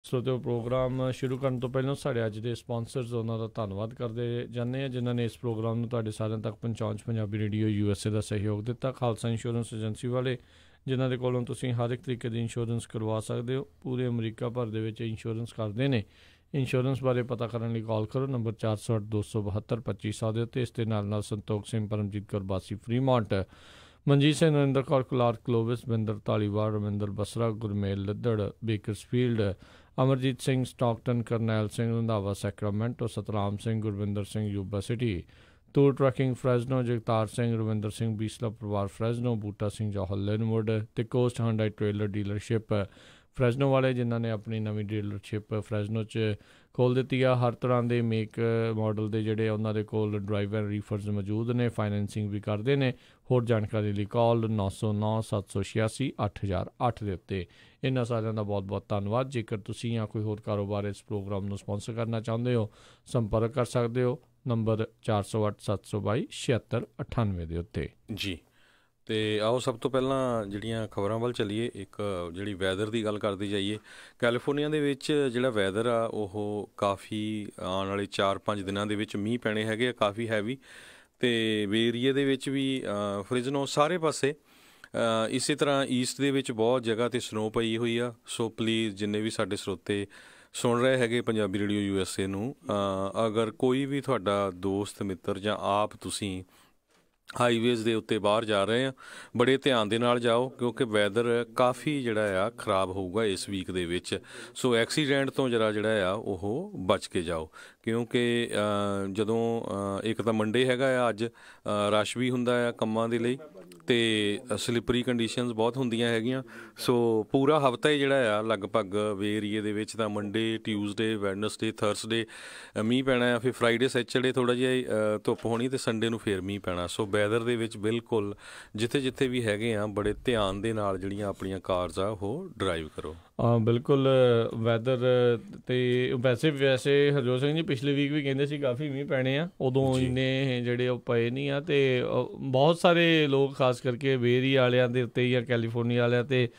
ਸੋ programme ਸ਼ੁਰੂ ਕਰਨ ਤੋਂ ਪਹਿਲਾਂ ਸਾਡੇ ਅੱਜ ਦੇ ਸਪਾਂਸਰਸ ਉਹਨਾਂ ਦਾ ਧੰਨਵਾਦ ਕਰਦੇ ਜਾਂਦੇ ਹਾਂ ਜਿਨ੍ਹਾਂ ਨੇ ਇਸ ਪ੍ਰੋਗਰਾਮ ਨੂੰ ਤੁਹਾਡੇ ਸਾਰਿਆਂ ਤੱਕ ਪਹੁੰਚਾਉਣ 'ਚ ਪੰਜਾਬੀ ਰੇਡੀਓ USA ਦਾ ਸਹਿਯੋਗ ਦਿੱਤਾ। ਖਾਲਸਾ ਇੰਸ਼ੋਰੈਂਸ ਏਜੰਸੀ ਵਾਲੇ ਜਿਨ੍ਹਾਂ ਦੇ ਕੋਲੋਂ ਤੁਸੀਂ ਹਰ ਇੱਕ ਤਰੀਕੇ ਦੀ ਇੰਸ਼ੋਰੈਂਸ ਕਰਵਾ ਸਕਦੇ ਹੋ। ਪੂਰੇ ਅਮਰੀਕਾ ਭਰ ਦੇ ਵਿੱਚ ਇੰਸ਼ੋਰੈਂਸ ਕਰਦੇ ਨੇ। ਇੰਸ਼ੋਰੈਂਸ ਬਾਰੇ ਪਤਾ ਕਰਨ ਲਈ ਕਾਲ ਕਰੋ ਨੰਬਰ 408-272-2500 ਦੇ ਉੱਤੇ। ਇਸ ਦੇ ਨਾਲ Santokh Singh, Paramjit Kaur Basi, Fremont, Manjit Singh, Narinder Kaur, Clark, Clovis, Binder Dhaliwal, Ravinder Basra, Gurmel Laddar, Bakersfield, Amarjit Singh, Stockton, Karnail Singh, Randhawa, Sacramento, Satram Singh, Gurvinder Singh, Yuba City, tour trucking, Fresno, Jagtar Singh, Ravinder Singh, Bisla ਪਰਿਵਾਰ, ਫਰੈਜ਼ਨੋ, ਬੂਟਾ ਸਿੰਘ, ਜੌਹਲ, ਲਿਨਵੁੱਡ ਅਤੇ Coast Hyundai trailer dealership Fresno ਵਾਲੇ ਜਿਨ੍ਹਾਂ ਨੇ ਆਪਣੀ ਨਵੀਂ ਡੀਲਰਸ਼ਿਪ ਫਰੈਜ਼ਨੋ 'ਚ ਖੋਲ੍ਹ ਦਿੱਤੀ ਆ। ਹਰ ਤਰ੍ਹਾਂ ਦੇ ਮੇਕ ਮਾਡਲ ਦੇ ਜਿਹੜੇ ਉਹਨਾਂ ਦੇ ਕੋਲ ਡਰਾਈਵ ਐਂਡ ਰੀਫਰਜ਼ ਮੌਜੂਦ ਨੇ। ਫਾਈਨੈਂਸਿੰਗ ਵੀ ਕਰਦੇ ਨੇ। ਹੋਰ ਜਾਣਕਾਰੀ ਲਈ ਕਾਲ 909-786-8008 ਦੇ ਉੱਤੇ। ਇਹਨਾਂ ਸਾਰਿਆਂ ਦਾ ਬਹੁਤ ਬਹੁਤ ਧੰਨਵਾਦ। ਜੇਕਰ ਤੁਸੀਂ ਜਾਂ ਕੋਈ ਹੋਰ ਕਾਰੋਬਾਰ ਇਸ ਪ੍ਰੋਗਰਾਮ ਨੂੰ ਸਪੋਂਸਰ ਕਰਨਾ ਚਾਹੁੰਦੇ ਹੋ, ਸੰਪਰਕ ਕਰ ਸਕਦੇ ਹੋ ਨੰਬਰ 408-722-7698 ਦੇ ਉੱਤੇ ਜੀ। ਅਤੇ ਆਓ ਸਭ ਤੋਂ ਪਹਿਲਾਂ ਜਿਹੜੀਆਂ ਖਬਰਾਂ ਵੱਲ ਚੱਲੀਏ। ਇੱਕ ਜਿਹੜੀ ਵੈਦਰ ਦੀ ਗੱਲ ਕਰਦੇ ਜਾਈਏ। ਕੈਲੀਫੋਰਨੀਆ ਦੇ ਵਿੱਚ ਜਿਹੜਾ ਵੈਦਰ ਆ ਉਹ ਕਾਫੀ ਆਉਣ ਵਾਲੇ 4-5 ਦਿਨਾਂ ਦੇ ਵਿੱਚ ਮੀਂਹ ਪੈਣੇ ਹੈਗੇ ਆ, ਕਾਫੀ ਹੈਵੀ। ਅਤੇ ਬੇ ਏਰੀਏ ਦੇ ਵਿੱਚ ਵੀ ਫਰਿਜ਼ਨੋ ਸਾਰੇ ਪਾਸੇ ਇਸੇ ਤਰ੍ਹਾਂ ਈਸਟ ਦੇ ਵਿੱਚ ਬਹੁਤ ਜਗ੍ਹਾ 'ਤੇ ਸਨੋ ਪਈ ਹੋਈ ਆ। ਸੋ ਪਲੀਜ਼ ਜਿੰਨੇ ਵੀ ਸਾਡੇ ਸਰੋਤੇ ਸੁਣ ਰਹੇ ਹੈਗੇ ਪੰਜਾਬੀ ਰੇਡੀਓ USA ਨੂੰ, ਅਗਰ ਕੋਈ ਵੀ ਤੁਹਾਡਾ ਦੋਸਤ ਮਿੱਤਰ ਜਾਂ ਆਪ ਤੁਸੀਂ ਹਾਈਵੇਜ਼ ਦੇ ਉੱਤੇ ਬਾਹਰ ਜਾ ਰਹੇ ਆ, ਬੜੇ ਧਿਆਨ ਦੇ ਨਾਲ ਜਾਓ ਕਿਉਂਕਿ ਵੈਦਰ ਕਾਫੀ ਜਿਹੜਾ ਆ ਖ਼ਰਾਬ ਹੋਊਗਾ ਇਸ ਵੀਕ ਦੇ ਵਿੱਚ। ਸੋ ਐਕਸੀਡੈਂਟ ਤੋਂ ਜਿਹੜਾ ਆ ਉਹ ਬਚ ਕੇ ਜਾਓ ਕਿਉਂਕਿ ਜਦੋਂ ਇੱਕ ਤਾਂ ਮੰਡੇ ਹੈਗਾ ਆ, ਅੱਜ ਰਸ਼ ਵੀ ਹੁੰਦਾ ਆ ਕੰਮਾਂ ਦੇ ਲਈ ਅਤੇ ਸਲਿੱਪਰੀ ਕੰਡੀਸ਼ਨਸ ਬਹੁਤ ਹੁੰਦੀਆਂ ਹੈਗੀਆਂ। ਸੋ ਪੂਰਾ ਹਫ਼ਤਾ ਹੀ ਜਿਹੜਾ ਆ ਲਗਭਗ ਵੇ ਏਰੀਏ ਦੇ ਵਿੱਚ ਤਾਂ ਮੰਡੇ, ਟਿਊਜ਼ਡੇ, ਵੈਡਨਸਡੇ, ਥਰਸਡੇ ਮੀਂਹ ਪੈਣਾ ਆ। ਫਿਰ ਫਰਾਈਡੇ, ਸੈਚਰਡੇ ਥੋੜ੍ਹਾ ਜਿਹਾ ਧੁੱਪ ਹੋਣੀ ਅਤੇ ਸੰਡੇ ਨੂੰ ਫਿਰ ਮੀਂਹ ਪੈਣਾ। ਸੋ ਵੈਦਰ ਦੇ ਵਿੱਚ ਬਿਲਕੁਲ ਜਿੱਥੇ ਜਿੱਥੇ ਵੀ ਹੈਗੇ ਆ ਬੜੇ ਧਿਆਨ ਦੇ ਨਾਲ ਜਿਹੜੀਆਂ ਆਪਣੀਆਂ ਕਾਰਸ ਆ ਉਹ ਡਰਾਈਵ ਕਰੋ। ਬਿਲਕੁਲ ਵੈਦਰ ਅਤੇ ਵੈਸੇ ਹਰਜੋਤ ਸਿੰਘ ਜੀ ਪਿਛਲੇ ਵੀਕ ਵੀ ਕਹਿੰਦੇ ਸੀ ਕਾਫੀ ਮੀਂਹ ਪੈਣੇ ਆ, ਉਦੋਂ ਇੰਨੇ ਜਿਹੜੇ ਉਹ ਪਏ ਨਹੀਂ ਆ। ਅਤੇ ਬਹੁਤ ਸਾਰੇ ਲੋਕ ਖਾਸ ਕਰਕੇ ਵੇ ਏਰੀਆ ਵਾਲਿਆਂ ਦੇ ਉੱਤੇ ਜਾਂ ਕੈਲੀਫੋਰਨੀਆ ਵਾਲਿਆਂ 'ਤੇ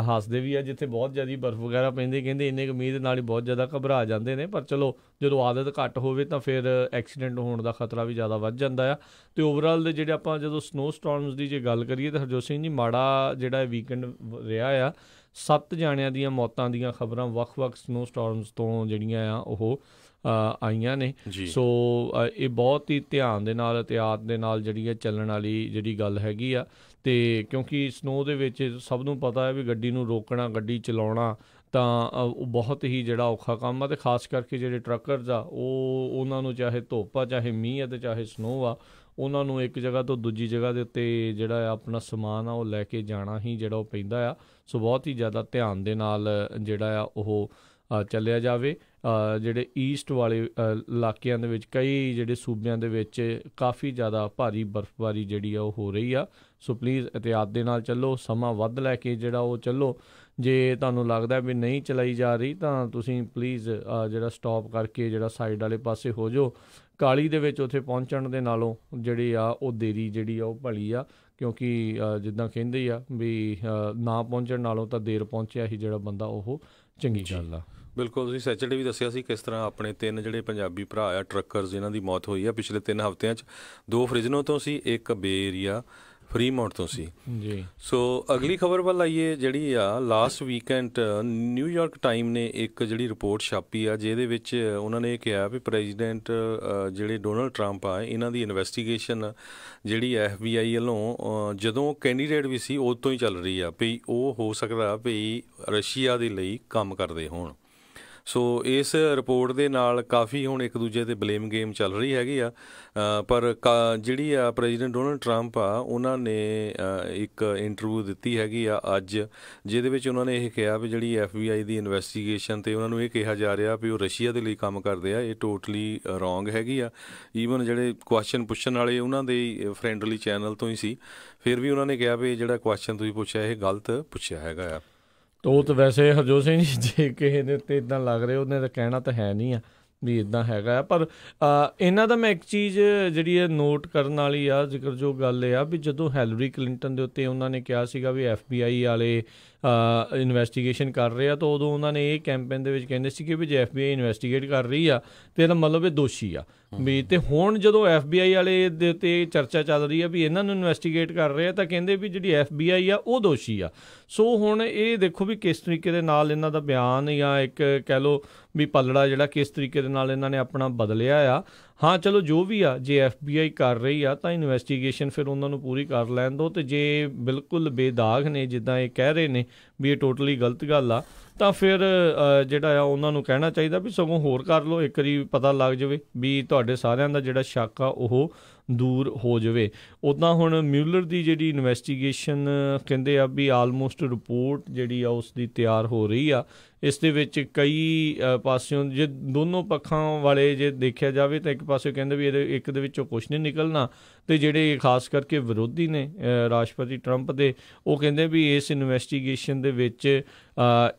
ਹੱਸਦੇ ਵੀ ਆ ਜਿੱਥੇ ਬਹੁਤ ਜ਼ਿਆਦਾ ਬਰਫ਼ ਵਗੈਰਾ ਪੈਂਦੀ। ਕਹਿੰਦੇ ਇੰਨੇ ਕੁ ਮੀਂਹ ਦੇ ਨਾਲ ਹੀ ਬਹੁਤ ਜ਼ਿਆਦਾ ਘਬਰਾ ਜਾਂਦੇ ਨੇ। ਪਰ ਚਲੋ ਜਦੋਂ ਆਦਤ ਘੱਟ ਹੋਵੇ ਤਾਂ ਫਿਰ ਐਕਸੀਡੈਂਟ ਹੋਣ ਦਾ ਖਤਰਾ ਵੀ ਜ਼ਿਆਦਾ ਵੱਧ ਜਾਂਦਾ ਆ। ਅਤੇ ਓਵਰਆਲ ਦੇ ਜਿਹੜੇ ਆਪਾਂ ਜਦੋਂ ਸਨੋ ਸਟੋਰਮਸ ਦੀ ਜੇ ਗੱਲ ਕਰੀਏ ਤਾਂ ਹਰਜੋਤ ਸਿੰਘ ਜੀ ਮਾੜਾ ਜਿਹੜਾ ਵੀਕਐਂਡ ਰਿਹਾ ਆ, 7 ਜਾਣਿਆਂ ਦੀਆਂ ਮੌਤਾਂ ਦੀਆਂ ਖਬਰਾਂ ਵੱਖ-ਵੱਖ ਸਨੋ ਸਟੋਰਮਸ ਤੋਂ ਜਿਹੜੀਆਂ ਆ ਉਹ ਆਈਆਂ ਨੇ। ਸੋ ਇਹ ਬਹੁਤ ਹੀ ਧਿਆਨ ਦੇ ਨਾਲ, ਇhtiyਾਤ ਦੇ ਨਾਲ ਜਿਹੜੀ ਹੈ ਚੱਲਣ ਵਾਲੀ ਜਿਹੜੀ ਗੱਲ ਹੈਗੀ ਆ। ਅਤੇ ਕਿਉਂਕਿ ਸਨੋ ਦੇ ਵਿੱਚ ਸਭ ਨੂੰ ਪਤਾ ਹੈ ਵੀ ਗੱਡੀ ਨੂੰ ਰੋਕਣਾ, ਗੱਡੀ ਚਲਾਉਣਾ ਤਾਂ ਉਹ ਬਹੁਤ ਹੀ ਜਿਹੜਾ ਔਖਾ ਕੰਮ ਆ। ਅਤੇ ਖਾਸ ਕਰਕੇ ਜਿਹੜੇ ਟਰੱਕਰਸ ਆ ਉਹਨਾਂ ਨੂੰ ਚਾਹੇ ਧੁੱਪ ਆ, ਚਾਹੇ ਮੀਂਹ ਆ ਅਤੇ ਚਾਹੇ ਸਨੋ ਆ, ਉਹਨਾਂ ਨੂੰ ਇੱਕ ਜਗ੍ਹਾ ਤੋਂ ਦੂਜੀ ਜਗ੍ਹਾ ਦੇ ਉੱਤੇ ਜਿਹੜਾ ਆਪਣਾ ਸਮਾਨ ਆ ਉਹ ਲੈ ਕੇ ਜਾਣਾ ਹੀ ਜਿਹੜਾ ਉਹ ਪੈਂਦਾ ਆ। ਸੋ ਬਹੁਤ ਹੀ ਜ਼ਿਆਦਾ ਧਿਆਨ ਦੇ ਨਾਲ ਜਿਹੜਾ ਆ ਉਹ ਚੱਲਿਆ ਜਾਵੇ। ਜਿਹੜੇ ਈਸਟ ਵਾਲੇ ਇਲਾਕਿਆਂ ਦੇ ਵਿੱਚ ਕਈ ਜਿਹੜੇ ਸੂਬਿਆਂ ਦੇ ਵਿੱਚ ਕਾਫੀ ਜ਼ਿਆਦਾ ਭਾਰੀ ਬਰਫ਼ਬਾਰੀ ਜਿਹੜੀ ਆ ਉਹ ਹੋ ਰਹੀ ਆ। ਸੋ ਪਲੀਜ਼ ਇhtiyਾਤ ਦੇ ਨਾਲ ਚੱਲੋ, ਸਮਾਂ ਵੱਧ ਲੈ ਕੇ ਜਿਹੜਾ ਉਹ ਚੱਲੋ। ਜੇ ਤੁਹਾਨੂੰ ਲੱਗਦਾ ਵੀ ਨਹੀਂ ਚਲਾਈ ਜਾ ਰਹੀ ਤਾਂ ਤੁਸੀਂ ਪਲੀਜ਼ ਜਿਹੜਾ ਸਟੋਪ ਕਰਕੇ ਜਿਹੜਾ ਸਾਈਡ ਵਾਲੇ ਪਾਸੇ ਹੋ ਜਾਓ। ਕਾਹਲੀ ਦੇ ਵਿੱਚ ਉੱਥੇ ਪਹੁੰਚਣ ਦੇ ਨਾਲੋਂ ਜਿਹੜੀ ਆ ਉਹ ਦੇਰੀ ਜਿਹੜੀ ਆ ਉਹ ਭਲੀ ਆ ਕਿਉਂਕਿ ਜਿੱਦਾਂ ਕਹਿੰਦੇ ਆ ਵੀ ਨਾ ਪਹੁੰਚਣ ਨਾਲੋਂ ਤਾਂ ਦੇਰ ਪਹੁੰਚਿਆ ਹੀ ਜਿਹੜਾ ਬੰਦਾ ਉਹ ਚੰਗੀ ਗੱਲ ਆ। ਬਿਲਕੁਲ, ਤੁਸੀਂ ਸੈਚਰਡੇ ਵੀ ਦੱਸਿਆ ਸੀ ਕਿਸ ਤਰ੍ਹਾਂ ਆਪਣੇ 3 ਜਿਹੜੇ ਪੰਜਾਬੀ ਭਰਾ ਆ ਟਰੱਕਰਸ ਜਿਨ੍ਹਾਂ ਦੀ ਮੌਤ ਹੋਈ ਆ ਪਿਛਲੇ 3 ਹਫ਼ਤਿਆਂ 'ਚ। 2 ਫਰਿਜ਼ਨੋ ਤੋਂ ਸੀ, ਇੱਕ ਬੇ ਏਰੀਆ ਫਰੀਮੌਂਟ ਤੋਂ ਸੀ ਜੀ। ਸੋ ਅਗਲੀ ਖਬਰ ਵੱਲ ਆਈਏ ਜਿਹੜੀ ਆ ਲਾਸਟ ਵੀਕਐਂਡ ਨਿਊਯਾਰਕ ਟਾਈਮ ਨੇ ਇੱਕ ਜਿਹੜੀ ਰਿਪੋਰਟ ਛਾਪੀ ਆ ਜਿਹਦੇ ਵਿੱਚ ਉਹਨਾਂ ਨੇ ਇਹ ਕਿਹਾ ਵੀ ਪ੍ਰੈਜ਼ੀਡੈਂਟ ਜਿਹੜੇ ਡੋਨਲਡ ਟਰੰਪ ਆ ਇਹਨਾਂ ਦੀ ਇਨਵੈਸਟੀਗੇਸ਼ਨ ਜਿਹੜੀ FBI ਵੱਲੋਂ ਜਦੋਂ ਕੈਂਡੀਡੇਟ ਵੀ ਸੀ ਉਦੋਂ ਤੋਂ ਹੀ ਚੱਲ ਰਹੀ ਆ ਵੀ ਉਹ ਹੋ ਸਕਦਾ ਵੀ ਰਸ਼ੀਆ ਦੇ ਲਈ ਕੰਮ ਕਰਦੇ ਹੋਣ। ਸੋ ਇਸ ਰਿਪੋਰਟ ਦੇ ਨਾਲ ਕਾਫੀ ਹੁਣ ਇੱਕ ਦੂਜੇ 'ਤੇ ਬਲੇਮ ਗੇਮ ਚੱਲ ਰਹੀ ਹੈਗੀ ਆ। ਪਰ ਜਿਹੜੀ ਆ ਪ੍ਰੈਜ਼ੀਡੈਂਟ ਡੋਨਲਡ ਟਰੰਪ ਆ ਉਹਨਾਂ ਨੇ ਇੱਕ ਇੰਟਰਵਿਊ ਦਿੱਤੀ ਹੈਗੀ ਆ ਅੱਜ, ਜਿਹਦੇ ਵਿੱਚ ਉਹਨਾਂ ਨੇ ਇਹ ਕਿਹਾ ਵੀ ਜਿਹੜੀ FBI ਦੀ ਇਨਵੈਸਟੀਗੇਸ਼ਨ 'ਤੇ ਉਹਨਾਂ ਨੂੰ ਇਹ ਕਿਹਾ ਜਾ ਰਿਹਾ ਵੀ ਉਹ ਰਸ਼ੀਆ ਦੇ ਲਈ ਕੰਮ ਕਰਦੇ ਆ, ਇਹ ਟੋਟਲੀ ਰੋਂਗ ਹੈਗੀ ਆ। ਈਵਨ ਜਿਹੜੇ ਕੁਐਸਚਨ ਪੁੱਛਣ ਵਾਲੇ ਉਹਨਾਂ ਦੇ ਫਰੈਂਡਲੀ ਚੈਨਲ ਤੋਂ ਹੀ ਸੀ, ਫਿਰ ਵੀ ਉਹਨਾਂ ਨੇ ਕਿਹਾ ਵੀ ਜਿਹੜਾ ਕੁਐਸਚਨ ਤੁਸੀਂ ਪੁੱਛਿਆ ਇਹ ਗਲਤ ਪੁੱਛਿਆ ਹੈਗਾ ਆ। ਉਹ ਤਾਂ ਵੈਸੇ ਹਰਜੋਤ ਸਿੰਘ ਜੀ ਜੇ ਕਿਸੇ ਦੇ ਉੱਤੇ ਇੱਦਾਂ ਲੱਗ ਰਿਹਾ ਉਹਨੇ ਤਾਂ ਕਹਿਣਾ ਤਾਂ ਹੈ ਨਹੀਂ ਆ ਵੀ ਇੱਦਾਂ ਹੈਗਾ ਆ। ਪਰ ਇਹਨਾਂ ਦਾ ਮੈਂ ਇੱਕ ਚੀਜ਼ ਜਿਹੜੀ ਹੈ ਨੋਟ ਕਰਨ ਵਾਲੀ ਆ, ਜ਼ਿਕਰ ਜੋ ਗੱਲ ਇਹ ਆ ਵੀ ਜਦੋਂ ਹਿਲਰੀ ਕਲਿੰਟਨ ਦੇ ਉੱਤੇ ਉਹਨਾਂ ਨੇ ਕਿਹਾ ਸੀਗਾ ਵੀ FBI ਵਾਲੇ ਇਨਵੈਸਟੀਗੇਸ਼ਨ ਕਰ ਰਹੇ ਆ, ਤਾਂ ਉਦੋਂ ਉਹਨਾਂ ਨੇ ਇਹ ਕੈਂਪੇਨ ਦੇ ਵਿੱਚ ਕਹਿੰਦੇ ਸੀ ਕਿ ਵੀ ਜੇ FBI ਇਨਵੈਸਟੀਗੇਟ ਕਰ ਰਹੀ ਆ ਤੇ ਇਹਦਾ ਮਤਲਬ ਇਹ ਦੋਸ਼ੀ ਆ ਵੀ। ਤੇ ਹੁਣ ਜਦੋਂ FBI ਵਾਲੇ ਦੇ ਉੱਤੇ ਚਰਚਾ ਚੱਲ ਰਹੀ ਆ ਵੀ ਇਹਨਾਂ ਨੂੰ ਇਨਵੈਸਟੀਗੇਟ ਕਰ ਰਹੇ ਆ, ਤਾਂ ਕਹਿੰਦੇ ਵੀ ਜਿਹੜੀ FBI ਆ ਉਹ ਦੋਸ਼ੀ ਆ। ਸੋ ਹੁਣ ਇਹ ਦੇਖੋ ਵੀ ਕਿਸ ਤਰੀਕੇ ਦੇ ਨਾਲ ਇਹਨਾਂ ਦਾ ਬਿਆਨ ਜਾਂ ਇੱਕ ਕਹਿ ਲਓ ਵੀ ਪਲੜਾ ਜਿਹੜਾ ਕਿਸ ਤਰੀਕੇ ਦੇ ਨਾਲ ਇਹਨਾਂ ਨੇ ਆਪਣਾ ਬਦਲਿਆ ਆ। ਹਾਂ ਚਲੋ ਜੋ ਵੀ ਆ, ਜੇ FBI ਕਰ ਰਹੀ ਆ ਤਾਂ ਇਨਵੈਸਟੀਗੇਸ਼ਨ ਫਿਰ ਉਹਨਾਂ ਨੂੰ ਪੂਰੀ ਕਰ ਲੈਣ ਦਿਓ, ਅਤੇ ਜੇ ਬਿਲਕੁਲ ਬੇਦਾਗ ਨੇ ਜਿੱਦਾਂ ਇਹ ਕਹਿ ਰਹੇ ਨੇ ਵੀ ਇਹ ਟੋਟਲੀ ਗਲਤ ਗੱਲ ਆ, ਤਾਂ ਫਿਰ ਜਿਹੜਾ ਆ ਉਹਨਾਂ ਨੂੰ ਕਹਿਣਾ ਚਾਹੀਦਾ ਵੀ ਸਗੋਂ ਹੋਰ ਕਰ ਲਓ, ਇੱਕ ਵਾਰੀ ਪਤਾ ਲੱਗ ਜਾਵੇ ਵੀ ਤੁਹਾਡੇ ਸਾਰਿਆਂ ਦਾ ਜਿਹੜਾ ਸ਼ੱਕ ਆ ਉਹ ਦੂਰ ਹੋ ਜਾਵੇ। ਉੱਦਾਂ ਹੁਣ ਮਿਊਲਰ ਦੀ ਜਿਹੜੀ ਇਨਵੈਸਟੀਗੇਸ਼ਨ ਕਹਿੰਦੇ ਆ ਵੀ ਆਲਮੋਸਟ ਰਿਪੋਰਟ ਜਿਹੜੀ ਆ ਉਸ ਦੀ ਤਿਆਰ ਹੋ ਰਹੀ ਆ। ਇਸ ਦੇ ਵਿੱਚ ਕਈ ਪਾਸਿਓਂ ਜੇ ਦੋਨੋਂ ਪੱਖਾਂ ਵਾਲੇ ਜੇ ਦੇਖਿਆ ਜਾਵੇ ਤਾਂ ਇੱਕ ਪਾਸੇ ਕਹਿੰਦੇ ਵੀ ਇਹਦੇ ਇੱਕ ਦੇ ਵਿੱਚੋਂ ਕੁਛ ਨਹੀਂ ਨਿਕਲਣਾ, ਅਤੇ ਜਿਹੜੇ ਖਾਸ ਕਰਕੇ ਵਿਰੋਧੀ ਨੇ ਰਾਸ਼ਟਰਪਤੀ ਟਰੰਪ ਦੇ, ਉਹ ਕਹਿੰਦੇ ਵੀ ਇਸ ਇਨਵੈਸਟੀਗੇਸ਼ਨ ਦੇ ਵਿੱਚ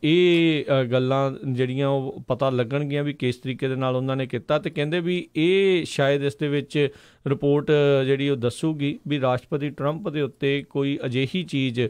ਇਹ ਗੱਲਾਂ ਜਿਹੜੀਆਂ ਉਹ ਪਤਾ ਲੱਗਣਗੀਆਂ ਵੀ ਕਿਸ ਤਰੀਕੇ ਦੇ ਨਾਲ ਉਹਨਾਂ ਨੇ ਕੀਤਾ, ਅਤੇ ਕਹਿੰਦੇ ਵੀ ਇਹ ਸ਼ਾਇਦ ਇਸ ਦੇ ਵਿੱਚ ਰਿਪੋਰਟ ਜਿਹੜੀ ਉਹ ਦੱਸੂਗੀ ਵੀ ਰਾਸ਼ਟਰਪਤੀ ਟਰੰਪ ਦੇ ਉੱਤੇ ਕੋਈ ਅਜਿਹੀ ਚੀਜ਼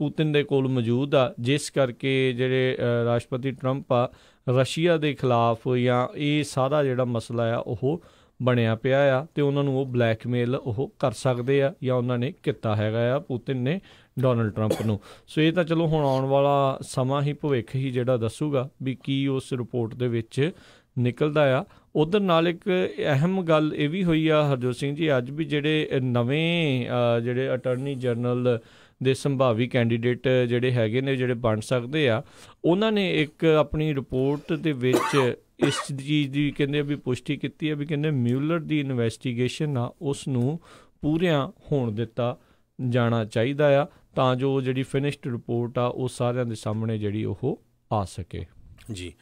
ਪੁਤਿਨ ਦੇ ਕੋਲ ਮੌਜੂਦ ਆ ਜਿਸ ਕਰਕੇ ਜਿਹੜੇ ਰਾਸ਼ਟਰਪਤੀ ਟਰੰਪ ਆ ਰਸ਼ੀਆ ਦੇ ਖਿਲਾਫ ਜਾਂ ਇਹ ਸਾਰਾ ਜਿਹੜਾ ਮਸਲਾ ਆ ਉਹ ਬਣਿਆ ਪਿਆ ਆ, ਅਤੇ ਉਹਨਾਂ ਨੂੰ ਉਹ ਬਲੈਕਮੇਲ ਉਹ ਕਰ ਸਕਦੇ ਆ ਜਾਂ ਉਹਨਾਂ ਨੇ ਕੀਤਾ ਹੈਗਾ ਆ ਪੁਤਿਨ ਨੇ ਡੋਨਲਡ ਟਰੰਪ ਨੂੰ। ਸੋ ਇਹ ਤਾਂ ਚਲੋ ਹੁਣ ਆਉਣ ਵਾਲਾ ਸਮਾਂ ਹੀ ਭਵਿੱਖ ਹੀ ਜਿਹੜਾ ਦੱਸੂਗਾ ਵੀ ਕੀ ਉਸ ਰਿਪੋਰਟ ਦੇ ਵਿੱਚ ਨਿਕਲਦਾ ਆ। ਉਧਰ ਨਾਲ ਇੱਕ ਅਹਿਮ ਗੱਲ ਇਹ ਵੀ ਹੋਈ ਆ ਹਰਜੋਤ ਸਿੰਘ ਜੀ, ਅੱਜ ਵੀ ਜਿਹੜੇ ਨਵੇਂ ਜਿਹੜੇ ਅਟਾਰਨੀ ਜਨਰਲ ਦੇ ਸੰਭਾਵੀ ਕੈਂਡੀਡੇਟ ਜਿਹੜੇ ਹੈਗੇ ਨੇ, ਜਿਹੜੇ ਬਣ ਸਕਦੇ ਆ, ਉਹਨਾਂ ਨੇ ਇੱਕ ਆਪਣੀ ਰਿਪੋਰਟ ਦੇ ਵਿੱਚ ਇਸ ਚੀਜ਼ ਦੀ ਕਹਿੰਦੇ ਵੀ ਪੁਸ਼ਟੀ ਕੀਤੀ ਹੈ ਵੀ ਕਹਿੰਦੇ ਮਿਊਲਰ ਦੀ ਇਨਵੈਸਟੀਗੇਸ਼ਨ ਆ ਉਸ ਨੂੰ ਪੂਰਿਆਂ ਹੋਣ ਦਿੱਤਾ ਜਾਣਾ ਚਾਹੀਦਾ ਆ, ਤਾਂ ਜੋ ਜਿਹੜੀ ਫਿਨਿਸ਼ਡ ਰਿਪੋਰਟ ਆ ਉਹ ਸਾਰਿਆਂ ਦੇ ਸਾਹਮਣੇ ਜਿਹੜੀ ਉਹ ਆ ਸਕੇ। ਜੀ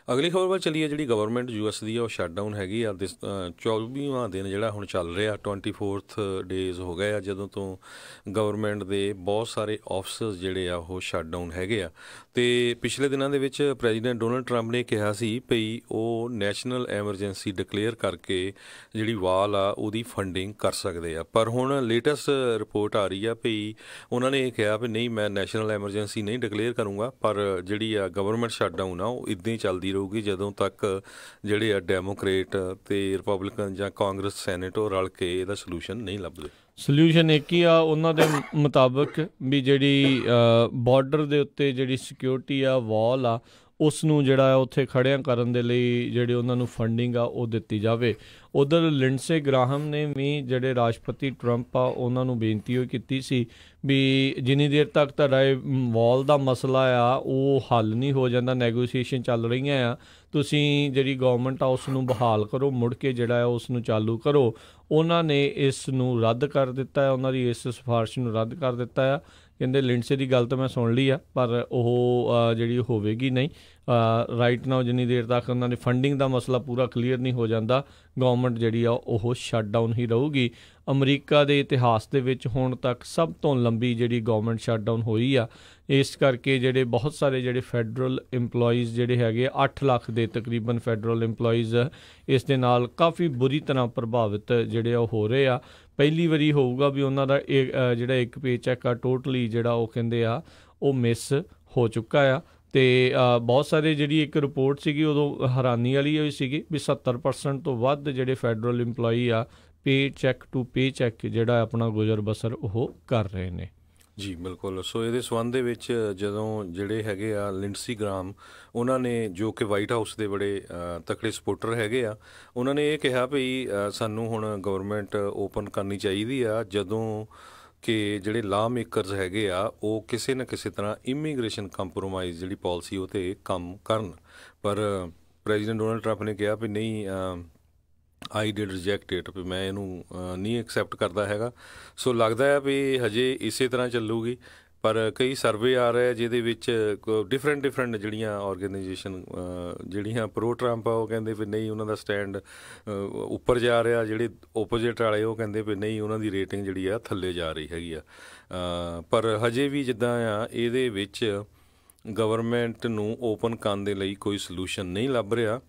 ਅਗਲੀ ਖਬਰ ਵੱਲ ਚੱਲੀਏ। ਜਿਹੜੀ ਗਵਰਨਮੈਂਟ US ਦੀ ਆ ਉਹ ਸ਼ਟਡਾਊਨ ਹੈਗੀ ਆ। 24ਵਾਂ ਦਿਨ ਜਿਹੜਾ ਹੁਣ ਚੱਲ ਰਿਹਾ, 24th ਡੇਜ਼ ਹੋ ਗਏ ਆ ਜਦੋਂ ਤੋਂ ਗਵਰਨਮੈਂਟ ਦੇ ਬਹੁਤ ਸਾਰੇ ਆਫਿਸਰਸ ਜਿਹੜੇ ਆ ਉਹ ਸ਼ਟਡਾਊਨ ਹੈਗੇ ਆ। ਅਤੇ ਪਿਛਲੇ ਦਿਨਾਂ ਦੇ ਵਿੱਚ ਪ੍ਰੈਜ਼ੀਡੈਂਟ ਡੋਨਲਡ ਟਰੰਪ ਨੇ ਕਿਹਾ ਸੀ ਭਈ ਉਹ ਨੈਸ਼ਨਲ ਐਮਰਜੈਂਸੀ ਡਿਕਲੇਅਰ ਕਰਕੇ ਜਿਹੜੀ ਵਾਲ ਆ ਉਹਦੀ ਫੰਡਿੰਗ ਕਰ ਸਕਦੇ ਆ, ਪਰ ਹੁਣ ਲੇਟੈਸਟ ਰਿਪੋਰਟ ਆ ਰਹੀ ਆ ਭਈ ਉਹਨਾਂ ਨੇ ਇਹ ਕਿਹਾ ਵੀ ਨਹੀਂ, ਮੈਂ ਨੈਸ਼ਨਲ ਐਮਰਜੈਂਸੀ ਨਹੀਂ ਡਿਕਲੇਅਰ ਕਰੂੰਗਾ, ਪਰ ਜਿਹੜੀ ਆ ਗਵਰਨਮੈਂਟ ਸ਼ਟਡਾਊਨ ਆ ਉਹ ਇੱਦਾਂ ਹੀ ਚੱਲਦੀ ਰਹੂਗੀ ਜਦੋਂ ਤੱਕ ਜਿਹੜੇ ਆ ਡੈਮੋਕ੍ਰੇਟ ਤੇ ਰਿਪਬਲਿਕਨ ਜਾਂ ਕਾਂਗਰਸ ਸੈਨੇਟ ਉਹ ਰਲ ਕੇ ਇਹਦਾ ਸੋਲੂਸ਼ਨ ਨਹੀਂ ਲੱਭਦੇ। ਸੋਲਿਊਸ਼ਨ ਇੱਕ ਹੀ ਆ ਉਹਨਾਂ ਦੇ ਮੁਤਾਬਕ ਵੀ ਜਿਹੜੀ ਬਾਰਡਰ ਦੇ ਉੱਤੇ ਜਿਹੜੀ ਸਿਕਿਉਰਿਟੀ ਆ, ਵਾਲ ਆ, ਉਸ ਨੂੰ ਜਿਹੜਾ ਉੱਥੇ ਖੜਿਆਂ ਕਰਨ ਦੇ ਲਈ ਜਿਹੜੀ ਉਹਨਾਂ ਨੂੰ ਫੰਡਿੰਗ ਆ ਉਹ ਦਿੱਤੀ ਜਾਵੇ। ਉੱਧਰ ਲਿੰਡਸੇ ਗ੍ਰਾਹਮ ਨੇ ਵੀ ਜਿਹੜੇ ਰਾਸ਼ਟਰਪਤੀ ਟਰੰਪ ਆ ਉਹਨਾਂ ਨੂੰ ਬੇਨਤੀ ਹੋਈ ਕੀਤੀ ਸੀ ਵੀ ਜਿੰਨੀ ਦੇਰ ਤੱਕ ਤੁਹਾਡਾ ਇਹ ਵਾਲ ਦਾ ਮਸਲਾ ਆ ਉਹ ਹੱਲ ਨਹੀਂ ਹੋ ਜਾਂਦਾ, ਨੈਗੋਸੀਏਸ਼ਨ ਚੱਲ ਰਹੀਆਂ ਆ, ਤੁਸੀਂ ਜਿਹੜੀ ਗਵਰਨਮੈਂਟ ਆ ਉਸ ਨੂੰ ਬਹਾਲ ਕਰੋ, ਮੁੜ ਕੇ ਜਿਹੜਾ ਹੈ ਉਸ ਨੂੰ ਚਾਲੂ ਕਰੋ। ਉਹਨਾਂ ਨੇ ਇਸ ਨੂੰ ਰੱਦ ਕਰ ਦਿੱਤਾ, ਉਹਨਾਂ ਦੀ ਇਸ ਸਿਫਾਰਿਸ਼ ਨੂੰ ਰੱਦ ਕਰ ਦਿੱਤਾ ਆ। ਕਹਿੰਦੇ ਲਿੰਡਸੇ ਦੀ ਗੱਲ ਤਾਂ ਮੈਂ ਸੁਣ ਲਈ ਆ, ਪਰ ਉਹ ਜਿਹੜੀ ਹੋਵੇਗੀ ਨਹੀਂ ਰਾਈਟ ਨਾਓ, ਜਿੰਨੀ ਦੇਰ ਤੱਕ ਉਹਨਾਂ ਨੇ ਫੰਡਿੰਗ ਦਾ ਮਸਲਾ ਪੂਰਾ ਕਲੀਅਰ ਨਹੀਂ ਹੋ ਜਾਂਦਾ, ਗਵਰਨਮੈਂਟ ਜਿਹੜੀ ਆ ਉਹ ਸ਼ਟਡਾਊਨ ਹੀ ਰਹੂਗੀ। ਅਮਰੀਕਾ ਦੇ ਇਤਿਹਾਸ ਦੇ ਵਿੱਚ ਹੁਣ ਤੱਕ ਸਭ ਤੋਂ ਲੰਬੀ ਜਿਹੜੀ ਗਵਰਨਮੈਂਟ ਸ਼ਟਡਾਊਨ ਹੋਈ ਆ, ਇਸ ਕਰਕੇ ਜਿਹੜੇ ਬਹੁਤ ਸਾਰੇ ਜਿਹੜੇ ਫੈਡਰਲ ਇੰਪਲੋਈਜ਼ ਜਿਹੜੇ ਹੈਗੇ 8 ਲੱਖ ਦੇ ਤਕਰੀਬਨ ਫੈਡਰਲ ਇੰਪਲੋਈਜ਼ ਇਸ ਦੇ ਨਾਲ ਕਾਫੀ ਬੁਰੀ ਤਰ੍ਹਾਂ ਪ੍ਰਭਾਵਿਤ ਜਿਹੜੇ ਉਹ ਹੋ ਰਹੇ ਆ। ਪਹਿਲੀ ਵਾਰੀ ਹੋਊਗਾ ਵੀ ਉਹਨਾਂ ਦਾ ਜਿਹੜਾ ਇੱਕ ਪੇ ਚੈੱਕ ਆ ਟੋਟਲੀ ਜਿਹੜਾ ਉਹ ਕਹਿੰਦੇ ਆ ਉਹ ਮਿਸ ਹੋ ਚੁੱਕਾ ਆ। ਅਤੇ ਬਹੁਤ ਸਾਰੇ ਜਿਹੜੀ ਇੱਕ ਰਿਪੋਰਟ ਸੀਗੀ ਉਦੋਂ ਹੈਰਾਨੀ ਵਾਲੀ ਹੋਈ ਸੀਗੀ ਵੀ 70% ਤੋਂ ਵੱਧ ਜਿਹੜੇ ਫੈਡਰਲ ਇੰਪਲੋਈ ਆ ਪੇ ਚੈੱਕ ਟੂ ਪੇ ਚੈੱਕ ਜਿਹੜਾ ਆਪਣਾ ਗੁਜ਼ਰ ਬਸਰ ਉਹ ਕਰ ਰਹੇ ਨੇ। ਜੀ ਬਿਲਕੁਲ। ਸੋ ਇਹਦੇ ਸੰਬੰਧ ਦੇ ਵਿੱਚ ਜਦੋਂ ਜਿਹੜੇ ਹੈਗੇ ਆ ਲਿੰਡਸੀ ਗ੍ਰਾਹਮ, ਉਹਨਾਂ ਨੇ ਜੋ ਕਿ ਵਾਈਟ ਹਾਊਸ ਦੇ ਬੜੇ ਤਕੜੇ ਸਪੋਰਟਰ ਹੈਗੇ ਆ, ਉਹਨਾਂ ਨੇ ਇਹ ਕਿਹਾ ਵੀ ਸਾਨੂੰ ਹੁਣ ਗਵਰਨਮੈਂਟ ਓਪਨ ਕਰਨੀ ਚਾਹੀਦੀ ਆ ਜਦੋਂ ਕਿ ਜਿਹੜੇ ਲਾ ਮੇਕਰਸ ਹੈਗੇ ਆ ਉਹ ਕਿਸੇ ਨਾ ਕਿਸੇ ਤਰ੍ਹਾਂ ਇਮੀਗ੍ਰੇਸ਼ਨ ਕੰਪਰੋਮਾਈਜ਼ ਜਿਹੜੀ ਪਾਲਿਸੀ ਉਹ 'ਤੇ ਕੰਮ ਕਰਨ। ਪਰ ਪ੍ਰੈਜ਼ੀਡੈਂਟ ਡੋਨਲਡ ਟਰੰਪ ਨੇ ਕਿਹਾ ਵੀ ਨਹੀਂ, ਆਈ ਡਿਡ ਰਿਜੈਕਟ ਇਟ, ਵੀ ਮੈਂ ਇਹਨੂੰ ਨਹੀਂ ਐਕਸੈਪਟ ਕਰਦਾ ਹੈਗਾ। ਸੋ ਲੱਗਦਾ ਹੈ ਵੀ ਹਜੇ ਇਸੇ ਤਰ੍ਹਾਂ ਚੱਲੂਗੀ, ਪਰ ਕਈ ਸਰਵੇ ਆ ਰਹੇ ਜਿਹਦੇ ਵਿੱਚ ਡਿਫਰੈਂਟ ਜਿਹੜੀਆਂ ਆਰਗੇਨਾਈਜੇਸ਼ਨ ਜਿਹੜੀਆਂ ਪ੍ਰੋ ਟਰੰਪ ਆ ਉਹ ਕਹਿੰਦੇ ਵੀ ਨਹੀਂ, ਉਹਨਾਂ ਦਾ ਸਟੈਂਡ ਉੱਪਰ ਜਾ ਰਿਹਾ, ਜਿਹੜੇ ਓਪੋਜਿਟ ਵਾਲੇ ਉਹ ਕਹਿੰਦੇ ਵੀ ਨਹੀਂ, ਉਹਨਾਂ ਦੀ ਰੇਟਿੰਗ ਜਿਹੜੀ ਆ ਥੱਲੇ ਜਾ ਰਹੀ ਹੈਗੀ ਆ। ਪਰ ਹਜੇ ਵੀ ਜਿੱਦਾਂ ਆ ਇਹਦੇ ਵਿੱਚ ਗਵਰਨਮੈਂਟ ਨੂੰ ਓਪਨ ਕਰਨ ਦੇ ਲਈ ਕੋਈ ਸੋਲੂਸ਼ਨ ਨਹੀਂ ਲੱਭ ਰਿਹਾ।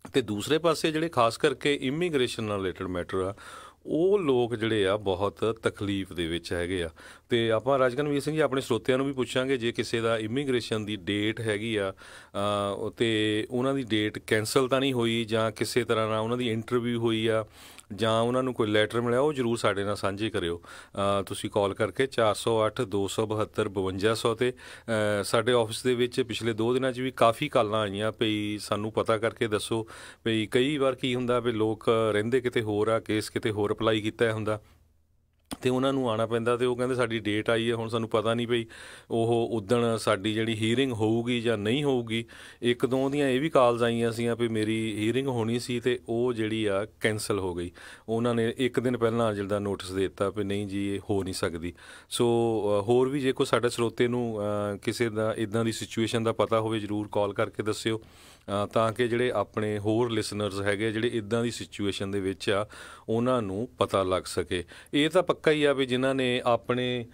ਅਤੇ ਦੂਸਰੇ ਪਾਸੇ ਜਿਹੜੇ ਖਾਸ ਕਰਕੇ ਇਮੀਗ੍ਰੇਸ਼ਨ ਨਾਲ ਰਿਲੇਟਡ ਮੈਟਰ ਆ ਉਹ ਲੋਕ ਜਿਹੜੇ ਆ ਬਹੁਤ ਤਕਲੀਫ ਦੇ ਵਿੱਚ ਹੈਗੇ ਆ। ਅਤੇ ਆਪਾਂ ਰਾਜਕਨਵੀਰ ਸਿੰਘ ਜੀ ਆਪਣੇ ਸਰੋਤਿਆਂ ਨੂੰ ਵੀ ਪੁੱਛਾਂਗੇ, ਜੇ ਕਿਸੇ ਦਾ ਇਮੀਗ੍ਰੇਸ਼ਨ ਦੀ ਡੇਟ ਹੈਗੀ ਆ ਅਤੇ ਉਹਨਾਂ ਦੀ ਡੇਟ ਕੈਂਸਲ ਤਾਂ ਨਹੀਂ ਹੋਈ, ਜਾਂ ਕਿਸੇ ਤਰ੍ਹਾਂ ਨਾਲ ਉਹਨਾਂ ਦੀ ਇੰਟਰਵਿਊ ਹੋਈ ਆ, ਜਾਂ ਉਹਨਾਂ ਨੂੰ ਕੋਈ ਲੈਟਰ ਮਿਲਿਆ, ਉਹ ਜ਼ਰੂਰ ਸਾਡੇ ਨਾਲ ਸਾਂਝੇ ਕਰਿਓ। ਤੁਸੀਂ ਕਾਲ ਕਰਕੇ 408 272 5200 'ਤੇ ਸਾਡੇ ਆਫਿਸ ਦੇ ਵਿੱਚ ਪਿਛਲੇ 2 ਦਿਨਾਂ 'ਚ ਵੀ ਕਾਫੀ ਕਾਲਾਂ ਆਈਆਂ ਭਈ ਸਾਨੂੰ ਪਤਾ ਕਰਕੇ ਦੱਸੋ। ਭਈ ਕਈ ਵਾਰ ਕੀ ਹੁੰਦਾ ਵੀ ਲੋਕ ਰਹਿੰਦੇ ਕਿਤੇ ਹੋਰ ਆ, ਕੇਸ ਕਿਤੇ ਹੋਰ ਅਪਲਾਈ ਕੀਤਾ ਹੁੰਦਾ ਅਤੇ ਉਹਨਾਂ ਨੂੰ ਆਉਣਾ ਪੈਂਦਾ, ਅਤੇ ਉਹ ਕਹਿੰਦੇ ਸਾਡੀ ਡੇਟ ਆਈ ਹੈ, ਹੁਣ ਸਾਨੂੰ ਪਤਾ ਨਹੀਂ ਪਈ ਉਹ ਉੱਦਣ ਸਾਡੀ ਜਿਹੜੀ ਹੀਅਰਿੰਗ ਹੋਊਗੀ ਜਾਂ ਨਹੀਂ ਹੋਊਗੀ। 1-2 ਦੀਆਂ ਇਹ ਵੀ ਕਾਲਸ ਆਈਆਂ ਸੀਗੀਆਂ ਵੀ ਮੇਰੀ ਹੀਅਰਿੰਗ ਹੋਣੀ ਸੀ ਅਤੇ ਉਹ ਜਿਹੜੀ ਆ ਕੈਂਸਲ ਹੋ ਗਈ। ਉਹਨਾਂ ਨੇ 1 ਦਿਨ ਪਹਿਲਾਂ ਜਿਹੜਾ ਨੋਟਿਸ ਦੇ ਦਿੱਤਾ ਵੀ ਨਹੀਂ ਜੀ ਇਹ ਹੋ ਨਹੀਂ ਸਕਦੀ। ਸੋ ਹੋਰ ਵੀ ਜੇ ਕੋਈ ਸਾਡੇ ਸਰੋਤੇ ਨੂੰ ਕਿਸੇ ਦਾ ਇੱਦਾਂ ਦੀ ਸਿਚੁਏਸ਼ਨ ਦਾ ਪਤਾ ਹੋਵੇ, ਜ਼ਰੂਰ ਕਾਲ ਕਰਕੇ ਦੱਸਿਓ, ਤਾਂ ਕਿ ਜਿਹੜੇ ਆਪਣੇ ਹੋਰ ਲਿਸਨਰਸ ਹੈਗੇ ਜਿਹੜੇ ਇੱਦਾਂ ਦੀ ਸਿਚੁਏਸ਼ਨ ਦੇ ਵਿੱਚ ਆ ਉਹਨਾਂ ਨੂੰ ਪਤਾ ਲੱਗ ਸਕੇ। ਇਹ ਤਾਂ ਪੱਕਾ ਹੀ ਆ ਵੀ ਜਿਨ੍ਹਾਂ ਨੇ ਆਪਣੇ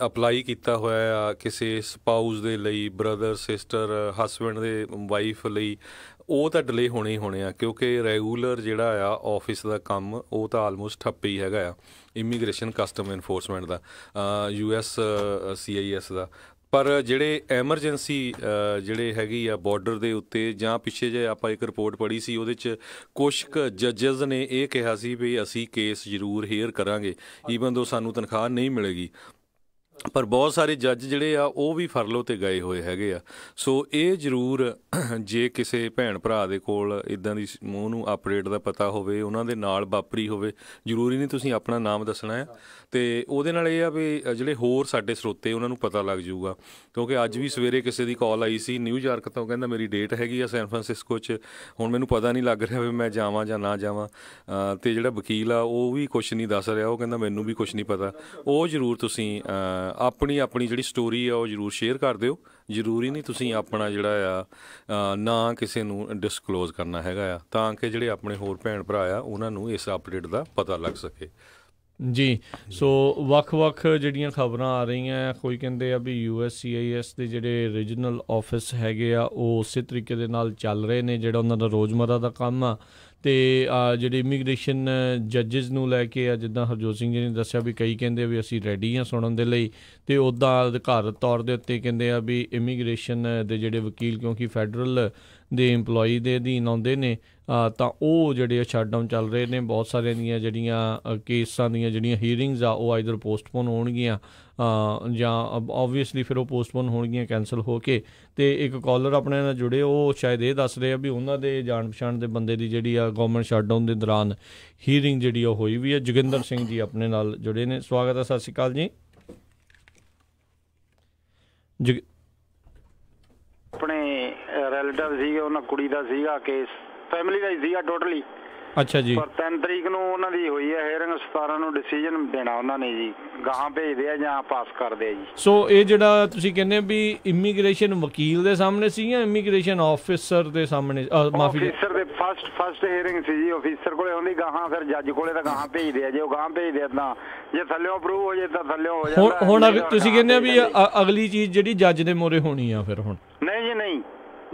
ਅਪਲਾਈ ਕੀਤਾ ਹੋਇਆ ਆ ਕਿਸੇ ਸਪਾਊਸ ਦੇ ਲਈ, ਬ੍ਰਦਰ ਸਿਸਟਰ ਹਸਬੈਂਡ ਦੇ ਵਾਈਫ ਲਈ, ਉਹ ਤਾਂ ਡਿਲੇ ਹੋਣੇ ਹੀ ਹੋਣੇ ਆ, ਕਿਉਂਕਿ ਰੈਗੂਲਰ ਜਿਹੜਾ ਆ ਆਫਿਸ ਦਾ ਕੰਮ ਉਹ ਤਾਂ ਆਲਮੋਸਟ ਠੱਪ ਹੀ ਹੈਗਾ ਆ, ਇਮੀਗ੍ਰੇਸ਼ਨ ਕਸਟਮ ਇਨਫੋਰਸਮੈਂਟ ਦਾ, US CIS ਦਾ। ਪਰ ਜਿਹੜੇ ਐਮਰਜੈਂਸੀ ਜਿਹੜੇ ਹੈਗੀ ਆ ਬਾਰਡਰ ਦੇ ਉੱਤੇ, ਜਾਂ ਪਿੱਛੇ ਜੇ ਆਪਾਂ ਇੱਕ ਰਿਪੋਰਟ ਪੜ੍ਹੀ ਸੀ ਉਹਦੇ 'ਚ ਕੁਛ ਕੁ ਜੱਜਸ ਨੇ ਇਹ ਕਿਹਾ ਸੀ ਵੀ ਅਸੀਂ ਕੇਸ ਜ਼ਰੂਰ ਹੇਅਰ ਕਰਾਂਗੇ ਈਵਨ ਦੋ ਸਾਨੂੰ ਤਨਖਾਹ ਨਹੀਂ ਮਿਲੇਗੀ, ਪਰ ਬਹੁਤ ਸਾਰੇ ਜੱਜ ਜਿਹੜੇ ਆ ਉਹ ਵੀ ਫਰਲੋ 'ਤੇ ਗਏ ਹੋਏ ਹੈਗੇ ਆ। ਸੋ ਇਹ ਜ਼ਰੂਰ ਜੇ ਕਿਸੇ ਭੈਣ ਭਰਾ ਦੇ ਕੋਲ ਇੱਦਾਂ ਦੀ ਉਹਨੂੰ ਅਪਡੇਟ ਦਾ ਪਤਾ ਹੋਵੇ, ਉਹਨਾਂ ਦੇ ਨਾਲ ਵਾਪਰੀ ਹੋਵੇ, ਜ਼ਰੂਰੀ ਨਹੀਂ ਤੁਸੀਂ ਆਪਣਾ ਨਾਮ ਦੱਸਣਾ ਹੈ, ਅਤੇ ਉਹਦੇ ਨਾਲ ਇਹ ਆ ਵੀ ਜਿਹੜੇ ਹੋਰ ਸਾਡੇ ਸਰੋਤੇ ਉਹਨਾਂ ਨੂੰ ਪਤਾ ਲੱਗ ਜਾਊਗਾ। ਕਿਉਂਕਿ ਅੱਜ ਵੀ ਸਵੇਰੇ ਕਿਸੇ ਦੀ ਕਾਲ ਆਈ ਸੀ ਨਿਊਯਾਰਕ ਤੋਂ, ਕਹਿੰਦਾ ਮੇਰੀ ਡੇਟ ਹੈਗੀ ਆ ਸੈਨ ਫਰਾਂਸਿਸਕੋ 'ਚ, ਹੁਣ ਮੈਨੂੰ ਪਤਾ ਨਹੀਂ ਲੱਗ ਰਿਹਾ ਵੀ ਮੈਂ ਜਾਵਾਂ ਜਾਂ ਨਾ ਜਾਵਾਂ, ਅਤੇ ਜਿਹੜਾ ਵਕੀਲ ਆ ਉਹ ਵੀ ਕੁਛ ਨਹੀਂ ਦੱਸ ਰਿਹਾ, ਉਹ ਕਹਿੰਦਾ ਮੈਨੂੰ ਵੀ ਕੁਛ ਨਹੀਂ ਪਤਾ। ਉਹ ਜ਼ਰੂਰ ਤੁਸੀਂ ਆਪਣੀ ਜਿਹੜੀ ਸਟੋਰੀ ਆ ਉਹ ਜ਼ਰੂਰ ਸ਼ੇਅਰ ਕਰ ਦਿਓ। ਜ਼ਰੂਰੀ ਨਹੀਂ ਤੁਸੀਂ ਆਪਣਾ ਜਿਹੜਾ ਆ ਨਾ ਕਿਸੇ ਨੂੰ ਡਿਸਕਲੋਜ਼ ਕਰਨਾ ਹੈਗਾ ਆ, ਤਾਂ ਕਿ ਜਿਹੜੇ ਆਪਣੇ ਹੋਰ ਭੈਣ ਭਰਾ ਆ ਉਹਨਾਂ ਨੂੰ ਇਸ ਅਪਡੇਟ ਦਾ ਪਤਾ ਲੱਗ ਸਕੇ। ਜੀ, ਸੋ ਵੱਖ-ਵੱਖ ਜਿਹੜੀਆਂ ਖਬਰਾਂ ਆ ਰਹੀਆਂ, ਕੋਈ ਕਹਿੰਦੇ ਆ ਵੀ USCIS ਦੇ ਜਿਹੜੇ ਰੀਜਨਲ ਆਫਿਸ ਹੈਗੇ ਆ ਉਹ ਉਸੇ ਤਰੀਕੇ ਦੇ ਨਾਲ ਚੱਲ ਰਹੇ ਨੇ ਜਿਹੜਾ ਉਹਨਾਂ ਦਾ ਰੋਜ਼ਮਰਾ ਦਾ ਕੰਮ ਆ, ਅਤੇ ਜਿਹੜੇ ਇਮੀਗ੍ਰੇਸ਼ਨ ਜੱਜਿਸ ਨੂੰ ਲੈ ਕੇ ਆ, ਜਿੱਦਾਂ ਹਰਜੋਤ ਸਿੰਘ ਜੀ ਨੇ ਦੱਸਿਆ ਵੀ ਕਈ ਕਹਿੰਦੇ ਵੀ ਅਸੀਂ ਰੈਡੀ ਹਾਂ ਸੁਣਨ ਦੇ ਲਈ, ਅਤੇ ਉੱਦਾਂ ਅਧਿਕਾਰਤ ਤੌਰ ਦੇ ਉੱਤੇ ਕਹਿੰਦੇ ਆ ਵੀ ਇਮੀਗ੍ਰੇਸ਼ਨ ਦੇ ਜਿਹੜੇ ਵਕੀਲ, ਕਿਉਂਕਿ ਫੈਡਰਲ ਦੇ ਇੰਪਲੋਈ ਦੇ ਅਧੀਨ ਆਉਂਦੇ ਨੇ, ਤਾਂ ਉਹ ਜਿਹੜੇ ਸ਼ਟਡਾਊਨ ਚੱਲ ਰਹੇ ਨੇ। ਬਹੁਤ ਸਾਰਿਆਂ ਦੀਆਂ ਜਿਹੜੀਆਂ ਕੇਸਾਂ ਦੀਆਂ ਜਿਹੜੀਆਂ ਹੀਅਰਿੰਗਸ ਆ ਉਹ ਆਈਦਰ ਪੋਸਟਪੋਨ ਹੋਣਗੀਆਂ, ਜਾਂ ਓਬਵੀਅਸਲੀ ਫਿਰ ਉਹ ਪੋਸਟਪੋਨ ਹੋਣਗੀਆਂ ਕੈਂਸਲ ਹੋ ਕੇ। ਅਤੇ ਇੱਕ ਕਾਲਰ ਆਪਣੇ ਨਾਲ ਜੁੜੇ, ਉਹ ਸ਼ਾਇਦ ਇਹ ਦੱਸ ਰਹੇ ਆ ਵੀ ਉਹਨਾਂ ਦੇ ਜਾਣ ਪਛਾਣ ਦੇ ਬੰਦੇ ਦੀ ਜਿਹੜੀ ਆ ਗੌਰਮੈਂਟ ਸ਼ਟਡਾਊਨ ਦੇ ਦੌਰਾਨ ਹੀਅਰਿੰਗ ਜਿਹੜੀ ਉਹ ਹੋਈ ਵੀ ਹੈ। ਜੋਗਿੰਦਰ ਸਿੰਘ ਜੀ ਆਪਣੇ ਨਾਲ ਜੁੜੇ ਨੇ, ਸਵਾਗਤ ਹੈ, ਸਤਿ ਸ਼੍ਰੀ ਅਕਾਲ ਜੀ। ਆਪਣੇ ਰਿਲੇਟਿਵ ਸੀਗੇ, ਉਹਨਾਂ ਕੁੜੀ ਦਾ ਸੀਗਾ ਕੇਸ, ਫੈਮਿਲੀ ਦਾ ਹੀ ਸੀਗਾ ਟੋਟਲੀ। ਅੱਛਾ ਜੀ। ਪਰ 3 ਤਰੀਕ ਨੂੰ ਉਹਨਾਂ ਦੀ ਹੋਈ ਹੈ ਹੀਅਰਿੰਗ, 17 ਨੂੰ ਡਿਸੀਜਨ ਦੇਣਾ ਉਹਨਾਂ ਨੇ ਜੀ, ਗਾਹਾਂ ਭੇਜਦੇ ਆ ਜਾਂ ਪਾਸ ਕਰਦੇ ਆ ਜੀ। ਸੋ ਇਹ ਜਿਹੜਾ ਤੁਸੀਂ ਕਹਿੰਦੇ ਵੀ ਇਮੀਗ੍ਰੇਸ਼ਨ ਵਕੀਲ ਦੇ ਸਾਹਮਣੇ ਸੀ ਜਾਂ ਇਮੀਗ੍ਰੇਸ਼ਨ ਆਫਿਸਰ ਦੇ ਸਾਹਮਣੇ? ਮਾਫੀ, ਆਫਿਸਰ ਦੇ ਫਸਟ ਹੀਅਰਿੰਗ ਸੀ ਜੀ, ਆਫਿਸਰ ਕੋਲੇ ਹੁੰਦੀ, ਗਾਹਾਂ ਫਿਰ ਜੱਜ ਕੋਲੇ ਤਾਂ ਗਾਹਾਂ ਭੇਜਦੇ ਆ। ਜੇ ਉਹ ਗਾਹਾਂ ਭੇਜਦੇ ਆ ਤਾਂ ਜੇ ਥੱਲਿਓਂ ਅਪਰੂਵ ਹੋ ਜਾਏ ਤਾਂ ਥੱਲਿਓਂ ਹੋ ਜਾਂਦਾ। ਹੁਣ ਤੁਸੀਂ ਕਹਿੰਦੇ ਆ ਵੀ ਅਗਲੀ ਚੀਜ਼ ਜਿਹੜੀ ਜੱਜ ਦੇ ਮੋਹਰੇ ਹੋਣੀ ਆ ਫਿਰ? ਹੁਣ ਨਹੀਂ ਜੀ, ਨਹੀਂ,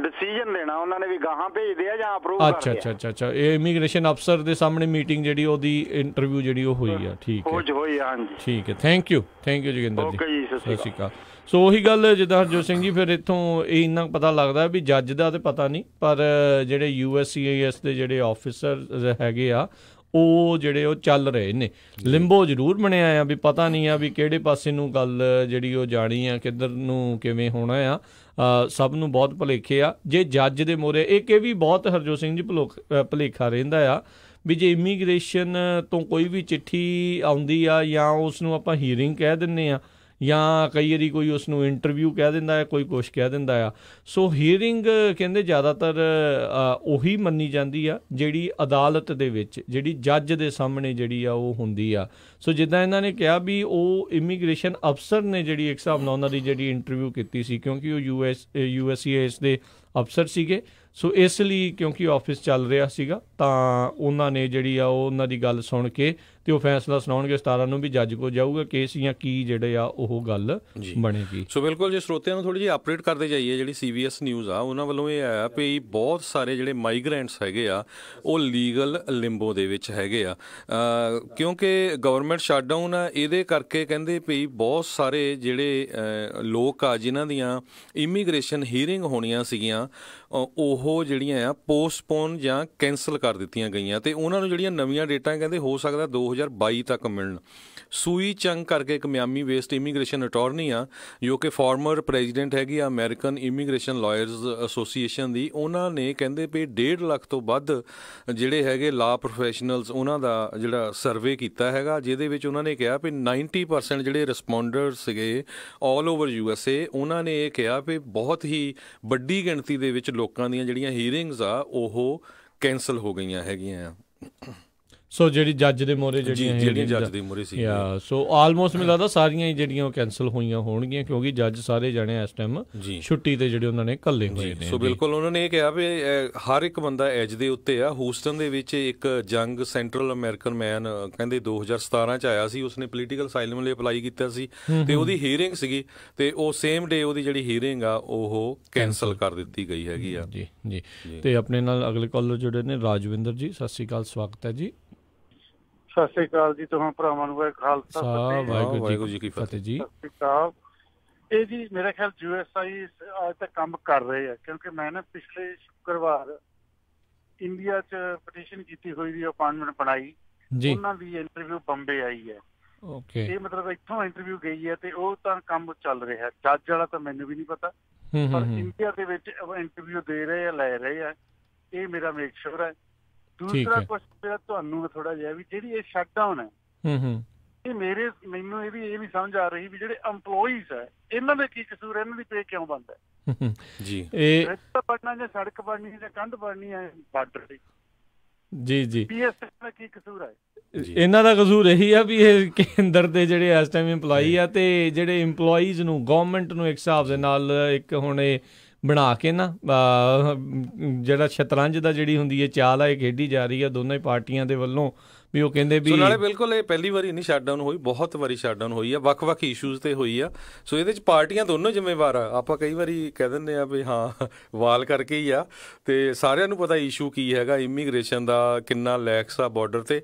ਡਿਸੀਜਨ ਦੇਣਾ ਉਹਨਾਂ ਨੇ ਵੀ ਗਾਹਾਂ ਭੇਜਦੇ ਆ ਜਾਂ ਅਪਰੂਵ ਕਰਦੇ ਆ। ਅੱਛਾ, ਇਹ ਇਮੀਗ੍ਰੇਸ਼ਨ ਅਫਸਰ ਦੇ ਸਾਹਮਣੇ ਮੀਟਿੰਗ ਜਿਹੜੀ ਉਹਦੀ ਇੰਟਰਵਿਊ ਜਿਹੜੀ ਉਹ ਹੋਈ ਆ। ਠੀਕ ਹੈ, ਹੋਈ ਆ, ਹਾਂਜੀ, ਠੀਕ ਹੈ, ਥੈਂਕ ਯੂ ਜੋਗਿੰਦਰ ਜੀ, ਓਕੇ ਜੀ, ਸਤਿ ਸ਼੍ਰੀ ਅਕਾਲ। ਸੋ ਉਹੀ ਗੱਲ ਜਿੱਦਾਂ ਹਰਜੋਤ ਸਿੰਘ ਜੀ, ਫਿਰ ਇੱਥੋਂ ਇਹ ਇੰਨਾ ਪਤਾ ਲੱਗਦਾ ਵੀ ਜੱਜ ਦਾ ਤਾਂ ਪਤਾ ਨਹੀਂ, ਪਰ ਜਿਹੜੇ USCIS ਦੇ ਜਿਹੜੇ ਆਫਿਸਰ ਹੈਗੇ ਆ ਉਹ ਜਿਹੜੇ ਉਹ ਚੱਲ ਰਹੇ ਨੇ। ਲਿੰਬੋ ਜ਼ਰੂਰ ਬਣਿਆ ਆ ਵੀ ਪਤਾ ਨਹੀਂ ਆ ਵੀ ਕਿਹੜੇ ਪਾਸੇ ਨੂੰ ਗੱਲ ਜਿਹੜੀ ਉਹ ਜਾਣੀ ਆ, ਕਿੱਧਰ ਨੂੰ ਕਿਵੇਂ ਹੋਣਾ ਆ। ਸਭ ਨੂੰ ਬਹੁਤ ਭੁਲੇਖੇ ਆ। ਜੇ ਜੱਜ ਦੇ ਮੋਹਰੇ ਇੱਕ ਇਹ ਵੀ ਬਹੁਤ ਹਰਜੋਤ ਸਿੰਘ ਜੀ ਭੁਲੇਖਾ ਰਹਿੰਦਾ ਆ ਵੀ ਜੇ ਇਮੀਗ੍ਰੇਸ਼ਨ ਤੋਂ ਕੋਈ ਵੀ ਚਿੱਠੀ ਆਉਂਦੀ ਆ, ਜਾਂ ਉਸ ਨੂੰ ਆਪਾਂ ਹੀਅਰਿੰਗ ਕਹਿ ਦਿੰਦੇ ਆ, ਜਾਂ ਕਈ ਵਾਰੀ ਕੋਈ ਉਸ ਨੂੰ ਇੰਟਰਵਿਊ ਕਹਿ ਦਿੰਦਾ ਹੈ, ਕੋਈ ਕੁਛ ਕਹਿ ਦਿੰਦਾ ਆ। ਸੋ ਹੀਅਰਿੰਗ ਕਹਿੰਦੇ ਜ਼ਿਆਦਾਤਰ ਉਹੀ ਮੰਨੀ ਜਾਂਦੀ ਆ ਜਿਹੜੀ ਅਦਾਲਤ ਦੇ ਵਿੱਚ, ਜਿਹੜੀ ਜੱਜ ਦੇ ਸਾਹਮਣੇ ਜਿਹੜੀ ਆ ਉਹ ਹੁੰਦੀ ਆ। ਸੋ ਜਿੱਦਾਂ ਇਹਨਾਂ ਨੇ ਕਿਹਾ ਵੀ ਉਹ ਇਮੀਗ੍ਰੇਸ਼ਨ ਅਫਸਰ ਨੇ ਜਿਹੜੀ ਇੱਕ ਹਿਸਾਬ ਨਾਲ ਉਹਨਾਂ ਦੀ ਜਿਹੜੀ ਇੰਟਰਵਿਊ ਕੀਤੀ ਸੀ, ਕਿਉਂਕਿ ਉਹ USCIS ਦੇ ਅਫਸਰ ਸੀਗੇ, ਸੋ ਇਸ ਲਈ ਕਿਉਂਕਿ ਆਫਿਸ ਚੱਲ ਰਿਹਾ ਸੀਗਾ ਤਾਂ ਉਹਨਾਂ ਨੇ ਜਿਹੜੀ ਆ ਉਹ ਉਹਨਾਂ ਦੀ ਗੱਲ ਸੁਣ ਕੇ ਤੇ ਉਹ ਫੈਸਲਾ ਸੁਣਾਉਣਗੇ 17 ਨੂੰ ਵੀ ਜੱਜ ਕੋਲ ਜਾਊਗਾ ਕੇਸ ਜਾਂ ਕੀ ਜਿਹੜੇ ਆ ਉਹ ਗੱਲ ਬਣੇਗੀ। ਸੋ ਬਿਲਕੁਲ ਜੇ ਸਰੋਤਿਆਂ ਨੂੰ ਥੋੜ੍ਹੀ ਜਿਹੀ ਅਪਡੇਟ ਕਰਦੇ ਜਾਈਏ, ਜਿਹੜੀ CBS ਨਿਊਜ਼ ਆ ਉਹਨਾਂ ਵੱਲੋਂ ਇਹ ਆਇਆ ਵੀ ਬਹੁਤ ਸਾਰੇ ਜਿਹੜੇ ਮਾਈਗਰੈਂਟਸ ਹੈਗੇ ਆ ਉਹ ਲੀਗਲ ਲਿੰਬੋ ਦੇ ਵਿੱਚ ਹੈਗੇ ਆ ਕਿਉਂਕਿ ਗਵਰਨਮੈਂਟ ਸ਼ਟਡਾਊਨ ਆ, ਇਹਦੇ ਕਰਕੇ ਕਹਿੰਦੇ ਵੀ ਬਹੁਤ ਸਾਰੇ ਜਿਹੜੇ ਲੋਕ ਆ ਜਿਨ੍ਹਾਂ ਦੀਆਂ ਇਮੀਗ੍ਰੇਸ਼ਨ ਹੀਅਰਿੰਗ ਹੋਣੀਆਂ ਸੀਗੀਆਂ ਉਹ ਜਿਹੜੀਆਂ ਆ ਪੋਸਟਪੋਨ ਜਾਂ ਕੈਂਸਲ ਕਰ ਦਿੱਤੀਆਂ ਗਈਆਂ ਤੇ ਉਹਨਾਂ ਨੂੰ ਜਿਹੜੀਆਂ ਨਵੀਆਂ ਡੇਟਾਂ ਕਹਿੰਦੇ ਹੋ ਸਕਦਾ 2022 ਤੱਕ ਮਿਲਣ। ਸੂਈ ਚੰਗ ਕਰਕੇ ਇੱਕ ਮਿਆਮੀ ਬੇਸਡ ਇਮੀਗ੍ਰੇਸ਼ਨ ਅਟਾਰਨੀ ਆ ਜੋ ਕਿ ਫਾਰਮਰ ਪ੍ਰੈਜ਼ੀਡੈਂਟ ਹੈਗੀ ਆ ਅਮਰੀਕਨ ਇਮੀਗ੍ਰੇਸ਼ਨ ਲਾਇਰਸ ਐਸੋਸੀਏਸ਼ਨ ਦੀ, ਉਹਨਾਂ ਨੇ ਕਹਿੰਦੇ ਵੀ 1.5 ਲੱਖ ਤੋਂ ਵੱਧ ਜਿਹੜੇ ਹੈਗੇ ਲਾ ਪ੍ਰੋਫੈਸ਼ਨਲਸ ਉਹਨਾਂ ਦਾ ਜਿਹੜਾ ਸਰਵੇ ਕੀਤਾ ਹੈਗਾ, ਜਿਹਦੇ ਵਿੱਚ ਉਹਨਾਂ ਨੇ ਕਿਹਾ ਵੀ 90% ਜਿਹੜੇ ਰਿਸਪੌਂਡਰ ਸੀਗੇ ਆਲ ਓਵਰ USA ਉਹਨਾਂ ਨੇ ਇਹ ਕਿਹਾ ਵੀ ਬਹੁਤ ਹੀ ਵੱਡੀ ਗਿਣਤੀ ਦੇ ਵਿੱਚ ਲੋਕਾਂ ਦੀਆਂ ਜਿਹੜੀਆਂ ਹੀਅਰਿੰਗਸ ਆ ਉਹ ਕੈਂਸਲ ਹੋ ਗਈਆਂ ਹੈਗੀਆਂ ਆ। ਸੋ ਜਿਹੜੀ ਜੱਜ ਦੇ ਮੋਹਰੇ ਜਿਹੜੀਆਂ ਜੱਜ ਦੇ ਮੋਹਰੇ ਸੀ ਸੋ ਆਲਮੋਸਟ ਮੈਨੂੰ ਲੱਗਦਾ ਸਾਰੀਆਂ ਹੀ ਜਿਹੜੀਆਂ ਉਹ ਕੈਂਸਲ ਹੋਈਆਂ ਹੋਣਗੀਆਂ ਕਿਉਂਕਿ ਜੱਜ ਸਾਰੇ ਜਾਣੇ ਇਸ ਟਾਈਮ ਛੁੱਟੀ ਤੇ ਜਿਹੜੇ ਉਹਨਾਂ ਨੇ ਘੱਲੇ ਹੋਏ ਨੇ। ਸੋ ਬਿਲਕੁਲ ਉਹਨਾਂ ਨੇ ਇਹ ਕਿਹਾ ਵੀ ਹਰ ਇੱਕ ਬੰਦਾ ਐਜ ਦੇ ਉੱਤੇ ਆ। ਹੂਸਟਨ ਦੇ ਵਿੱਚ ਇੱਕ ਜੰਗ ਸੈਂਟਰਲ ਅਮਰੀਕਨ ਮੈਨ ਕਹਿੰਦੇ 2017 ਚ ਆਇਆ ਸੀ, ਉਸਨੇ ਪੋਲੀਟੀਕਲ ਅਸਾਈਲਮ ਲਈ ਅਪਲਾਈ ਕੀਤਾ ਸੀ ਤੇ ਉਹਦੀ ਹੀਅਰਿੰਗ ਸੀਗੀ ਤੇ ਉਹ ਸੇਮ ਡੇ ਉਹਦੀ ਜਿਹੜੀ ਹੀਅਰਿੰਗ ਆ ਉਹ ਕੈਂਸਲ ਕਰ ਦਿੱਤੀ ਗਈ ਹੈਗੀ ਆ। ਜੀ ਤੇ ਆਪਣੇ ਨਾਲ ਅਗਲੇ ਕਾਲਰ ਜੁੜੇ ਨੇ ਰਾਜਵਿੰਦਰ ਜੀ, ਸਤਿ ਸ਼੍ਰੀ ਅਕਾਲ, ਸਵਾਗਤ ਹੈ ਜੀ। ਸਤਿ ਸ੍ਰੀ ਅਕਾਲ ਜੀ, ਤੁਹਾਨੂੰ ਭਰਾਵਾਂ ਨੂੰ ਖਾਲਸਾ ਵਾਹਿਗੁਰੂ ਜੀ ਕੀ ਫਤਿਹ ਜੀ। ਸਤਿ ਸ੍ਰੀ ਅਕਾਲ। ਇਹ ਜੀ ਮੇਰਾ ਖਿਆਲ USI ਅੱਜ ਤੱਕ ਕੰਮ ਕਰ ਰਹੇ ਆ ਕਿਉਂਕਿ ਮੈਂ ਨਾ ਪਿਛਲੇ ਸ਼ੁੱਕਰਵਾਰ ਇੰਡੀਆ 'ਚ ਪਟੀਸ਼ਨ ਕੀਤੀ ਹੋਈ ਦੀ ਅਪਾਇੰਟਮੈਂਟ ਬਣਾਈ, ਉਹਨਾਂ ਦੀ ਇੰਟਰਵਿਊ ਬੰਬੇ ਆਈ ਹੈ। ਇਹ ਮਤਲਬ ਇੱਥੋਂ ਇੰਟਰਵਿਊ ਗਈ ਹੈ ਤੇ ਉਹ ਤਾਂ ਕੰਮ ਚੱਲ ਰਿਹਾ, ਜੱਜ ਵਾਲਾ ਤਾਂ ਮੈਨੂੰ ਵੀ ਨਹੀਂ ਪਤਾ, ਪਰ ਇੰਡੀਆ ਦੇ ਵਿੱਚ ਇੰਟਰਵਿਊ ਦੇ ਰਹੇ ਆ, ਲੈ ਰਹੇ ਆ, ਇਹ ਮੇਰਾ ਮੇਕ ਸ਼ੋਰ ਹੈ। ਦੂਸਰਾ ਕੁਐਸਚਨ ਤੁਹਾਨੂੰ ਥੋੜਾ ਜਿਹਾ ਵੀ ਜਿਹੜੀ ਇਹ ਸ਼ਟਡਾਊਨ ਹੈ ਇਹ ਮੈਨੂੰ ਇਹ ਵੀ ਸਮਝ ਆ ਰਹੀ ਵੀ ਜਿਹੜੇ EMPLOYEES ਹੈ ਇਹਨਾਂ ਦੇ ਕੀ ਕਸੂਰ ਹੈ, ਇਹਨਾਂ ਦੀ ਪੇ ਕਿਉਂ ਬੰਦ ਹੈ ਜੀ? ਇਹ ਪੜਨਾ ਜਾਂ ਸੜਕ ਪੜਨੀ ਜਾਂ ਕੰਧ ਪੜਨੀ ਹੈ ਬਾਰਡਰ ਦੀ ਜੀ PSF ਦਾ ਕੀ ਕਸੂਰ ਹੈ? ਇਹਨਾਂ ਦਾ ਕਸੂਰ ਇਹੀ ਆ ਵੀ ਇਹ ਕੇਂਦਰ ਦੇ ਜਿਹੜੇ ਇਸ ਟਾਈਮ EMPLOYEE ਆ ਤੇ ਜਿਹੜੇ EMPLOYEES ਨੂੰ ਗਵਰਨਮੈਂਟ ਨੂੰ ਇੱਕ ਹਿਸਾਬ ਦੇ ਨਾਲ ਇੱਕ ਹੁਣ ਇਹ ਬਣਾ ਕੇ ਨਾ ਜਿਹੜਾ ਸ਼ਤਰੰਜ ਦਾ ਜਿਹੜੀ ਹੁੰਦੀ ਹੈ ਚਾਲ ਆ ਇਹ ਖੇਡੀ ਜਾ ਰਹੀ ਆ ਦੋਨਾਂ ਹੀ ਪਾਰਟੀਆਂ ਦੇ ਵੱਲੋਂ ਵੀ ਉਹ ਕਹਿੰਦੇ ਵੀ ਨਾਲੇ ਬਿਲਕੁਲ ਇਹ ਪਹਿਲੀ ਵਾਰੀ ਨਹੀਂ ਸ਼ਟਡਾਊਨ ਹੋਈ, ਬਹੁਤ ਵਾਰੀ ਸ਼ਟਡਾਊਨ ਹੋਈ ਆ, ਵੱਖ-ਵੱਖ ਇਸ਼ੂਜ਼ ਤੇ ਹੋਈ ਆ। ਸੋ ਇਹਦੇ 'ਚ ਪਾਰਟੀਆਂ ਦੋਨੋਂ ਜ਼ਿੰਮੇਵਾਰ ਆ। ਆਪਾਂ ਕਈ ਵਾਰੀ ਕਹਿ ਦਿੰਦੇ ਆ ਵੀ ਹਾਂ ਵਾਲ ਕਰਕੇ ਹੀ ਆ ਤੇ ਸਾਰਿਆਂ ਨੂੰ ਪਤਾ ਇਸ਼ੂ ਕੀ ਹੈਗਾ, ਇਮੀਗ੍ਰੇਸ਼ਨ ਦਾ ਕਿੰਨਾ ਲੈਕਸ ਆ ਬਾਰਡਰ ਤੇ।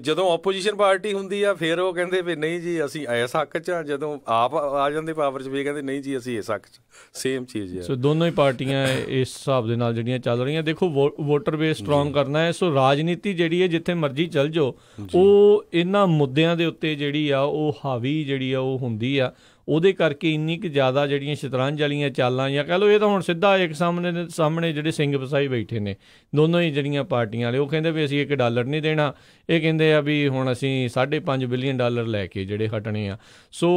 ਜਦੋਂ ਆਪੋਜੀਸ਼ਨ ਪਾਰਟੀ ਹੁੰਦੀ ਆ ਫਿਰ ਉਹ ਕਹਿੰਦੇ ਵੀ ਨਹੀਂ ਜੀ ਅਸੀਂ ਇਸ ਹੱਕ 'ਚ ਆ, ਜਦੋਂ ਆਪ ਆ ਜਾਂਦੇ ਪਾਵਰ 'ਚ ਵੀ ਕਹਿੰਦੇ ਨਹੀਂ ਜੀ ਅਸੀਂ ਇਸ ਹੱਕ 'ਚ, ਸੇਮ ਚੀਜ਼ ਹੈ। ਸੋ ਦੋਨੋਂ ਹੀ ਪਾਰਟੀਆਂ ਇਸ ਹਿਸਾਬ ਦੇ ਨਾਲ ਜਿਹੜੀਆਂ ਚੱਲ ਰਹੀਆਂ। ਦੇਖੋ ਵੋਟਰ ਬੇਸ ਸਟਰੋਂਗ ਕਰਨਾ ਹੈ, ਸੋ ਰਾਜਨੀਤੀ ਜਿਹੜੀ ਹੈ ਜਿੱਥੇ ਮਰਜ਼ੀ ਚੱਲ ਜਾਓ ਉਹ ਇਹਨਾਂ ਮੁੱਦਿਆਂ ਦੇ ਉੱਤੇ ਜਿਹੜੀ ਆ ਉਹ ਹਾਵੀ ਜਿਹੜੀ ਆ ਉਹ ਹੁੰਦੀ ਆ, ਉਹਦੇ ਕਰਕੇ ਇੰਨੀ ਕੁ ਜ਼ਿਆਦਾ ਜਿਹੜੀਆਂ ਸ਼ਤਰੰਜ ਵਾਲੀਆਂ ਚਾਲਾਂ ਜਾਂ ਕਹਿ ਲਓ ਇਹ ਤਾਂ ਹੁਣ ਸਿੱਧਾ ਇੱਕ ਸਾਹਮਣੇ ਜਿਹੜੇ ਸਿੰਘ ਫਸਾਈ ਬੈਠੇ ਨੇ ਦੋਨੋਂ ਹੀ ਜਿਹੜੀਆਂ ਪਾਰਟੀਆਂ ਵਾਲੇ, ਉਹ ਕਹਿੰਦੇ ਵੀ ਅਸੀਂ $1 ਨਹੀਂ ਦੇਣਾ, ਇਹ ਕਹਿੰਦੇ ਆ ਵੀ ਹੁਣ ਅਸੀਂ $5.5 ਬਿਲੀਅਨ ਲੈ ਕੇ ਜਿਹੜੇ ਹਟਣੇ ਆ। ਸੋ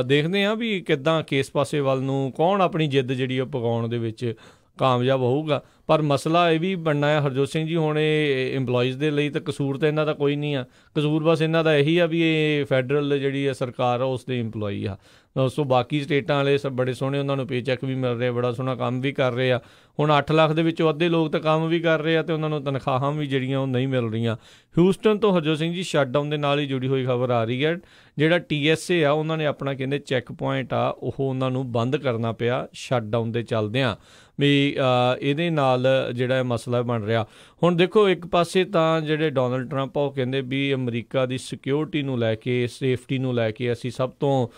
ਦੇਖਦੇ ਆ ਵੀ ਕਿੱਦਾਂ ਕਿਸ ਪਾਸੇ ਵੱਲ ਨੂੰ ਕੌਣ ਆਪਣੀ ਜਿੱਦ ਜਿਹੜੀ ਉਹ ਪਕਾਉਣ ਦੇ ਵਿੱਚ ਕਾਮਯਾਬ ਹੋਊਗਾ। ਪਰ ਮਸਲਾ ਇਹ ਵੀ ਬਣਨਾ ਹੈ ਹਰਜੋਤ ਸਿੰਘ ਜੀ, ਹੁਣ ਇਹ EMPLOYEES ਦੇ ਲਈ ਤਾਂ ਕਸੂਰ ਤਾਂ ਇਹਨਾਂ ਦਾ ਕੋਈ ਨਹੀਂ ਆ, ਕਸੂਰ ਬਸ ਇਹਨਾਂ ਦਾ ਇਹੀ ਆ ਵੀ ਇਹ ਫੈਡਰਲ ਜਿਹੜੀ ਆ ਸਰਕਾਰ ਆ ਉਸ ਦੇ EMPLOYEE ਆ। ਸੋ ਬਾਕੀ ਸਟੇਟਾਂ ਵਾਲੇ ਸਭ ਬੜੇ ਸੋਹਣੇ ਉਹਨਾਂ ਨੂੰ ਪੇ ਚੈੱਕ ਵੀ ਮਿਲ ਰਹੇ, ਬੜਾ ਸੋਹਣਾ ਕੰਮ ਵੀ ਕਰ ਰਹੇ ਆ। ਹੁਣ 8 ਲੱਖ ਦੇ ਵਿੱਚੋਂ ਅੱਧੇ ਲੋਕ ਤਾਂ ਕੰਮ ਵੀ ਕਰ ਰਹੇ ਆ ਤੇ ਉਹਨਾਂ ਨੂੰ ਤਨਖਾਹਾਂ ਵੀ ਜਿਹੜੀਆਂ ਉਹ ਨਹੀਂ ਮਿਲ ਰਹੀਆਂ। ਹਿਊਸਟਨ ਤੋਂ ਹਰਜੋਤ ਸਿੰਘ ਜੀ ਸ਼ਟਡਾਊਨ ਦੇ ਨਾਲ ਹੀ ਜੁੜੀ ਹੋਈ ਖਬਰ ਆ ਰਹੀ ਹੈ, ਜਿਹੜਾ TSA ਆ ਉਹਨਾਂ ਨੇ ਆਪਣਾ ਕਹਿੰਦੇ ਚੈੱਕ ਪੁਆਇੰਟ ਆ ਉਹ ਉਹਨਾਂ ਨੂੰ ਬੰਦ ਕਰਨਾ ਪਿਆ ਸ਼ਟਡਾਊਨ ਦੇ ਚੱਲਦਿਆਂ ਵੀ ਇਹਦੇ ਨਾਲ ਜਿਹੜਾ ਮਸਲਾ ਬਣ ਰਿਹਾ। ਹੁਣ ਦੇਖੋ ਇੱਕ ਪਾਸੇ ਤਾਂ ਜਿਹੜੇ ਡੋਨਲਡ ਟਰੰਪ ਆ ਉਹ ਕਹਿੰਦੇ ਵੀ ਅਮਰੀਕਾ ਦੀ ਸਿਕਿਉਰਿਟੀ ਨੂੰ ਲੈ ਕੇ, ਸੇਫਟੀ ਨੂੰ ਲੈ ਕੇ ਅਸੀਂ ਸਭ ਤੋਂ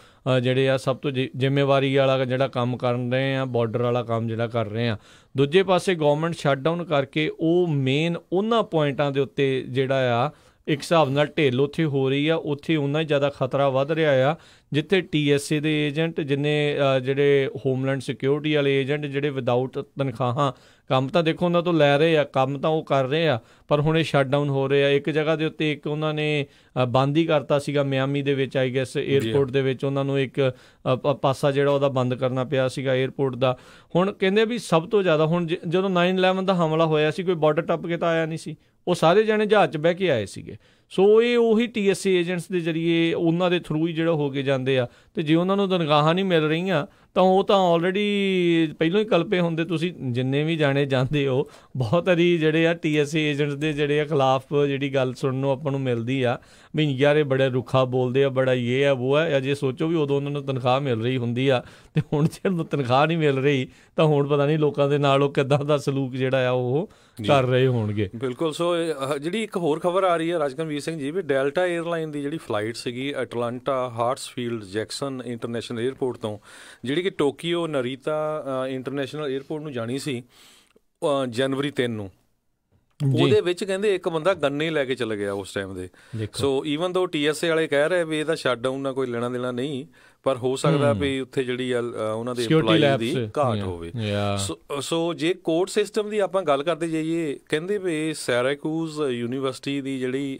ਸਭ ਤੋਂ ਜ਼ਿੰਮੇਵਾਰੀ ਵਾਲਾ ਜਿਹੜਾ ਕੰਮ ਕਰ ਰਹੇ ਹਾਂ, ਬਾਰਡਰ ਵਾਲਾ ਕੰਮ ਜਿਹੜਾ ਕਰ ਰਹੇ ਹਾਂ। ਦੂਜੇ ਪਾਸੇ ਗਵਰਨਮੈਂਟ ਸ਼ਟਡਾਊਨ ਕਰਕੇ ਉਹ ਮੇਨ ਉਹਨਾਂ ਪੁਆਇੰਟਾਂ ਦੇ ਉੱਤੇ ਜਿਹੜਾ ਆ ਇੱਕ ਹਿਸਾਬ ਨਾਲ ਢਿੱਲ ਉੱਥੇ ਹੋ ਰਹੀ ਆ, ਉੱਥੇ ਉਨਾ ਹੀ ਜ਼ਿਆਦਾ ਖਤਰਾ ਵੱਧ ਰਿਹਾ ਆ ਜਿੱਥੇ TSA ਦੇ ਏਜੰਟ ਜਿਹੜੇ ਹੋਮਲੈਂਡ ਸਿਕਿਉਰਿਟੀ ਵਾਲੇ ਏਜੰਟ ਜਿਹੜੇ ਵਿਦਆਊਟ ਤਨਖਾਹਾਂ ਕੰਮ ਤਾਂ ਦੇਖੋ ਉਹਨਾਂ ਤੋਂ ਲੈ ਰਹੇ ਆ, ਕੰਮ ਤਾਂ ਉਹ ਕਰ ਰਹੇ ਆ, ਪਰ ਹੁਣ ਇਹ ਸ਼ਟਡਾਊਨ ਹੋ ਰਹੇ ਆ। ਇੱਕ ਜਗ੍ਹਾ ਦੇ ਉੱਤੇ ਇੱਕ ਉਹਨਾਂ ਨੇ ਬੰਦ ਹੀ ਕਰਤਾ ਸੀਗਾ ਮਿਆਮੀ ਦੇ ਵਿੱਚ, ਆਈ ਗੈਸ ਏਅਰਪੋਰਟ ਦੇ ਵਿੱਚ ਉਹਨਾਂ ਨੂੰ ਇੱਕ ਪਾਸਾ ਜਿਹੜਾ ਉਹਦਾ ਬੰਦ ਕਰਨਾ ਪਿਆ ਸੀਗਾ ਏਅਰਪੋਰਟ ਦਾ। ਹੁਣ ਕਹਿੰਦੇ ਵੀ ਸਭ ਤੋਂ ਜ਼ਿਆਦਾ ਹੁਣ ਜਦੋਂ 9/11 ਦਾ ਹਮਲਾ ਹੋਇਆ ਸੀ ਕੋਈ ਬਾਰਡਰ ਟੱਪ ਕੇ ਤਾਂ ਆਇਆ ਨਹੀਂ ਸੀ, ਉਹ ਸਾਰੇ ਜਾਣੇ ਜਹਾਜ਼ 'ਚ ਬਹਿ ਕੇ ਆਏ ਸੀਗੇ। ਸੋ ਇਹ ਉਹੀ TSA ਏਜੰਟਸ ਦੇ ਜ਼ਰੀਏ ਉਹਨਾਂ ਦੇ ਥਰੂ ਹੀ ਜਿਹੜਾ ਹੋ ਕੇ ਜਾਂਦੇ ਆ। ਅਤੇ ਜੇ ਉਹਨਾਂ ਨੂੰ ਤਨਖਾਹਾਂ ਨਹੀਂ ਮਿਲ ਰਹੀਆਂ ਤਾਂ ਉਹ ਤਾਂ ਆਲਰੇਡੀ ਪਹਿਲਾਂ ਹੀ ਕਲਪੇ ਹੁੰਦੇ। ਤੁਸੀਂ ਜਿੰਨੇ ਵੀ ਜਾਣੇ ਜਾਂਦੇ ਹੋ, ਬਹੁਤ ਵਾਰੀ ਜਿਹੜੇ ਆ TSA ਏਜੰਟਸ ਦੇ ਜਿਹੜੇ ਆ ਖਿਲਾਫ ਜਿਹੜੀ ਗੱਲ ਸੁਣਨ ਨੂੰ ਆਪਾਂ ਨੂੰ ਮਿਲਦੀ ਆ ਵੀ ਯਾਰ ਇਹ ਬੜਾ ਰੁੱਖਾ ਬੋਲਦੇ ਆ, ਬੜਾ ਇਹ ਆ ਉਹ ਹੈ। ਅਜੇ ਸੋਚੋ ਵੀ ਉਦੋਂ ਉਹਨਾਂ ਨੂੰ ਤਨਖਾਹ ਮਿਲ ਰਹੀ ਹੁੰਦੀ ਆ, ਅਤੇ ਹੁਣ ਜੇ ਉਹਨੂੰ ਤਨਖਾਹ ਨਹੀਂ ਮਿਲ ਰਹੀ ਤਾਂ ਹੁਣ ਪਤਾ ਨਹੀਂ ਲੋਕਾਂ ਦੇ ਨਾਲ ਉਹ ਕਿੱਦਾਂ ਦਾ ਸਲੂਕ ਜਿਹੜਾ ਆ ਉਹ ਕਰ ਰਹੇ ਹੋਣਗੇ। ਬਿਲਕੁਲ। ਸੋ ਜਿਹੜੀ ਇੱਕ ਹੋਰ ਖਬਰ ਆ ਰਹੀ ਹੈ ਰਾਜਕਨਵੀਰ ਸਿੰਘ ਜੀ, ਵੀ ਡੈਲਟਾ ਏਅਰਲਾਈਨ ਦੀ ਜਿਹੜੀ ਫਲਾਈਟ ਸੀਗੀ ਅਟਲਾਂਟਾ ਹਾਰਟਸਫੀਲਡ ਜੈਕਸਨ ਇੰਟਰਨੈਸ਼ਨਲ ਏਅਰਪੋਰਟ ਤੋਂ ਜਿਹੜੀ ਕਿ ਟੋਕੀਓ ਨਰੀਤਾ ਇੰਟਰਨੈਸ਼ਨਲ ਏਅਰਪੋਰਟ ਨੂੰ ਜਾਣੀ ਸੀ ਜਨਵਰੀ 3 ਨੂੰ, ਉਹਦੇ ਵਿੱਚ ਕਹਿੰਦੇ ਇੱਕ ਬੰਦਾ ਗੰਨੇ ਲੈ ਕੇ ਚਲਾ ਗਿਆ ਉਸ ਟਾਈਮ ਦੇ। ਸੋ ਈਵਨ ਦੋ TSA ਵਾਲੇ ਕਹਿ ਰਹੇ ਵੀ ਇਹਦਾ ਸ਼ਟਡਾਊਨ ਨਾਲ ਕੋਈ ਲੈਣਾ ਦੇਣਾ ਨਹੀਂ, ਪਰ ਹੋ ਸਕਦਾ ਵੀ ਉੱਥੇ ਜਿਹੜੀ ਉਹਨਾਂ ਦੇ ਇੰਪਲਾਈ ਦੀ ਘਾਟ ਹੋਵੇ। ਸੋ ਜੇ ਕੋਰਟ ਸਿਸਟਮ ਦੀ ਆਪਾਂ ਗੱਲ ਕਰਦੇ ਜਾਈਏ, ਕਹਿੰਦੇ ਵੀ ਸੈਰਾਕੂਜ਼ ਯੂਨੀਵਰਸਿਟੀ ਦੀ ਜਿਹੜੀ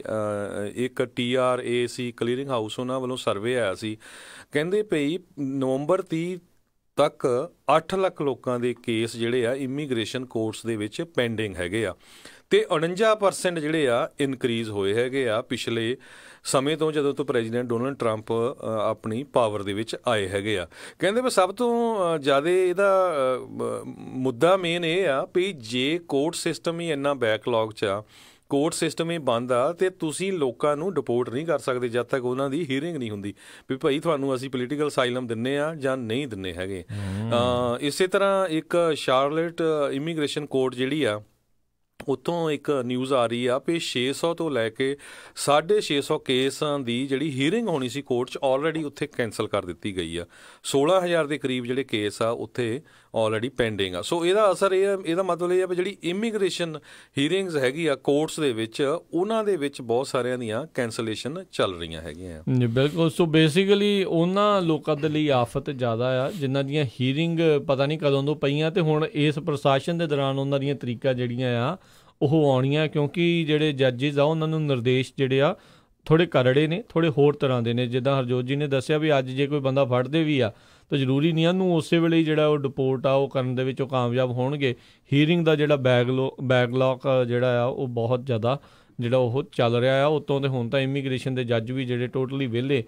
ਇੱਕ TRAC ਕਲੀਅਰਿੰਗ ਹਾਊਸ ਉਹਨਾਂ ਵੱਲੋਂ ਸਰਵੇ ਆਇਆ ਸੀ, ਕਹਿੰਦੇ ਭਈ ਨਵੰਬਰ 30 ਤੱਕ 8 ਲੱਖ ਲੋਕਾਂ ਦੇ ਕੇਸ ਜਿਹੜੇ ਆ ਇਮੀਗ੍ਰੇਸ਼ਨ ਕੋਰਟਸ ਦੇ ਵਿੱਚ ਪੈਂਡਿੰਗ ਹੈਗੇ ਆ, ਅਤੇ 49% ਜਿਹੜੇ ਆ ਇਨਕਰੀਜ਼ ਹੋਏ ਹੈਗੇ ਆ ਪਿਛਲੇ ਸਮੇਂ ਤੋਂ ਜਦੋਂ ਤੋਂ ਪ੍ਰੈਜ਼ੀਡੈਂਟ ਡੋਨਲਡ ਟਰੰਪ ਆਪਣੀ ਪਾਵਰ ਦੇ ਵਿੱਚ ਆਏ ਹੈਗੇ ਆ। ਕਹਿੰਦੇ ਵੀ ਸਭ ਤੋਂ ਜ਼ਿਆਦਾ ਇਹਦਾ ਮੁੱਦਾ ਮੇਨ ਇਹ ਆ ਵੀ ਜੇ ਕੋਰਟ ਸਿਸਟਮ ਹੀ ਇੰਨਾ ਬੈਕਲੌਗ 'ਚ ਆ, ਕੋਰਟ ਸਿਸਟਮ ਹੀ ਬੰਦ ਆ, ਅਤੇ ਤੁਸੀਂ ਲੋਕਾਂ ਨੂੰ ਡਿਪੋਰਟ ਨਹੀਂ ਕਰ ਸਕਦੇ ਜਦ ਤੱਕ ਉਹਨਾਂ ਦੀ ਹੀਅਰਿੰਗ ਨਹੀਂ ਹੁੰਦੀ ਵੀ ਭਾਈ ਤੁਹਾਨੂੰ ਅਸੀਂ ਪੋਲੀਟੀਕਲ ਅਸਾਈਲਮ ਦਿੰਦੇ ਹਾਂ ਜਾਂ ਨਹੀਂ ਦਿੰਦੇ ਹੈਗੇ। ਇਸੇ ਤਰ੍ਹਾਂ ਇੱਕ ਸ਼ਾਰਲਟ ਇਮੀਗ੍ਰੇਸ਼ਨ ਕੋਰਟ ਜਿਹੜੀ ਆ, ਉੱਥੋਂ ਇੱਕ ਨਿਊਜ਼ ਆ ਰਹੀ ਆ ਵੀ 600 ਤੋਂ ਲੈ ਕੇ 650 ਕੇਸਾਂ ਦੀ ਜਿਹੜੀ ਹੀਅਰਿੰਗ ਹੋਣੀ ਸੀ ਕੋਰਟ 'ਚ ਆਲਰੇਡੀ ਉੱਥੇ ਕੈਂਸਲ ਕਰ ਦਿੱਤੀ ਗਈ ਆ। 16,000 ਦੇ ਕਰੀਬ ਜਿਹੜੇ ਕੇਸ ਆ ਉੱਥੇ ਆਲਰੇਡੀ ਪੈਂਡਿੰਗ ਆ। ਸੋ ਇਹਦਾ ਅਸਰ ਇਹਦਾ ਮਤਲਬ ਇਹ ਆ ਵੀ ਜਿਹੜੀ ਇਮੀਗ੍ਰੇਸ਼ਨ ਹੀਅਰਿੰਗਸ ਹੈਗੀ ਆ ਕੋਰਟਸ ਦੇ ਵਿੱਚ, ਉਹਨਾਂ ਦੇ ਵਿੱਚ ਬਹੁਤ ਸਾਰਿਆਂ ਦੀਆਂ ਕੈਂਸਲੇਸ਼ਨ ਚੱਲ ਰਹੀਆਂ ਹੈਗੀਆਂ। ਬਿਲਕੁਲ। ਸੋ ਬੇਸਿਕਲੀ ਉਹਨਾਂ ਲੋਕਾਂ ਦੇ ਲਈ ਆਫਤ ਜ਼ਿਆਦਾ ਆ ਜਿਨ੍ਹਾਂ ਦੀਆਂ ਹੀਅਰਿੰਗ ਪਤਾ ਨਹੀਂ ਕਦੋਂ ਤੋਂ ਪਈਆਂ, ਅਤੇ ਹੁਣ ਇਸ ਪ੍ਰਸ਼ਾਸਨ ਦੇ ਦੌਰਾਨ ਉਹਨਾਂ ਦੀਆਂ ਤਰੀਕਾਂ ਜਿਹੜੀਆਂ ਆ ਉਹ ਆਉਣੀਆਂ, ਕਿਉਂਕਿ ਜਿਹੜੇ ਜੱਜਿਸ ਆ ਉਹਨਾਂ ਨੂੰ ਨਿਰਦੇਸ਼ ਜਿਹੜੇ ਆ ਥੋੜ੍ਹੇ ਕਰੜੇ ਨੇ, ਥੋੜ੍ਹੇ ਹੋਰ ਤਰ੍ਹਾਂ ਦੇ ਨੇ। ਜਿੱਦਾਂ ਹਰਜੋਤ ਜੀ ਨੇ ਦੱਸਿਆ ਵੀ ਅੱਜ ਜੇ ਕੋਈ ਬੰਦਾ ਫੜਦੇ ਵੀ ਆ ਤਾਂ ਜ਼ਰੂਰੀ ਨਹੀਂ ਉਹਨੂੰ ਉਸੇ ਵੇਲੇ ਹੀ ਜਿਹੜਾ ਉਹ ਡਿਪੋਰਟ ਆ ਉਹ ਕਰਨ ਦੇ ਵਿੱਚ ਉਹ ਕਾਮਯਾਬ ਹੋਣਗੇ। ਹੀਅਰਿੰਗ ਦਾ ਜਿਹੜਾ ਬੈਕਲੌਗ ਜਿਹੜਾ ਆ ਉਹ ਬਹੁਤ ਜ਼ਿਆਦਾ ਜਿਹੜਾ ਉਹ ਚੱਲ ਰਿਹਾ ਆ। ਉੱਤੋਂ ਦੇ ਹੁਣ ਤਾਂ ਇਮੀਗ੍ਰੇਸ਼ਨ ਦੇ ਜੱਜ ਵੀ ਜਿਹੜੇ ਟੋਟਲੀ ਵਿਹਲੇ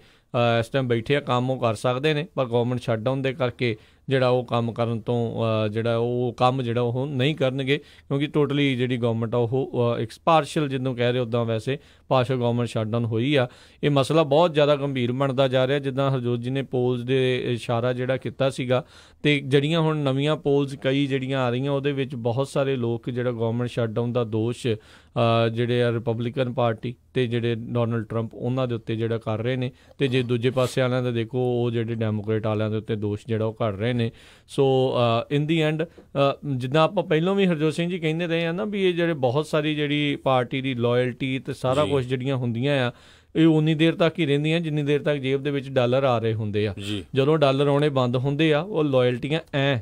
ਇਸ ਟਾਈਮ ਬੈਠੇ ਆ, ਕੰਮ ਉਹ ਕਰ ਸਕਦੇ ਨੇ, ਪਰ ਗੌਰਮੈਂਟ ਸ਼ਟਡਾਊਨ ਦੇ ਕਰਕੇ ਜਿਹੜਾ ਉਹ ਕੰਮ ਕਰਨ ਤੋਂ ਜਿਹੜਾ ਉਹ ਕੰਮ ਜਿਹੜਾ ਉਹ ਨਹੀਂ ਕਰਨਗੇ, ਕਿਉਂਕਿ ਟੋਟਲੀ ਜਿਹੜੀ ਗੌਰਮੈਂਟ ਆ ਉਹ ਇੱਕ ਪਾਰਸ਼ਲ ਜਿਹਨੂੰ ਕਹਿ ਰਹੇ ਉੱਦਾਂ ਵੈਸੇ ਪਾਰਸ਼ਲ ਗੌਰਮੈਂਟ ਸ਼ਟਡਾਊਨ ਹੋਈ ਆ। ਇਹ ਮਸਲਾ ਬਹੁਤ ਜ਼ਿਆਦਾ ਗੰਭੀਰ ਬਣਦਾ ਜਾ ਰਿਹਾ। ਜਿੱਦਾਂ ਹਰਜੋਤ ਜੀ ਨੇ ਪੋਲਸ ਦੇ ਇਸ਼ਾਰਾ ਜਿਹੜਾ ਕੀਤਾ ਸੀਗਾ, ਅਤੇ ਜਿਹੜੀਆਂ ਹੁਣ ਨਵੀਆਂ ਪੋਲਸ ਕਈ ਜਿਹੜੀਆਂ ਆ ਰਹੀਆਂ ਉਹਦੇ ਵਿੱਚ ਬਹੁਤ ਸਾਰੇ ਲੋਕ ਜਿਹੜਾ ਗੌਰਮੈਂਟ ਸ਼ਟਡਾਊਨ ਦਾ ਦੋਸ਼ ਜਿਹੜੇ ਆ ਰਿਪਬਲਿਕਨ ਪਾਰਟੀ ਅਤੇ ਜਿਹੜੇ ਡੋਨਲਡ ਟਰੰਪ ਉਹਨਾਂ ਦੇ ਉੱਤੇ ਜਿਹੜਾ ਕਰ ਰਹੇ ਨੇ, ਅਤੇ ਜੇ ਦੂਜੇ ਪਾਸੇ ਵਾਲਿਆਂ ਦਾ ਦੇਖੋ ਉਹ ਜਿਹੜੇ ਡੈਮੋਕ੍ਰੇਟ ਵਾਲਿਆਂ ਦੇ ਉੱਤੇ ਦੋਸ਼ ਜਿਹੜਾ ਉਹ ਕਰ ਰਹੇ ਨੇ। ਸੋ ਇਨ ਦੀ ਐਂਡ ਜਿੱਦਾਂ ਆਪਾਂ ਪਹਿਲਾਂ ਵੀ ਹਰਜੋਤ ਸਿੰਘ ਜੀ ਕਹਿੰਦੇ ਰਹੇ ਆ ਨਾ ਵੀ ਇਹ ਜਿਹੜੇ ਬਹੁਤ ਸਾਰੀ ਜਿਹੜੀ ਪਾਰਟੀ ਦੀ ਲੋਇਲਟੀ ਅਤੇ ਸਾਰਾ ਕੁਛ ਜਿਹੜੀਆਂ ਹੁੰਦੀਆਂ ਆ ਇਹ ਉਨੀ ਦੇਰ ਤੱਕ ਹੀ ਰਹਿੰਦੀਆਂ ਜਿੰਨੀ ਦੇਰ ਤੱਕ ਜੇਬ ਦੇ ਵਿੱਚ ਡਾਲਰ ਆ ਰਹੇ ਹੁੰਦੇ ਆ। ਜਦੋਂ ਡਾਲਰ ਆਉਣੇ ਬੰਦ ਹੁੰਦੇ ਆ ਉਹ ਲੋਇਲਟੀਆਂ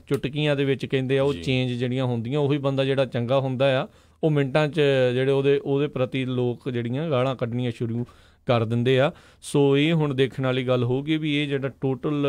ਚੁਟਕੀਆਂ ਦੇ ਵਿੱਚ ਕਹਿੰਦੇ ਆ ਉਹ ਚੇਂਜ ਜਿਹੜੀਆਂ ਹੁੰਦੀਆਂ, ਉਹੀ ਬੰਦਾ ਜਿਹੜਾ ਚੰਗਾ ਹੁੰਦਾ ਆ ਉਹ ਮਿੰਟਾਂ 'ਚ ਜਿਹੜੇ ਉਹਦੇ ਪ੍ਰਤੀ ਲੋਕ ਜਿਹੜੀਆਂ ਗਾਲਾਂ ਕੱਢਣੀਆਂ ਸ਼ੁਰੂ ਕਰ ਦਿੰਦੇ ਆ। ਸੋ ਇਹ ਹੁਣ ਦੇਖਣ ਵਾਲੀ ਗੱਲ ਹੋਊਗੀ ਵੀ ਇਹ ਜਿਹੜਾ ਟੋਟਲ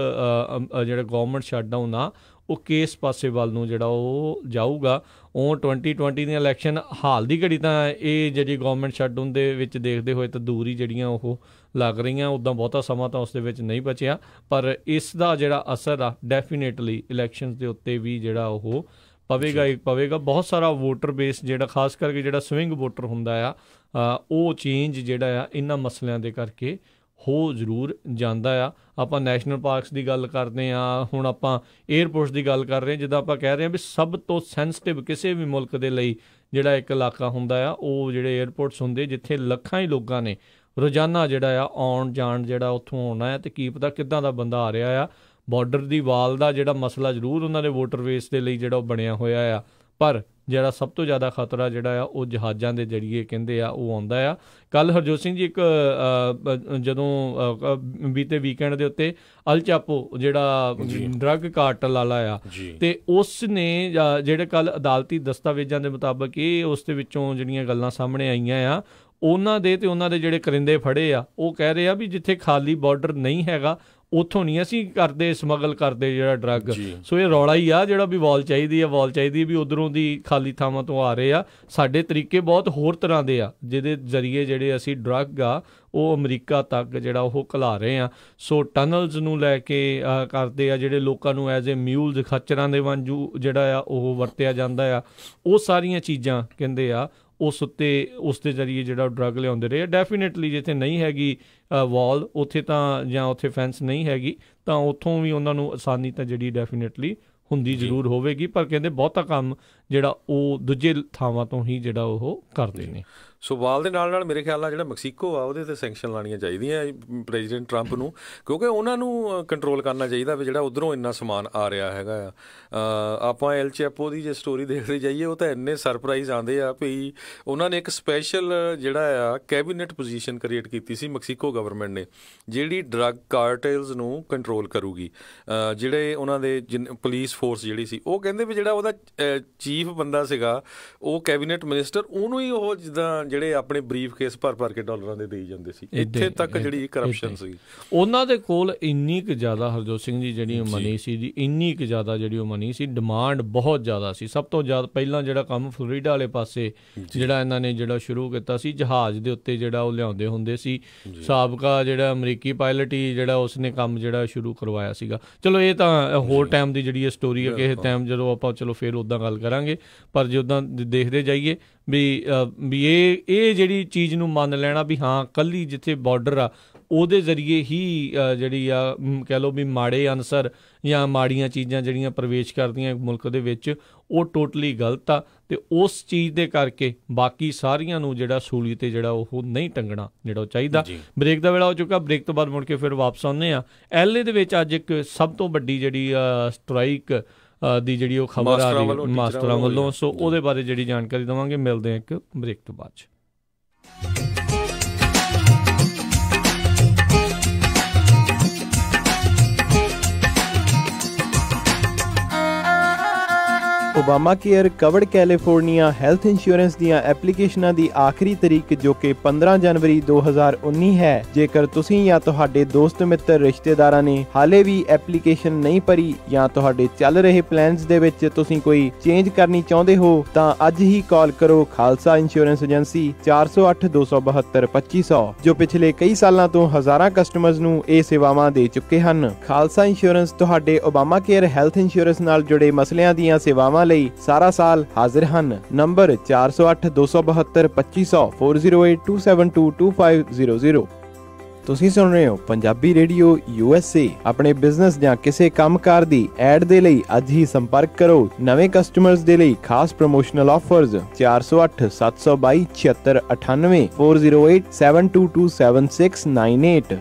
ਜਿਹੜਾ ਗੌਰਮੈਂਟ ਸ਼ਟਡਾਊਨ ਆ ਉਹ ਕਿਸ ਪਾਸੇ ਵੱਲ ਨੂੰ ਜਿਹੜਾ ਉਹ ਜਾਊਗਾ। ਉਹ 2020 ਦੀਆਂ ਇਲੈਕਸ਼ਨ ਹਾਲ ਦੀ ਘੜੀ ਤਾਂ ਇਹ ਜਿਹੜੀ ਗੌਰਮੈਂਟ ਸ਼ਟਡਾਊਨ ਦੇ ਵਿੱਚ ਦੇਖਦੇ ਹੋਏ ਤਾਂ ਦੂਰ ਹੀ ਜਿਹੜੀਆਂ ਉਹ ਲੱਗ ਰਹੀਆਂ, ਉੱਦਾਂ ਬਹੁਤਾ ਸਮਾਂ ਤਾਂ ਉਸ ਦੇ ਵਿੱਚ ਨਹੀਂ ਬਚਿਆ, ਪਰ ਇਸ ਦਾ ਜਿਹੜਾ ਅਸਰ ਆ ਡੈਫੀਨੇਟਲੀ ਇਲੈਕਸ਼ਨਸ ਦੇ ਉੱਤੇ ਵੀ ਜਿਹੜਾ ਉਹ ਪਵੇਗਾ। ਬਹੁਤ ਸਾਰਾ ਵੋਟਰ ਬੇਸ ਜਿਹੜਾ ਖਾਸ ਕਰਕੇ ਜਿਹੜਾ ਸਵਿੰਗ ਵੋਟਰ ਹੁੰਦਾ ਆ ਉਹ ਚੇਂਜ ਜਿਹੜਾ ਆ ਇਹਨਾਂ ਮਸਲਿਆਂ ਦੇ ਕਰਕੇ ਹੋ ਜ਼ਰੂਰ ਜਾਂਦਾ ਆ। ਆਪਾਂ ਨੈਸ਼ਨਲ ਪਾਰਕਸ ਦੀ ਗੱਲ ਕਰਦੇ ਹਾਂ, ਹੁਣ ਆਪਾਂ ਏਅਰਪੋਰਟਸ ਦੀ ਗੱਲ ਕਰ ਰਹੇ ਹਾਂ। ਜਿੱਦਾਂ ਆਪਾਂ ਕਹਿ ਰਹੇ ਹਾਂ ਵੀ ਸਭ ਤੋਂ ਸੈਂਸਿਟਿਵ ਕਿਸੇ ਵੀ ਮੁਲਕ ਦੇ ਲਈ ਜਿਹੜਾ ਇੱਕ ਇਲਾਕਾ ਹੁੰਦਾ ਆ ਉਹ ਜਿਹੜੇ ਏਅਰਪੋਰਟਸ ਹੁੰਦੇ, ਜਿੱਥੇ ਲੱਖਾਂ ਹੀ ਲੋਕਾਂ ਨੇ ਰੋਜ਼ਾਨਾ ਜਿਹੜਾ ਆ ਆਉਣ ਜਾਣ ਜਿਹੜਾ ਉੱਥੋਂ ਆਉਣਾ ਹੈ, ਅਤੇ ਕੀ ਪਤਾ ਕਿੱਦਾਂ ਦਾ ਬੰਦਾ ਆ ਰਿਹਾ ਆ। ਬਾਰਡਰ ਦੀ ਵਾਲ ਦਾ ਜਿਹੜਾ ਮਸਲਾ ਜ਼ਰੂਰ ਉਹਨਾਂ ਦੇ ਵੋਟਰ ਬੇਸ ਦੇ ਲਈ ਜਿਹੜਾ ਉਹ ਬਣਿਆ ਹੋਇਆ ਆ, ਪਰ ਜਿਹੜਾ ਸਭ ਤੋਂ ਜ਼ਿਆਦਾ ਖਤਰਾ ਜਿਹੜਾ ਆ ਉਹ ਜਹਾਜ਼ਾਂ ਦੇ ਜ਼ਰੀਏ ਕਹਿੰਦੇ ਆ ਉਹ ਆਉਂਦਾ ਆ। ਕੱਲ੍ਹ ਹਰਜੋਤ ਸਿੰਘ ਜੀ ਇੱਕ ਜਦੋਂ ਬੀਤੇ ਵੀਕਐਂਡ ਦੇ ਉੱਤੇ ਅਲ ਚਾਪੋ ਜਿਹੜਾ ਡਰੱਗ ਕਾਰਟਲ ਵਾਲਾ ਆ, ਅਤੇ ਉਸ ਨੇ ਜਿਹੜੇ ਕੱਲ੍ਹ ਅਦਾਲਤੀ ਦਸਤਾਵੇਜ਼ਾਂ ਦੇ ਮੁਤਾਬਕ ਇਹ ਉਸ ਦੇ ਵਿੱਚੋਂ ਜਿਹੜੀਆਂ ਗੱਲਾਂ ਸਾਹਮਣੇ ਆਈਆਂ ਆ ਉਹਨਾਂ ਦੇ ਜਿਹੜੇ ਕਰਿੰਦੇ ਫੜੇ ਆ ਉਹ ਕਹਿ ਰਹੇ ਆ ਵੀ ਜਿੱਥੇ ਖਾਲੀ ਬਾਰਡਰ ਨਹੀਂ ਹੈਗਾ ਉੱਥੋਂ ਨਹੀਂ ਅਸੀਂ ਕਰਦੇ ਸਮਗਲ ਕਰਦੇ ਜਿਹੜਾ ਡਰੱਗ। ਸੋ ਇਹ ਰੌਲਾ ਹੀ ਆ ਜਿਹੜਾ ਵੀ ਵਾਲ ਚਾਹੀਦੀ ਵੀ ਉੱਧਰੋਂ ਦੀ ਖਾਲੀ ਥਾਵਾਂ ਤੋਂ ਆ ਰਹੇ ਆ। ਸਾਡੇ ਤਰੀਕੇ ਬਹੁਤ ਹੋਰ ਤਰ੍ਹਾਂ ਦੇ ਆ ਜਿਹਦੇ ਜ਼ਰੀਏ ਜਿਹੜੇ ਅਸੀਂ ਡਰੱਗ ਆ ਉਹ ਅਮਰੀਕਾ ਤੱਕ ਜਿਹੜਾ ਉਹ ਘਲਾ ਰਹੇ ਆ। ਸੋ ਟਨਲਸ ਨੂੰ ਲੈ ਕੇ ਕਰਦੇ ਆ, ਜਿਹੜੇ ਲੋਕਾਂ ਨੂੰ ਐਜ਼ ਏ ਮਿਊਲਸ ਖੱਚਰਾਂ ਦੇ ਵਾਂਝੂ ਜਿਹੜਾ ਆ ਉਹ ਵਰਤਿਆ ਜਾਂਦਾ ਆ। ਉਹ ਸਾਰੀਆਂ ਚੀਜ਼ਾਂ ਕਹਿੰਦੇ ਆ ਉਸ ਦੇ ਜ਼ਰੀਏ ਜਿਹੜਾ ਡਰੱਗ ਲਿਆਉਂਦੇ ਰਹੇ। ਡੈਫੀਨੇਟਲੀ ਜਿੱਥੇ ਨਹੀਂ ਹੈਗੀ ਵਾਲ ਉੱਥੇ ਤਾਂ ਜਾਂ ਉੱਥੇ ਫੈਂਸ ਨਹੀਂ ਹੈਗੀ ਤਾਂ ਉੱਥੋਂ ਵੀ ਉਹਨਾਂ ਨੂੰ ਆਸਾਨੀ ਤਾਂ ਜਿਹੜੀ ਡੈਫੀਨੇਟਲੀ ਹੁੰਦੀ ਜ਼ਰੂਰ ਹੋਵੇਗੀ, ਪਰ ਕਹਿੰਦੇ ਬਹੁਤਾ ਕੰਮ ਜਿਹੜਾ ਉਹ ਦੂਜੇ ਥਾਵਾਂ ਤੋਂ ਹੀ ਜਿਹੜਾ ਉਹ ਕਰਦੇ ਨੇ। ਸੋ ਵਾਲ ਦੇ ਨਾਲ ਮੇਰੇ ਖਿਆਲ ਨਾਲ ਜਿਹੜਾ ਮੈਕਸੀਕੋ ਆ ਉਹਦੇ 'ਤੇ ਸੈਂਕਸ਼ਨ ਲਾਉਣੀਆਂ ਚਾਹੀਦੀਆਂ ਪ੍ਰੈਜ਼ੀਡੈਂਟ ਟਰੰਪ ਨੂੰ, ਕਿਉਂਕਿ ਉਹਨਾਂ ਨੂੰ ਕੰਟਰੋਲ ਕਰਨਾ ਚਾਹੀਦਾ ਵੀ ਜਿਹੜਾ ਉੱਧਰੋਂ ਇੰਨਾ ਸਮਾਨ ਆ ਰਿਹਾ ਹੈਗਾ ਆ। ਆਪਾਂ ਐਲ ਚੈਪੋ ਦੀ ਜੇ ਸਟੋਰੀ ਦੇਖਦੇ ਜਾਈਏ ਉਹ ਤਾਂ ਇੰਨੇ ਸਰਪ੍ਰਾਈਜ਼ ਆਉਂਦੇ ਆ ਵੀ ਉਹਨਾਂ ਨੇ ਇੱਕ ਸਪੈਸ਼ਲ ਜਿਹੜਾ ਆ ਕੈਬਨਿਟ ਪੋਜੀਸ਼ਨ ਕ੍ਰੀਏਟ ਕੀਤੀ ਸੀ ਮੈਕਸੀਕੋ ਗਵਰਨਮੈਂਟ ਨੇ, ਜਿਹੜੀ ਡਰੱਗ ਕਾਰਟੇਲਸ ਨੂੰ ਕੰਟਰੋਲ ਕਰੂਗੀ। ਜਿਹੜੇ ਉਹਨਾਂ ਦੇ ਪੁਲਿਸ ਫੋਰਸ ਜਿਹੜੀ ਸੀ ਉਹ ਕਹਿੰਦੇ ਵੀ ਜਿਹੜਾ ਉਹਦਾ ਚੀਫ ਬੰਦਾ ਸੀਗਾ ਉਹ ਕੈਬਨਿਟ ਮਿਨਿਸਟਰ, ਉਹਨੂੰ ਹੀ ਉਹ ਜਿੱਦਾਂ ਜਿਹੜੇ ਆਪਣੇ ਬਰੀਫ ਕੇਸ ਭਰ ਕੇ ਡਾਲਰਾਂ ਦੇ ਦੇਈ ਜਾਂਦੇ ਸੀ। ਇੱਥੇ ਤੱਕ ਜਿਹੜੀ ਕਰਪਸ਼ਨ ਸੀ ਉਹਨਾਂ ਦੇ ਕੋਲ ਇੰਨੀ ਕੁ ਜ਼ਿਆਦਾ ਹਰਜੋਤ ਸਿੰਘ ਜੀ ਜਿਹੜੀ ਮਨੀ ਸੀ ਜੀ, ਇੰਨੀ ਕੁ ਜ਼ਿਆਦਾ ਜਿਹੜੀ ਉਹ ਮਨੀ ਸੀ, ਡਿਮਾਂਡ ਬਹੁਤ ਜ਼ਿਆਦਾ ਸੀ। ਸਭ ਤੋਂ ਜ਼ਿਆਦਾ ਪਹਿਲਾਂ ਜਿਹੜਾ ਕੰਮ ਫਲੋਰੀਡਾ ਵਾਲੇ ਪਾਸੇ ਜਿਹੜਾ ਇਹਨਾਂ ਨੇ ਜਿਹੜਾ ਸ਼ੁਰੂ ਕੀਤਾ ਸੀ, ਜਹਾਜ਼ ਦੇ ਉੱਤੇ ਜਿਹੜਾ ਉਹ ਲਿਆਉਂਦੇ ਹੁੰਦੇ ਸੀ। ਸਾਬਕਾ ਜਿਹੜਾ ਅਮਰੀਕੀ ਪਾਇਲਟ ਹੀ ਜਿਹੜਾ ਉਸਨੇ ਕੰਮ ਜਿਹੜਾ ਸ਼ੁਰੂ ਕਰਵਾਇਆ ਸੀਗਾ। ਚਲੋ ਇਹ ਤਾਂ ਹੋਰ ਟਾਈਮ ਦੀ ਜਿਹੜੀ ਸਟੋਰੀ ਹੈ, ਕਿਸੇ ਟਾਈਮ ਜਦੋਂ ਆਪਾਂ ਚਲੋ ਫਿਰ ਉੱਦਾਂ ਗੱਲ ਕਰਾਂਗੇ। ਪਰ ਜੇ ਉੱਦਾਂ ਦੇਖਦੇ ਜਾਈਏ ਵੀ ਇਹ ਜਿਹੜੀ ਚੀਜ਼ ਨੂੰ ਮੰਨ ਲੈਣਾ ਵੀ ਹਾਂ ਕੱਲੀ ਜਿੱਥੇ ਬਾਰਡਰ ਆ ਉਹਦੇ ਜ਼ਰੀਏ ਹੀ ਜਿਹੜੀ ਆ ਕਹਿ ਲਓ ਵੀ ਮਾੜੇ ਅਨਸਰ ਜਾਂ ਮਾੜੀਆਂ ਚੀਜ਼ਾਂ ਜਿਹੜੀਆਂ ਪ੍ਰਵੇਸ਼ ਕਰਦੀਆਂ ਮੁਲਕ ਦੇ ਵਿੱਚ, ਉਹ ਟੋਟਲੀ ਗਲਤ ਆ। ਅਤੇ ਉਸ ਚੀਜ਼ ਦੇ ਕਰਕੇ ਬਾਕੀ ਸਾਰੀਆਂ ਨੂੰ ਜਿਹੜਾ ਸੂਲੀ 'ਤੇ ਜਿਹੜਾ ਉਹ ਨਹੀਂ ਟੰਗਣਾ ਜਿਹੜਾ ਉਹ ਚਾਹੀਦਾ। ਬ੍ਰੇਕ ਦਾ ਵੇਲਾ ਹੋ ਚੁੱਕਾ, ਬ੍ਰੇਕ ਤੋਂ ਬਾਅਦ ਮੁੜ ਕੇ ਫਿਰ ਵਾਪਸ ਆਉਂਦੇ ਹਾਂ। LA ਦੇ ਵਿੱਚ ਅੱਜ ਇੱਕ ਸਭ ਤੋਂ ਵੱਡੀ ਜਿਹੜੀ ਸਟਰਾਈਕ ਦੀ ਜਿਹੜੀ ਉਹ ਖਬਰ ਆ ਰਹੀ ਮਾਸਟਰਾਂ ਵੱਲੋਂ, ਸੋ ਉਹਦੇ ਬਾਰੇ ਜਿਹੜੀ ਜਾਣਕਾਰੀ ਦੇਵਾਂਗੇ। ਮਿਲਦੇ ਹਾਂ ਇੱਕ ਬ੍ਰੇਕ ਤੋਂ ਬਾਅਦ 'ਚ। Obama care covered California health insurance ਦੀਆਂ ਐਪਲੀਕੇਸ਼ਨਾਂ ਦੀ ਆਖਰੀ ਤਰੀਕ ਜੋ ਕਿ 15 ਜਨਵਰੀ 2019 ਹੈ। ਜੇਕਰ ਤੁਸੀਂ ਜਾਂ ਤੁਹਾਡੇ ਦੋਸਤ ਮਿੱਤਰ ਰਿਸ਼ਤੇਦਾਰਾਂ ਨੇ ਹਾਲੇ ਵੀ ਐਪਲੀਕੇਸ਼ਨ ਨਹੀਂ ਭਰੀ ਜਾਂ ਤੁਹਾਡੇ ਚੱਲ ਰਹੇ ਪਲਾਨਸ ਦੇ ਵਿੱਚ ਤੁਸੀਂ ਕੋਈ ਚੇਂਜ ਕਰਨੀ ਚਾਹੁੰਦੇ ਹੋ ਤਾਂ ਅੱਜ ਹੀ ਕਾਲ ਕਰੋ ਖਾਲਸਾ ਇੰਸ਼ੋਰੈਂਸ ਏਜੰਸੀ 408-272-2500 ਜੋ ਪਿਛਲੇ ਕਈ ਸਾਲਾਂ ਤੋਂ ਹਜ਼ਾਰਾਂ ਕਸਟਮਰਸ ਨੂੰ ਇਹ ਸੇਵਾਵਾਂ ਦੇ ਚੁੱਕੇ ਹਨ। ਖਾਲਸਾ ਇੰਸ਼ੋਰੈਂਸ ਤੁਹਾਡੇ ਓਬਾਮਾ ਕੇਅਰ ਹੈਲਥ ਇੰਸ਼ੋਰੈਂਸ ਨਾਲ ਜੁੜੇ ਮਸਲਿਆਂ ਦੀਆਂ ਸੇਵਾਵਾਂ ਲਈ ਸਾਰਾ ਸਾਲ ਹਾਜ਼ਰ ਹਨ। ਨੰਬਰ 408-272-2500 4082722500। ਤੁਸੀਂ ਸੁਣ ਰਹੇ ਹੋ ਪੰਜਾਬੀ ਰੇਡੀਓ USA। ਆਪਣੇ ਬਿਜ਼ਨਸ ਜਾਂ ਕਿਸੇ ਕੰਮਕਾਰ ਦੀ ਐਡ ਦੇ ਲਈ ਅੱਜ ਹੀ ਸੰਪਰਕ ਕਰੋ। ਨਵੇਂ ਕਸਟਮਰਸ ਦੇ ਲਈ ਖਾਸ ਪ੍ਰਮੋਸ਼ਨਲ ਆਫਰਜ਼ 408-722-7698 4087227698।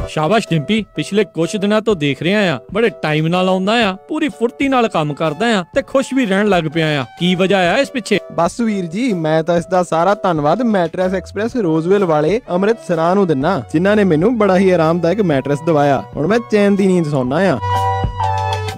ਸ਼ਾਬਾਸ਼ ਡਿੰਪੀ, ਪਿਛਲੇ ਕੁਝ ਦਿਨਾਂ ਤੋਂ ਦੇਖ ਰਿਹਾ ਆ ਬੜੇ ਟਾਈਮ ਨਾਲ ਆਉਂਦਾ ਆ, ਪੂਰੀ ਫੁਰਤੀ ਨਾਲ ਕੰਮ ਕਰਦਾ ਆ ਤੇ ਖੁਸ਼ ਵੀ ਰਹਿਣ ਲੱਗ ਪਿਆ ਆ। ਕੀ ਵਜ੍ਹਾ ਆ ਇਸ ਪਿੱਛੇ? ਬਸ ਵੀਰ ਜੀ, ਮੈਂ ਤਾਂ ਇਸ ਦਾ ਸਾਰਾ ਧੰਨਵਾਦ ਮੈਟਰੈਸ ਐਕਸਪ੍ਰੈਸ ਰੋਜ਼ਵਿਲ ਵਾਲੇ ਅੰਮ੍ਰਿਤਸਰਾਂ ਨੂੰ ਦਿੰਨਾ, ਜਿਨ੍ਹਾਂ ਨੇ ਮੈਨੂੰ ਬੜਾ ਹੀ ਆਰਾਮਦਾਇਕ ਮੈਟਰੈਸ ਦਵਾਇਆ। ਹੁਣ ਮੈਂ ਚੈਨ ਦੀ ਨੀਂਦ ਸੌਂਦਾ ਆ।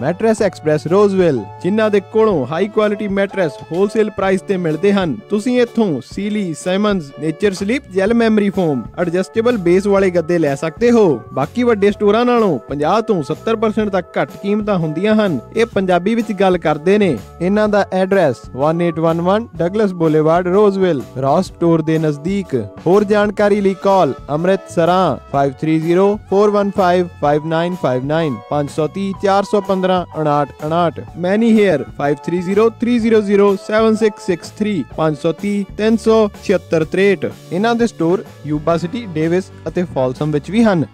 ਮੈਟਰੈਸ ਐਕਸਪ੍ਰੈਸ ਰੋਜ਼ਵਿਲ, ਜਿਨ੍ਹਾਂ ਦੇ ਕੋਲੋਂ high quality mattress wholesale price ਤੇ ਮਿਲਦੇ ਹਨ। ਤੁਸੀਂ ਇੱਥੋਂ Sealy, Simmons, Nature Sleep, gel memory foam, adjustable base ਵਾਲੇ ਗੱਦੇ ਲੈ ਸਕਦੇ ਹੋ। ਬਾਕੀ ਵੱਡੇ ਸਟੋਰਾਂ ਨਾਲੋਂ 50 ਤੋਂ 70% ਤੱਕ ਘੱਟ ਕੀਮਤਾਂ ਹੁੰਦੀਆਂ ਹਨ। ਇਹ ਪੰਜਾਬੀ ਵਿੱਚ ਗੱਲ ਕਰਦੇ ਨੇ। ਇਹਨਾਂ ਦਾ ਐਡਰੈਸ 1811 ਡਗਲਸ ਬੁਲੇਵਾਰਡ, ਰੋਜ਼ਵਿਲ, ਰੌਸ ਸਟੋਰ ਦੇ ਨਜ਼ਦੀਕ। ਹੋਰ ਜਾਣਕਾਰੀ ਲਈ ਕਾਲ ਅੰਮ੍ਰਿਤਸਰਾਂ 530-415-5959 530-415 5959। ਮੈਨੀ ਹੇਅਰ 5303007663 530-37663। ਇਹਨਾਂ ਦੇ ਸਟੋਰ ਯੂਬਾ ਸਿਟੀ, ਡੇਵਿਸ ਅਤੇ ਫਾਲਸਮ ਵਿੱਚ ਵੀ ਹਨ।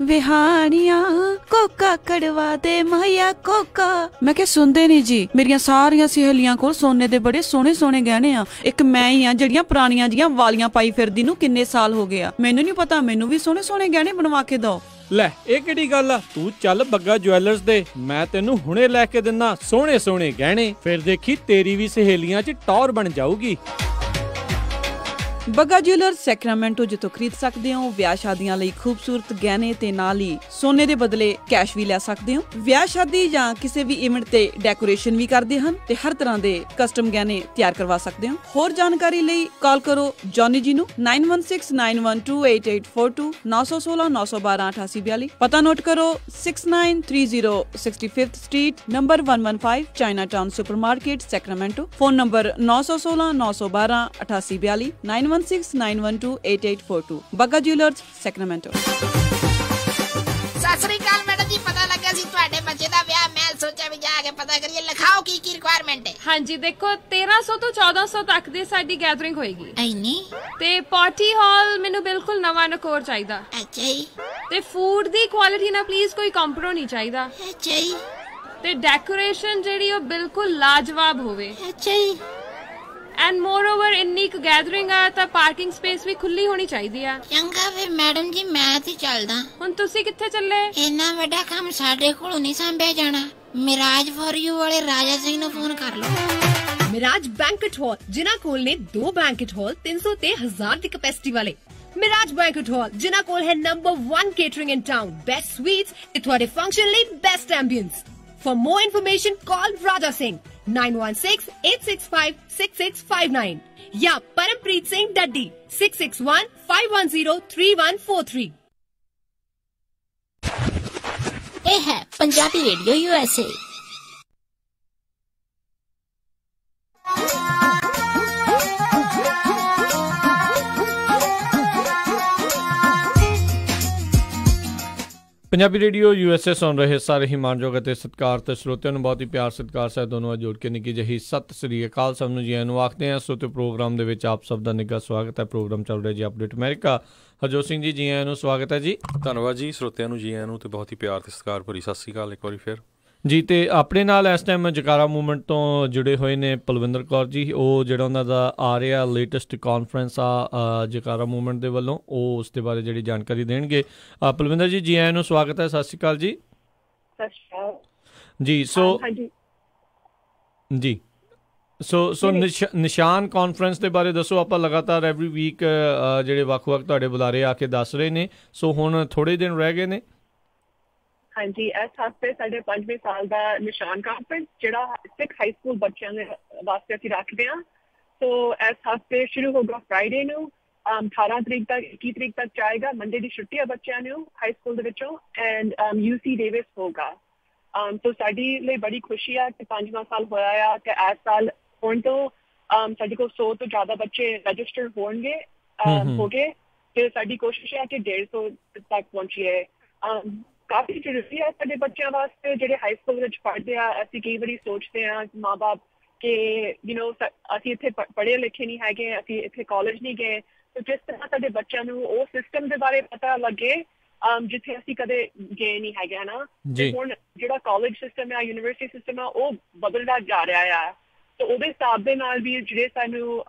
ਵਿਹਾਨੀਆਂ ਕੋਕਾ ਕੜਵਾ ਦੇ ਮਾਇਆ ਕੋਕਾ। ਮੈਂ ਕਿਹਾ ਸੁਣਦੇ ਨਹੀਂ ਜੀ, ਮੇਰੀਆਂ ਸਾਰੀਆਂ ਸਹੇਲੀਆਂ ਕੋਲ ਸੋਨੇ ਦੇ ਬੜੇ ਸੋਹਣੇ ਸੋਹਣੇ ਗਹਿਣੇ ਆ। ਇੱਕ ਮੈਂ ਹੀ ਆ ਜਿਹੜੀਆਂ ਪੁਰਾਣੀਆਂ ਜੀਆਂ ਵਾਲੀਆਂ ਪਾਈ ਫਿਰਦੀ ਨੂੰ ਕਿੰਨੇ ਸਾਲ ਹੋ ਗਏ ਆ। ਮੈਨੂੰ ਨਹੀਂ ਪਤਾ, ਮੈਨੂੰ ਵੀ ਸੋਹਣੇ ਸੋਹਣੇ ਗਹਿਣੇ ਬਣਵਾ ਕੇ ਦਿਓ। ਲੈ ਇਹ ਕਿਹੜੀ ਗੱਲ ਆ? ਤੂੰ ਚੱਲ ਬੱਗਾ ਜੁਐਲਰਸ ਦੇ, ਮੈਂ ਤੈਨੂੰ ਹੁਣੇ ਲੈ ਕੇ ਦਿੰਨਾ ਸੋਹਣੇ ਸੋਹਣੇ ਗਹਿਣੇ। ਫਿਰ ਦੇਖੀ ਤੇਰੀ ਵੀ ਸਹੇਲੀਆਂ 'ਚ ਟੌਰ ਬਣ ਜਾਊਗੀ। ਬੱਗਾ ਜਿਊਲਰਸ ਸੈਕਰਾਮੈਂਟੋ ਜਿੱਥੋਂ ਖਰੀਦ ਸਕਦੇ ਹੋ ਵਿਆਹ ਸ਼ਾਦੀਆਂ ਲਈ ਖੂਬਸੂਰਤ ਗਹਿਣੇ ਤੇ ਨਾਲ ਹੀ ਸੋਨੇ ਦੇ ਬਦਲੇ ਕੈਸ਼ ਵੀ ਲੈ ਸਕਦੇ ਹੋ। ਵਿਆਹ ਸ਼ਾਦੀ ਜਾਂ ਕਿਸੇ ਵੀ ਇਵੈਂਟ ਤੇ ਡੈਕੋਰੇਸ਼ਨ ਵੀ ਕਰਦੇ ਹਨ ਤੇ ਹਰ ਤਰ੍ਹਾਂ ਦੇ ਕਸਟਮ ਗਹਿਣੇ ਤਿਆਰ ਕਰਵਾ ਸਕਦੇ ਹੋ। ਹੋਰ ਜਾਣਕਾਰੀ ਲਈ ਕਾਲ ਕਰੋ ਜੌਨੀ ਜੀ ਨੂੰ 9169128842 916 912 8842। ਪਤਾ ਨੋਟ ਕਰੋ 6930 65th street number 115 Chinatown supermarket Sacramento. Phone number 916 912 8842 9169128842। Bagga jewellers Sacramento. ਸਤਿ ਸ੍ਰੀ ਅਕਾਲ ਮੈਡਮ ਜੀ, ਪਤਾ ਲੱਗਾ ਸੀ ਤੁਹਾਡੇ ਬੱਚੇ ਦਾ ਵਿਆਹ। ਮੈਂ ਸੋਚਿਆ ਵੀ ਜਾ ਕੇ ਪਤਾ ਕਰੀਏ। ਲਿਖਾਓ ਕੀ ਕੀ ਰਿਕੁਆਇਰਮੈਂਟ ਹੈ। ਹਾਂਜੀ ਦੇਖੋ 1300 ਤੋਂ 1400 ਤੱਕ ਦੀ ਸਾਡੀ ਗੈਦਰਿੰਗ ਹੋਏਗੀ। ਐਨੀ ਤੇ ਪਾਰਟੀ ਹਾਲ ਮੈਨੂੰ ਬਿਲਕੁਲ ਨਵਾਂ ਨਕੋਰ ਚਾਹੀਦਾ। ਅੱਛਾ ਜੀ। ਤੇ ਫੂਡ ਦੀ ਕੁਆਲਿਟੀ ਨਾਲ ਪਲੀਜ਼ ਕੋਈ ਕੰਪਰੋ ਨਹੀਂ ਚਾਹੀਦਾ। ਅੱਛਾ ਜੀ। ਤੇ ਡੈਕੋਰੇਸ਼ਨ ਜਿਹੜੀ ਉਹ ਬਿਲਕੁਲ ਲਾਜਵਾਬ ਹੋਵੇ। ਅੱਛਾ ਜੀ। ਐਂਡ ਮੋਰ ਓਵਰ ਇੰਨੀ ਕੁ ਗੈਦਰਿੰਗ ਆ ਤਾਂ ਪਾਰਕਿੰਗ ਸਪੇਸ ਵੀ ਖੁੱਲੀ ਹੋਣੀ ਚਾਹੀਦੀ ਆ। ਚੰਗਾ ਫਿਰ ਮੈਡਮ ਜੀ ਮੈਂ ਤੇ ਚੱਲਦਾ। ਹੁਣ ਤੁਸੀਂ ਕਿੱਥੇ ਚੱਲੇ? ਇੰਨਾ ਵੱਡਾ ਕੰਮ ਸਾਡੇ ਕੋਲੋਂ ਨਹੀਂ ਸੰਭਿਆ ਜਾਣਾ। ਮਿਰਾਜ ਫॉर ਯੂ ਵਾਲੇ ਰਾਜਾ ਸਿੰਘ ਨੂੰ ਫੋਨ ਕਰ ਲਓ। ਮਿਰਾਜ ਬੈਂਕਟ ਹਾਲ, ਜਿਨ੍ਹਾਂ ਕੋਲ ਨੇ 2 ਬੈਂਕਟ ਹਾਲ 300 ਤੇ 1000 ਦੀ ਕਪੈਸਿਟੀ ਵਾਲੇ। ਮਿਰਾਜ ਬੈਂਕਟ ਹਾਲ ਜਿਨ੍ਹਾਂ ਕੋਲ ਹੈ ਨੰਬਰ 1 ਕੇਟਰਿੰਗ ਇਨ ਟਾਊਨ, ਬੈਸਟ ਸਵੀਟਸ ਤੇ ਤੁਹਾਡੇ ਫੰਕਸ਼ਨ ਲਈ best ambience. For more information, call Raja Singh 9168656659 या परमप्रीत सिंह डड्डी 6615103143। ਇਹ ਹੈ Punjabi radio USA। Punjabi radio USA ਸੁਣ ਰਹੇ ਸਾਰੇ ਹੀ ਮਾਣਯੋਗ ਅਤੇ ਸਤਿਕਾਰਤ ਸਰੋਤਿਆਂ ਨੂੰ ਬਹੁਤ ਹੀ ਪਿਆਰ ਸਤਿਕਾਰ ਸਾਹਿਬ ਦੋਨੋਂ ਜੋੜ ਕੇ ਨਿੱਕੀ ਜਿਹੀ ਸਤਿ ਸ੍ਰੀ ਅਕਾਲ ਸਭ ਨੂੰ ਜੀ ਆਇਆਂ ਨੂੰ ਆਖਦੇ ਹਾਂ। ਸਰੋਤਿਓ ਪ੍ਰੋਗਰਾਮ ਦੇ ਵਿੱਚ ਆਪ ਸਭ ਦਾ ਨਿੱਘਾ ਸਵਾਗਤ ਹੈ। ਪ੍ਰੋਗਰਾਮ ਚੱਲ ਰਿਹਾ ਜੀ ਅਪਡੇਟ ਅਮਰੀਕਾ। ਹਰਜੋਤ ਸਿੰਘ ਜੀ ਆਇਆਂ ਨੂੰ ਸਵਾਗਤ ਹੈ ਜੀ। ਧੰਨਵਾਦ ਜੀ। ਸਰੋਤਿਆਂ ਨੂੰ ਜੀ ਆਇਆਂ ਨੂੰ ਤੇ ਬਹੁਤ ਹੀ ਪਿਆਰ ਤੇ ਸਤਿਕਾਰ ਭਰੀ ਸਤਿ ਸ੍ਰੀ ਅਕਾਲ ਇੱਕ ਵਾਰੀ ਫਿਰ ਜੀ। ਤੇ ਆਪਣੇ ਨਾਲ ਇਸ ਟਾਈਮ ਜਕਾਰਾ ਮੂਵਮੈਂਟ ਤੋਂ ਜੁੜੇ ਹੋਏ ਨੇ ਪਲਵਿੰਦਰ ਕੌਰ ਜੀ। ਉਹ ਜਿਹੜਾ ਉਹਨਾਂ ਦਾ ਆ ਰਿਹਾ ਲੇਟੈਸਟ ਕਾਨਫਰੰਸ ਆ ਜਕਾਰਾ ਮੂਵਮੈਂਟ ਦੇ ਵੱਲੋਂ, ਉਹ ਉਸ ਦੇ ਬਾਰੇ ਜਿਹੜੀ ਜਾਣਕਾਰੀ ਦੇਣਗੇ। ਪਲਵਿੰਦਰ ਜੀ ਆਇਆਂ ਨੂੰ ਸਵਾਗਤ ਹੈ। ਸਤਿ ਸ਼੍ਰੀ ਅਕਾਲ ਜੀ। ਸਤਿ ਸ਼੍ਰੀ ਅਕਾਲ ਜੀ। ਸੋ ਨਿਸ਼ਾਨ ਕਾਨਫਰੰਸ ਦੇ ਬਾਰੇ ਦੱਸੋ। ਆਪਾਂ ਲਗਾਤਾਰ ਐਵਰੀ ਵੀਕ ਜਿਹੜੇ ਵੱਖ-ਵੱਖ ਤੁਹਾਡੇ ਬੁਲਾਰੇ ਆ ਕੇ ਦੱਸ ਰਹੇ ਨੇ। ਸੋ ਹੁਣ ਥੋੜ੍ਹੇ ਦਿਨ ਰਹਿ ਗਏ ਨੇ। ਹਾਂਜੀ, ਇਸ ਹਫ਼ਤੇ ਸਾਡੇ 5ਵੇਂ ਸਾਲ ਦਾ ਨਿਸ਼ਾਨ ਕਾਨਫਰੰਸ ਜਿਹੜਾ ਸਿੱਖ ਹਾਈ ਸਕੂਲ ਬੱਚਿਆਂ ਦੇ ਵਾਸਤੇ ਅਸੀਂ ਰੱਖਦੇ ਹਾਂ। ਸੋ ਇਸ ਹਫ਼ਤੇ ਸ਼ੁਰੂ ਹੋਗਾ ਫਰਾਈਡੇ ਨੂੰ 18 ਤਰੀਕ ਤੱਕ 21 ਤਰੀਕ ਤੱਕ ਜਾਏਗਾ। ਮੰਡੇ ਦੀ ਛੁੱਟੀ ਆ ਬੱਚਿਆਂ ਨੂੰ ਹਾਈ ਸਕੂਲ ਦੇ ਵਿੱਚੋਂ ਐਂਡ UC ਡੇਵਿਸ ਹੋਗਾ। ਸੋ ਸਾਡੀ ਲਈ ਬੜੀ ਖੁਸ਼ੀ ਆ ਕਿ 5ਵਾਂ ਸਾਲ ਹੋਇਆ ਆ ਕਿ ਇਸ ਸਾਲ ਹੁਣ ਤੋਂ ਸਾਡੇ ਕੋਲ 100 ਤੋਂ ਜ਼ਿਆਦਾ ਬੱਚੇ ਰਜਿਸਟਰ ਹੋਣਗੇ ਹੋ ਗਏ ਤੇ ਸਾਡੀ ਕੋਸ਼ਿਸ਼ ਹੈ ਕਿ 150 ਤੱਕ ਪਹੁੰਚੀਏ। ਕਾਫੀ ਜ਼ਰੂਰੀ ਹੈ ਸਾਡੇ ਬੱਚਿਆਂ ਵਾਸਤੇ ਜਿਹੜੇ ਹਾਈ ਸਕੂਲ ਵਿੱਚ ਪੜ੍ਹਦੇ ਆ। ਅਸੀਂ ਕਈ ਵਾਰੀ ਸੋਚਦੇ ਹਾਂ ਮਾਂ ਬਾਪ ਕਿ ਅਸੀਂ ਇੱਥੇ ਪੜ੍ਹੇ ਲਿਖੇ ਨਹੀਂ ਹੈਗੇ, ਅਸੀਂ ਇੱਥੇ ਕਾਲਜ ਨਹੀਂ ਗਏ। ਸੋ ਜਿਸ ਤਰ੍ਹਾਂ ਸਾਡੇ ਬੱਚਿਆਂ ਨੂੰ ਉਹ ਸਿਸਟਮ ਦੇ ਬਾਰੇ ਪਤਾ ਲੱਗੇ ਜਿੱਥੇ ਅਸੀਂ ਕਦੇ ਗਏ ਨਹੀਂ ਹੈਗੇ ਨਾ। ਹੁਣ ਜਿਹੜਾ ਕਾਲਜ ਸਿਸਟਮ ਆ, ਯੂਨੀਵਰਸਿਟੀ ਸਿਸਟਮ ਆ, ਉਹ ਬਦਲਦਾ ਜਾ ਰਿਹਾ ਆ। ਤੇ ਉਹਦੇ ਹਿਸਾਬ ਦੇ ਨਾਲ ਵੀ ਜਿਹੜੇ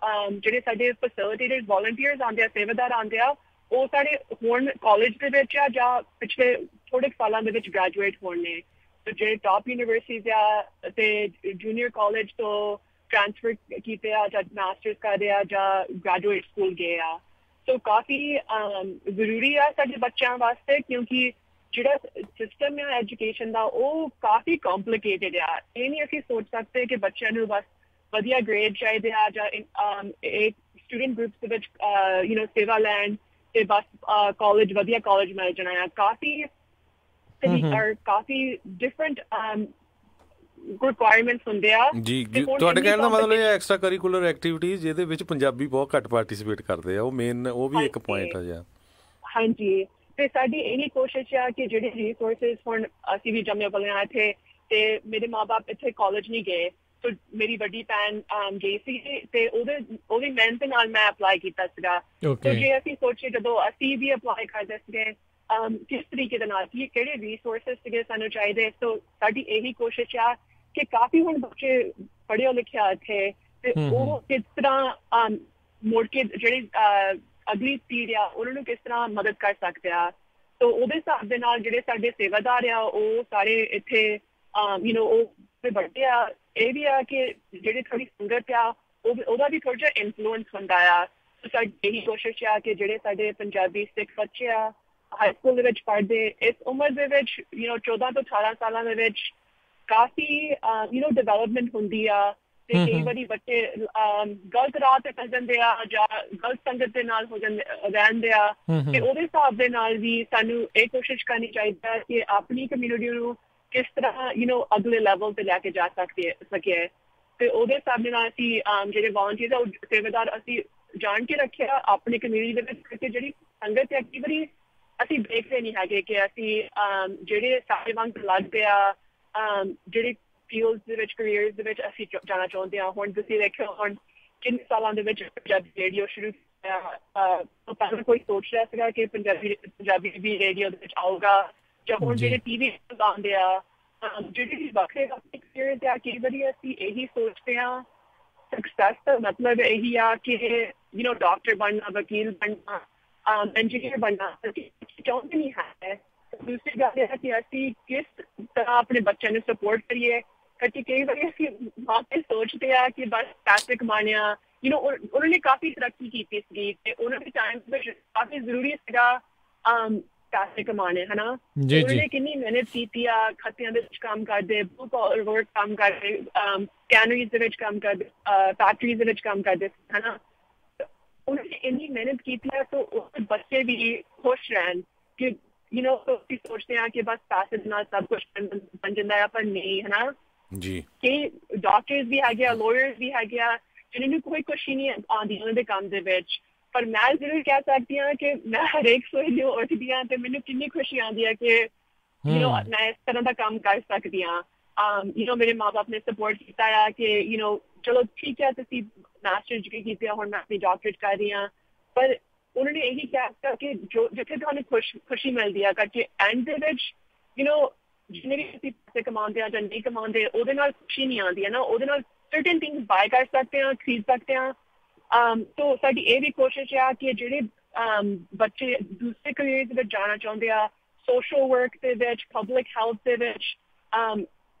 ਸਾਡੇ ਫੈਸਿਲਿਟੇਟਡ ਵੋਲੰਟੀਅਰਸ ਆਉਂਦੇ ਆ, ਸੇਵਾਦਾਰ ਆਉਂਦੇ ਆ, ਉਹ ਸਾਡੇ ਹੁਣ ਕਾਲਜ ਦੇ ਵਿੱਚ ਆ ਜਾਂ ਪਿਛਲੇ ਥੋੜੇ ਸਾਲਾਂ ਦੇ ਵਿੱਚ ਗ੍ਰੈਜੂਏਟ ਹੋਣ ਨੇ। ਤੇ ਜਿਹੜੇ ਟਾਪ ਯੂਨੀਵਰਸਿਟੀਜ਼ ਆ ਤੇ ਜੂਨੀਅਰ ਕਾਲਜ ਤੋਂ ਟ੍ਰਾਂਸਫਰ ਕੀਤੇ ਆ ਜਾਂ ਮਾਸਟਰਸ ਕਰਦੇ ਆ ਜਾਂ ਗ੍ਰੈਜੂਏਟ ਸਕੂਲ ਗਏ ਆ। ਸੋ ਕਾਫੀ ਜ਼ਰੂਰੀ ਆ ਸਾਡੇ ਬੱਚਿਆਂ ਵਾਸਤੇ ਕਿਉਂਕਿ ਜਿਹੜਾ ਸਿਸਟਮ ਹੈ ਐਜੂਕੇਸ਼ਨ ਦਾ ਉਹ ਕਾਫੀ ਕੰਪਲੀਕੇਟਡ ਆ। ਇਹ ਨਹੀਂ ਅਸੀਂ ਸੋਚ ਸਕਦੇ ਕਿ ਬੱਚਿਆਂ ਨੂੰ ਬਸ ਵਧੀਆ ਗ੍ਰੇਡ ਚਾਹੀਦੇ ਆ ਜਾਂ ਇੱਕ ਸਟੂਡੈਂਟ ਗਰੁੱਪਸ ਦੇ ਵਿੱਚ ਸੇਵਾ ਲੈਣ ਤੇ ਬਸ ਕਾਲਜ ਵਧੀਆ ਕਾਲਜ ਮਿਲ ਜਾਣਾ ਆ। ਕਾਫੀ ਡਿਫਰੈਂਟ ਰਿਕੁਆਇਰਮੈਂਟਸ ਹੁੰਦੇ ਆ ਜੀ। ਤੁਹਾਡੇ ਕਹਿਣ ਦਾ ਮਤਲਬ ਇਹ ਐਕਸਟਰਾ ਕਰਿਕੂਲਰ ਐਕਟੀਵਿਟੀਜ਼ ਜਿਹਦੇ ਵਿੱਚ ਪੰਜਾਬੀ ਬਹੁਤ ਘੱਟ ਪਾਰਟਿਸਿਪੇਟ ਕਰਦੇ ਆ, ਉਹ ਵੀ ਇੱਕ ਪੁਆਇੰਟ ਆ ਜੀ। ਹਾਂਜੀ, ਤੇ ਸਾਡੀ ਇਹੀ ਕੋਸ਼ਿਸ਼ ਆ ਕਿ ਜਿਹੜੇ ਰਿਸੋਰਸਿਸ ਹੁਣ ਅਸੀਂ ਵੀ ਜੰਮੇ ਪਲੇ ਆ ਇੱਥੇ ਤੇ ਮੇਰੇ ਮਾਂ ਬਾਪ ਇੱਥੇ ਕਾਲਜ ਨਹੀਂ ਗਏ। ਸੋ ਮੇਰੀ ਵੱਡੀ ਭੈਣ ਗਈ ਸੀ ਤੇ ਉਹਦੀ ਮਿਹਨਤ ਨਾਲ ਮੈਂ ਅਪਲਾਈ ਕੀਤਾ ਸੀਗਾ। ਤੇ ਜੇ ਅਸੀਂ ਸੋਚੀਏ ਜਦੋਂ ਅਸੀਂ ਵੀ ਅਪਲਾਈ ਕਰਦੇ ਸੀਗੇ ਕਿਸ ਤਰੀਕੇ ਦੇ ਨਾਲ ਕਿਹੜੇ ਰਿਸੋਰਸਿਸ ਸੀਗੇ ਸਾਨੂੰ ਚਾਹੀਦੇ। ਸੋ ਸਾਡੀ ਇਹੀ ਕੋਸ਼ਿਸ਼ ਆ ਕਿ ਕਾਫੀ ਹੁਣ ਬੱਚੇ ਪੜ੍ਹੇ ਲਿਖਿਆ ਇੱਥੇ ਤੇ ਉਹ ਕਿਸ ਤਰ੍ਹਾਂ ਮੁੜ ਕੇ ਜਿਹੜੀ ਅਗਲੀ ਪੀੜ੍ਹੀ ਆ ਉਹਨਾਂ ਨੂੰ ਕਿਸ ਤਰ੍ਹਾਂ ਮਦਦ ਕਰ ਸਕਦੇ ਆ। ਸੋ ਉਹਦੇ ਹਿਸਾਬ ਦੇ ਨਾਲ ਜਿਹੜੇ ਸਾਡੇ ਸੇਵਾਦਾਰ ਆ ਉਹ ਸਾਰੇ ਇੱਥੇ ਉਹ ਵੱਡੇ ਆ। ਇਹ ਵੀ ਆ ਕਿ ਜਿਹੜੀ ਥੋੜੀ ਸੰਗਤ ਆ ਉਹਦਾ ਵੀ ਥੋੜਾ ਜਿਹਾ ਇਨਫਲੂਐਂਸ ਹੁੰਦਾ ਆ। ਸਾਡੀ ਇਹੀ ਕੋਸ਼ਿਸ਼ ਆ ਕਿ ਜਿਹੜੇ ਸਾਡੇ ਪੰਜਾਬੀ ਸਿੱਖ ਬੱਚੇ ਆ ਹਾਈ ਸਕੂਲ ਦੇ ਵਿੱਚ ਪੜ੍ਹਦੇ ਇਸ ਉਮਰ ਦੇ ਵਿੱਚ 14 ਤੋਂ 18 ਸਾਲਾਂ ਦੇ ਵਿੱਚ ਕਾਫੀ ਡਿਵੈਲਪਮੈਂਟ ਹੁੰਦੀ ਆ ਤੇ ਕਈ ਵਾਰੀ ਬੱਚੇ ਗਲਤ ਰਾਹ ਤੇ ਚੱਲ ਜਾਂਦੇ ਆ ਜਾਂ ਗਲਤ ਸੰਗਤ ਦੇ ਨਾਲ ਹੋ ਜਾਂਦੇ ਰਹਿੰਦੇ ਆ ਤੇ ਉਹਦੇ ਹਿਸਾਬ ਦੇ ਨਾਲ ਵੀ ਸਾਨੂੰ ਇਹ ਕੋਸ਼ਿਸ਼ ਕਰਨੀ ਚਾਹੀਦੀ ਹੈ ਕਿ ਆਪਣੀ ਕਮਿਊਨਿਟੀ ਨੂੰ ਕਿਸ ਤਰ੍ਹਾਂ ਅਗਲੇ ਲੈਵਲ ਤੇ ਲੈ ਕੇ ਜਾ ਸਕੇ ਤੇ ਉਹਦੇ ਹਿਸਾਬ ਦੇ ਨਾਲ ਅਸੀਂ ਜਿਹੜੇ ਵਾਲੰਟੀਅਰਸ ਆ ਸੇਵਾਦਾਰ ਅਸੀਂ ਜਾਣ ਕੇ ਰੱਖਿਆ ਆਪਣੀ ਕਮਿਊਨਿਟੀ ਦੇ ਵਿੱਚ ਕਿਉਂਕਿ ਜਿਹੜੀ ਸੰਗਤ ਹੈ ਕਈ ਵਾਰੀ ਅਸੀਂ ਦੇਖਦੇ ਨਹੀਂ ਹੈਗੇ ਕਿ ਅਸੀਂ ਜਿਹੜੇ ਸਾਡੇ ਵਾਂਗ ਲੱਗਦੇ ਆ ਜਿਹੜੇ ਫੀਲਡਸ ਦੇ ਵਿੱਚ ਕਰੀਅਰਸ ਦੇ ਵਿੱਚ ਅਸੀਂ ਜਾਣਾ ਚਾਹੁੰਦੇ ਹਾਂ ਹੁਣ ਤੁਸੀਂ ਦੇਖਿਓ ਹੁਣ ਕਿੰਨੇ ਸਾਲਾਂ ਦੇ ਵਿੱਚ ਪੰਜਾਬੀ ਰੇਡੀਓ ਸ਼ੁਰੂ ਕੀਤਾ ਪਹਿਲਾਂ ਕੋਈ ਸੋਚ ਰਿਹਾ ਸੀਗਾ ਕਿ ਪੰਜਾਬੀ ਵੀ ਰੇਡੀਓ ਦੇ ਵਿੱਚ ਆਊਗਾ ਜਾਂ ਹੁਣ ਜਿਹੜੇ ਟੀਵੀ ਆਉਂਦੇ ਆ ਜਿਹੜੀ ਵੱਖਰੇ ਐਕਸਪੀਰੀਅੰਸ ਆ ਕਈ ਵਾਰੀ ਅਸੀਂ ਇਹੀ ਸੋਚਦੇ ਹਾਂ ਸਕਸੈਸ ਦਾ ਮਤਲਬ ਇਹੀ ਆ ਕਿ ਡਾਕਟਰ ਬਣਨਾ ਵਕੀਲ ਬਣਨਾ ਇੰਜੀਨੀਅਰ ਬਣਨਾ ਚਾਹੁੰਦੇ ਨਹੀਂ ਹੈ ਦੂਸਰੀ ਗੱਲ ਇਹ ਹੈ ਕਿ ਅਸੀਂ ਕਿਸ ਤਰ੍ਹਾਂ ਆਪਣੇ ਬੱਚਿਆਂ ਨੂੰ ਸਪੋਰਟ ਕਰੀਏ ਕਿਉਂਕਿ ਕਈ ਵਾਰੀ ਅਸੀਂ ਮਾਪੇ ਸੋਚਦੇ ਆ ਕਿ ਬਸ ਪੈਸੇ ਕਮਾਉਣੇ ਆ ਉਹਨਾਂ ਨੇ ਕਾਫੀ ਤਰੱਕੀ ਕੀਤੀ ਸੀਗੀ ਤੇ ਉਹਨਾਂ ਦੇ ਟਾਈਮ ਵਿੱਚ ਕਾਫੀ ਜ਼ਰੂਰੀ ਸੀਗਾ ਪੈਸੇ ਕਮਾਉਣੇ ਹਨਾ ਉਹਨਾਂ ਨੇ ਕਿੰਨੀ ਮਿਹਨਤ ਕੀਤੀ ਆ ਖੱਤਿਆਂ ਦੇ ਵਿੱਚ ਕੰਮ ਕਰਦੇ ਬੁੱਕ ਵਰਕ ਕੰਮ ਕਰਦੇ ਕੈਨਰੀਜ਼ ਦੇ ਵਿੱਚ ਕੰਮ ਕਰਦੇ ਫੈਕਟਰੀਜ਼ ਦੇ ਵਿੱਚ ਕੰਮ ਕਰਦੇ ਹਨਾ ਉਹਨਾਂ ਨੇ ਇੰਨੀ ਮਿਹਨਤ ਕੀਤੀ ਹੈ ਤਾਂ ਉਹ ਬੱਚੇ ਵੀ ਖੁਸ਼ ਰਹਿਣ ਕਿ ਅਸੀਂ ਸੋਚਦੇ ਹਾਂ ਕਿ ਬਸ ਪੈਸੇ ਦੇ ਨਾਲ ਸਭ ਕੁਛ ਬਣ ਜਾਂਦਾ ਆ ਪਰ ਨਹੀਂ ਹਨਾ ਜੀ ਕਈ ਡਾਕਟਰਸ ਵੀ ਹੈਗੇ ਆ ਲਾਇਰਸ ਵੀ ਹੈਗੇ ਆ ਜਿਹਨਾਂ ਨੂੰ ਕੋਈ ਖੁਸ਼ੀ ਨਹੀਂ ਆਉਂਦੀ ਉਹਨਾਂ ਦੇ ਕੰਮ ਦੇ ਵਿੱਚ ਪਰ ਮੈਂ ਜ਼ਰੂਰ ਕਹਿ ਸਕਦੀ ਹਾਂ ਕਿ ਮੈਂ ਹਰੇਕ ਸਵੇਰ ਨੂੰ ਉੱਠਦੀ ਹਾਂ ਤੇ ਮੈਨੂੰ ਕਿੰਨੀ ਖੁਸ਼ੀ ਆਉਂਦੀ ਹੈ ਕਿ ਮੈਂ ਇਸ ਤਰ੍ਹਾਂ ਦਾ ਕੰਮ ਕਰ ਸਕਦੀ ਹਾਂ ਮੇਰੇ ਮਾਂ ਬਾਪ ਨੇ ਸਪੋਰਟ ਕੀਤਾ ਆ ਕਿ ਚਲੋ ਠੀਕ ਹੈ ਤੁਸੀਂ ਮਾਸਟਰ ਡਿਗਰੀ ਕੀਤੀ ਆ ਹੁਣ ਮੈਂ ਆਪਣੀ ਡਾਕਟਰੇਟ ਕਰ ਰਹੀ ਹਾਂ ਪਰ ਉਹਨਾਂ ਨੇ ਇਹੀ ਕਿਹਾ ਕਿ ਜਿੱਥੇ ਤੁਹਾਨੂੰ ਖੁਸ਼ੀ ਮਿਲਦੀ ਆ ਕਰਕੇ ਐਂਡ ਦੇ ਵਿੱਚ ਜਿੰਨੇ ਵੀ ਅਸੀਂ ਪੈਸੇ ਕਮਾਉਂਦੇ ਆ ਜਾਂ ਨਹੀਂ ਕਮਾਉਂਦੇ ਉਹਦੇ ਨਾਲ ਖੁਸ਼ੀ ਨਹੀਂ ਆਉਂਦੀ ਹੈ ਨਾ ਉਹਦੇ ਨਾਲ ਸਰਟਨ ਥਿੰਗਸ ਬਾਏ ਕਰ ਸਕਦੇ ਹਾਂ ਖਰੀਦ ਸਕਦੇ ਹਾਂ ਤਾਂ ਸਾਡੀ ਇਹ ਵੀ ਕੋਸ਼ਿਸ਼ ਆ ਕਿ ਜਿਹੜੇ ਬੱਚੇ ਦੂਸਰੇ ਕਰੀਅਰ ਦੇ ਵਿੱਚ ਜਾਣਾ ਚਾਹੁੰਦੇ ਆ ਸੋਸ਼ਲ ਵਰਕ ਦੇ ਵਿੱਚ ਪਬਲਿਕ ਹੈਲਥ ਦੇ ਵਿੱਚ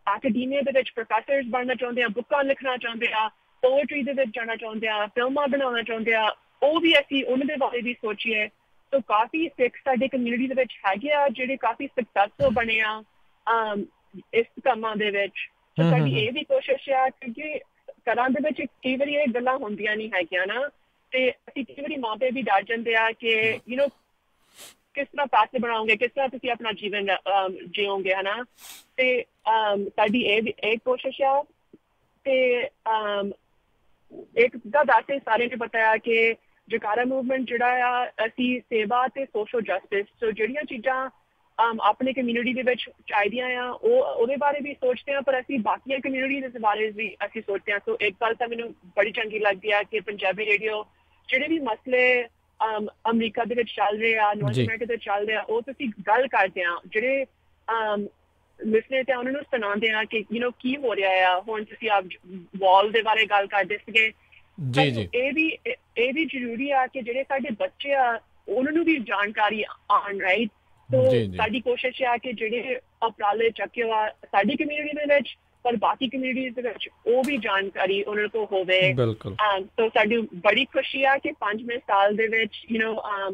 ਐਕੈਡਮੀਆ ਦੇ ਵਿੱਚ ਪ੍ਰੋਫੈਸਰਸ ਬਣਨਾ ਚਾਹੁੰਦੇ ਆ ਬੁੱਕਾਂ ਲਿਖਣਾ ਚਾਹੁੰਦੇ ਆ ਪੋਇਟਰੀ ਦੇ ਵਿੱਚ ਜਾਣਾ ਚਾਹੁੰਦੇ ਆ ਫਿਲਮਾਂ ਬਣਾਉਣਾ ਚਾਹੁੰਦੇ ਆ ਉਹ ਵੀ ਅਸੀਂ ਉਹਨਾਂ ਦੇ ਬਾਰੇ ਵੀ ਸੋਚੀਏ ਤਾਂ ਕਾਫੀ ਸਿੱਖ ਸਾਡੇ ਕਮਿਊਨਿਟੀ ਦੇ ਵਿੱਚ ਹੈਗੇ ਆ ਜਿਹੜੇ ਕਾਫੀ ਸਕਸੈਸਫੁਲ ਬਣੇ ਆ ਇਸ ਕੰਮਾਂ ਦੇ ਵਿੱਚ ਤਾਂ ਸਾਡੀ ਇਹ ਵੀ ਕੋਸ਼ਿਸ਼ ਆ ਕਿਉਂਕਿ ਘਰਾਂ ਦੇ ਵਿੱਚ ਕਈ ਵਾਰੀ ਇਹ ਗੱਲਾਂ ਹੁੰਦੀਆਂ ਨਹੀਂ ਹੈਗੀਆਂ ਨਾ ਤੇ ਅਸੀਂ ਕਈ ਵਾਰੀ ਮਾਪੇ ਵੀ ਡਰ ਜਾਂਦੇ ਆ ਕਿ ਕਿਸ ਤਰ੍ਹਾਂ ਪੈਸੇ ਬਣਾਓਗੇ ਕਿਸ ਤਰ੍ਹਾਂ ਤੁਸੀਂ ਆਪਣਾ ਜੀਵਨ ਜਿਓਗੇ ਹਨਾ ਤੇ ਸਾਡੀ ਇਹ ਕੋਸ਼ਿਸ਼ ਆ ਤੇ ਇੱਕ ਤਾਂ ਵੈਸੇ ਸਾਰਿਆਂ ਨੇ ਬਤਾਇਆ ਕਿ ਜਕਾਰਾ ਮੂਵਮੈਂਟ ਜਿਹੜਾ ਆ ਅਸੀਂ ਸੇਵਾ ਤੇ ਸੋਸ਼ਲ ਜਸਟਿਸ ਸੋ ਜਿਹੜੀਆਂ ਚੀਜ਼ਾਂ ਆਪਣੇ ਕਮਿਊਨਿਟੀ ਦੇ ਵਿੱਚ ਚਾਹੀਦੀਆਂ ਆ ਉਹਦੇ ਬਾਰੇ ਵੀ ਸੋਚਦੇ ਹਾਂ ਪਰ ਅਸੀਂ ਬਾਕੀਆਂ ਕਮਿਊਨਿਟੀ ਦੇ ਬਾਰੇ ਵੀ ਅਸੀਂ ਸੋਚਦੇ ਹਾਂ ਸੋ ਇੱਕ ਗੱਲ ਤਾਂ ਮੈਨੂੰ ਬੜੀ ਚੰਗੀ ਲੱਗਦੀ ਆ ਕਿ ਪੰਜਾਬੀ ਰੇਡੀਓ ਜਿਹੜੇ ਵੀ ਮਸਲੇ ਅਮਰੀਕਾ ਦੇ ਵਿੱਚ ਚੱਲ ਰਹੇ ਆ ਨਾਰਥ ਅਮਰੀਕਾ ਦੇ ਚੱਲ ਰਹੇ ਆ ਉਹ ਤੁਸੀਂ ਗੱਲ ਕਰਦੇ ਆ ਜਿਹੜੇ ਲਿਸਨਰ ਤੇ ਉਹਨਾਂ ਨੂੰ ਸੁਣਾਉਂਦੇ ਆ ਕਿ ਕੀ ਹੋ ਰਿਹਾ ਆ ਹੁਣ ਤੁਸੀਂ ਆਪ ਵਾਲ ਦੇ ਬਾਰੇ ਗੱਲ ਕਰਦੇ ਸੀਗੇ ਜੀ ਇਹ ਵੀ ਜ਼ਰੂਰੀ ਆ ਕਿ ਜਿਹੜੇ ਸਾਡੇ ਬੱਚੇ ਆ ਉਹਨਾਂ ਨੂੰ ਵੀ ਜਾਣਕਾਰੀ ਆਉਣ ਰਾਈਟ ਸੋ ਸਾਡੀ ਕੋਸ਼ਿਸ਼ ਆ ਕਿ ਜਿਹੜੇ ਉਪਰਾਲੇ ਚੱਕੇ ਆ ਸਾਡੀ ਕਮਿਊਨਿਟੀ ਦੇ ਵਿੱਚ ਪਰ ਬਾਕੀ ਕਮਿਊਨਿਟੀਜ਼ ਦੇ ਵਿੱਚ ਉਹ ਵੀ ਜਾਣਕਾਰੀ ਉਹਨਾਂ ਕੋਲ ਹੋਵੇ ਸੋ ਸਾਡੀ ਬੜੀ ਖੁਸ਼ੀ ਆ ਕਿ 5ਵੇਂ ਸਾਲ ਦੇ ਵਿੱਚ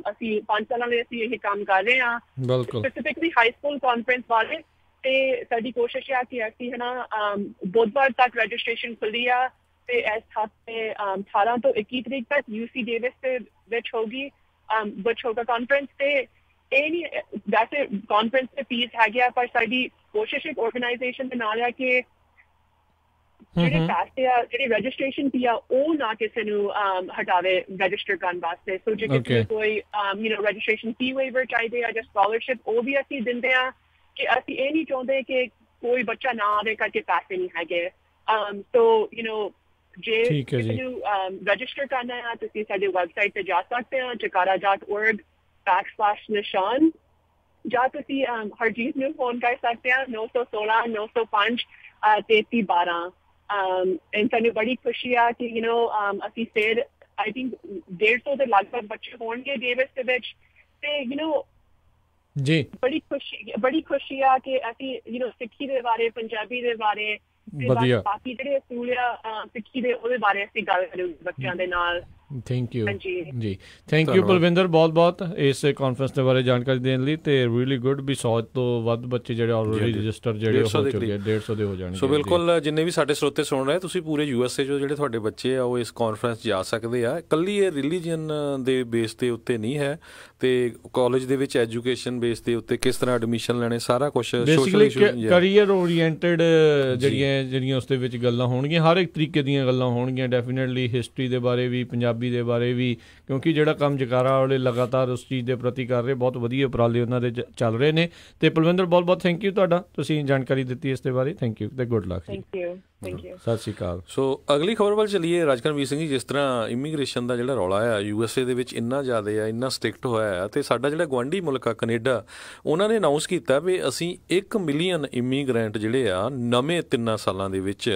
ਅਸੀਂ 5 ਸਾਲਾਂ ਲਈ ਅਸੀਂ ਇਹ ਕੰਮ ਕਰ ਰਹੇ ਹਾਂ ਸਪੈਸੀਫਿਕਲੀ ਹਾਈ ਸਕੂਲ ਕਾਨਫਰੰਸ ਵਾਲੇ ਤੇ ਸਾਡੀ ਕੋਸ਼ਿਸ਼ ਆ ਕਿ ਅਸੀਂ ਬੁੱਧਵਾਰ ਤੱਕ ਰਜਿਸਟ੍ਰੇਸ਼ਨ ਖੁੱਲੀ ਆ ਤੇ ਇਸ ਹਫ਼ਤੇ 18 ਤੋਂ 21 ਤਰੀਕ ਤੱਕ UC ਡੇਵਿਸ ਦੇ ਵਿੱਚ ਹੋਗੀ ਬਚੋਗਾ ਕਾਨਫਰੰਸ ਤੇ ਇਹ ਨਹੀਂ ਵੈਸੇ ਕਾਨਫਰੰਸ ਤੇ ਫੀਸ ਹੈਗੀ ਆ ਪਰ ਸਾਡੀ ਕੋਸ਼ਿਸ਼ ਇੱਕ ਆਰਗੇਨਾਈਜੇਸ਼ਨ ਦੇ ਨਾਲ ਆ ਕਿ ਜਿਹੜੇ ਪੈਸੇ ਆ ਜਿਹੜੀ ਰਜਿਸਟ੍ਰੇਸ਼ਨ ਫੀ ਆ ਉਹ ਨਾ ਕਿਸੇ ਨੂੰ ਹਟਾਵੇ ਰਜਿਸਟਰ ਕਰਨ ਵਾਸਤੇ ਸੋ ਜੇ ਕਿਸੇ ਕੋਈ ਰਜਿਸਟ੍ਰੇਸ਼ਨ ਫੀ ਵੇਵਰ ਚਾਹੀਦੇ ਆ ਜਾਂ ਸਕਾਲਰਸ਼ਿਪ ਉਹ ਵੀ ਅਸੀਂ ਦਿੰਦੇ ਆ ਕਿ ਅਸੀਂ ਇਹ ਨਹੀਂ ਚਾਹੁੰਦੇ ਕਿ ਕੋਈ ਬੱਚਾ ਨਾ ਆਵੇ ਕਰਕੇ ਪੈਸੇ ਨਹੀਂ ਹੈਗੇ ਸੋ ਜੇ ਕਿਸੇ ਨੂੰ ਰਜਿਸਟਰ ਕਰਨਾ ਹੈ ਤੁਸੀਂ ਸਾਡੀ ਵੈਬਸਾਈਟ ਤੇ ਜਾ ਸਕਦੇ ਹੋ jakara.org/nishan ਜਾਂ ਤੁਸੀਂ ਹਰਜੀਤ ਨੂੰ ਫੋਨ ਕਰ ਸਕਦੇ ਹੋ 916 905 3312 ਸਾਨੂੰ ਬੜੀ ਖੁਸ਼ੀ ਆ ਕਿ ਅਸੀਂ ਫਿਰ ਆਈ ਥਿੰਕ 150 ਦੇ ਲਗਭਗ ਬੱਚੇ ਹੋਣਗੇ ਡੇਵਿਸ ਦੇ ਵਿੱਚ ਤੇ ਜੀ ਬੜੀ ਖੁਸ਼ੀ ਆ ਕਿ ਅਸੀਂ ਸਿੱਖੀ ਦੇ ਬਾਰੇ ਪੰਜਾਬੀ ਦੇ ਬਾਰੇ ਬਾਕੀ ਜਿਹੜੇ ਅਸੂਲ ਆ ਸਿੱਖੀ ਦੇ ਉਹਦੇ ਬਾਰੇ ਅਸੀਂ ਗੱਲ ਕਰਾਂਗੇ ਬੱਚਿਆਂ ਦੇ ਨਾਲ ਥੈਂਕ ਯੂ ਜੀ, ਥੈਂਕ ਯੂ ਬਲਵਿੰਦਰ ਬਹੁਤ ਇਸ ਕਾਨਫਰੰਸ ਦੇ ਬਾਰੇ ਜਾਣਕਾਰੀ ਦੇਣ ਲਈ। ਤੇ ਰੀਅਲੀ ਗੁੱਡ ਵੀ 100 ਤੋਂ ਵੱਧ ਬੱਚੇ ਜਿਹੜੇ ਆਲਰੇਡੀ ਰਜਿਸਟਰ ਜਿਹੜੇ ਹੋ ਚੁੱਕੇ 150 ਦੇ ਹੋ ਜਾਣਗੇ। ਸੋ ਬਿਲਕੁਲ ਜਿੰਨੇ ਵੀ ਸਾਡੇ ਸਰੋਤੇ ਸੁਣ ਰਹੇ, ਤੁਸੀਂ ਪੂਰੇ USA 'ਚੋਂ ਜਿਹੜੇ ਤੁਹਾਡੇ ਬੱਚੇ ਆ ਉਹ ਇਸ ਕਾਨਫਰੰਸ ਜਾ ਸਕਦੇ ਆ। ਇਕੱਲੀ ਇਹ ਰਿਲੀਜਨ ਦੇ ਬੇਸ ਦੇ ਉੱਤੇ ਨਹੀਂ ਹੈ, ਤੇ ਕਾਲਜ ਦੇ ਵਿੱਚ ਐਜੂਕੇਸ਼ਨ ਬੇਸ ਦੇ ਉੱਤੇ ਕਿਸ ਤਰ੍ਹਾਂ ਐਡਮਿਸ਼ਨ ਲੈਣੇ, ਸਾਰਾ ਕੁਛ ਬੇਸਿਕਲੀ ਕਰੀਅਰ ਓਰੀਐਂਟਡ ਜਿਹੜੀਆਂ ਉਸ ਦੇ ਵਿੱਚ ਗੱਲਾਂ ਹੋਣਗੀਆਂ, ਹਰ ਇੱਕ ਤਰੀਕੇ ਦੀਆਂ ਗੱਲਾਂ ਹੋਣਗੀਆਂ। ਡੈਫੀਨੇਟਲੀ ਹਿਸਟਰੀ ਦੇ ਬਾਰੇ ਵੀ, ਪੰਜਾਬੀ ਦੇ ਬਾਰੇ ਵੀ, ਕਿਉਂਕਿ ਜਿਹੜਾ ਕੰਮ ਜਕਾਰਾ ਵਾਲੇ ਲਗਾਤਾਰ ਉਸ ਚੀਜ਼ ਦੇ ਪ੍ਰਤੀ ਕਰ ਰਹੇ, ਬਹੁਤ ਵਧੀਆ ਉਪਰਾਲੇ ਉਹਨਾਂ ਦੇ ਚੱਲ ਰਹੇ ਨੇ। ਤੇ ਪਲਵਿੰਦਰ ਬਹੁਤ ਥੈਂਕ ਯੂ ਤੁਹਾਡਾ, ਤੁਸੀਂ ਜਾਣਕਾਰੀ ਦਿੱਤੀ ਇਸ ਦੇ ਬਾਰੇ। ਥੈਂਕ ਯੂ ਤੇ ਗੁੱਡ ਲੱਕ। ਸਤਿ ਸ਼੍ਰੀ ਅਕਾਲ। ਸੋ ਅਗਲੀ ਖਬਰ ਵੱਲ ਚੱਲੀਏ। ਰਾਜਕਰਮਵੀਰ ਸਿੰਘ ਜੀ, ਜਿਸ ਤਰ੍ਹਾਂ ਇਮੀਗ੍ਰੇਸ਼ਨ ਦਾ ਜਿਹੜਾ ਰੌਲਾ ਆ USA ਦੇ ਵਿੱਚ ਇੰਨਾ ਜ਼ਿਆਦਾ ਆ, ਇੰਨਾ ਸਟ੍ਰਿਕਟ ਹੋਇਆ ਆ, ਤੇ ਸਾਡਾ ਜਿਹੜਾ ਗੁਆਂਢੀ ਮੁਲਕ ਆ ਕੈਨੇਡਾ, ਉਹਨਾਂ ਨੇ ਅਨਾਊਂਸ ਕੀਤਾ ਵੀ ਅਸੀਂ 1 ਮਿਲੀਅਨ ਇਮੀਗ੍ਰੈਂਟ ਜਿਹੜੇ ਆ ਨਵੇਂ 3 ਸਾਲਾਂ ਦੇ ਵਿੱਚ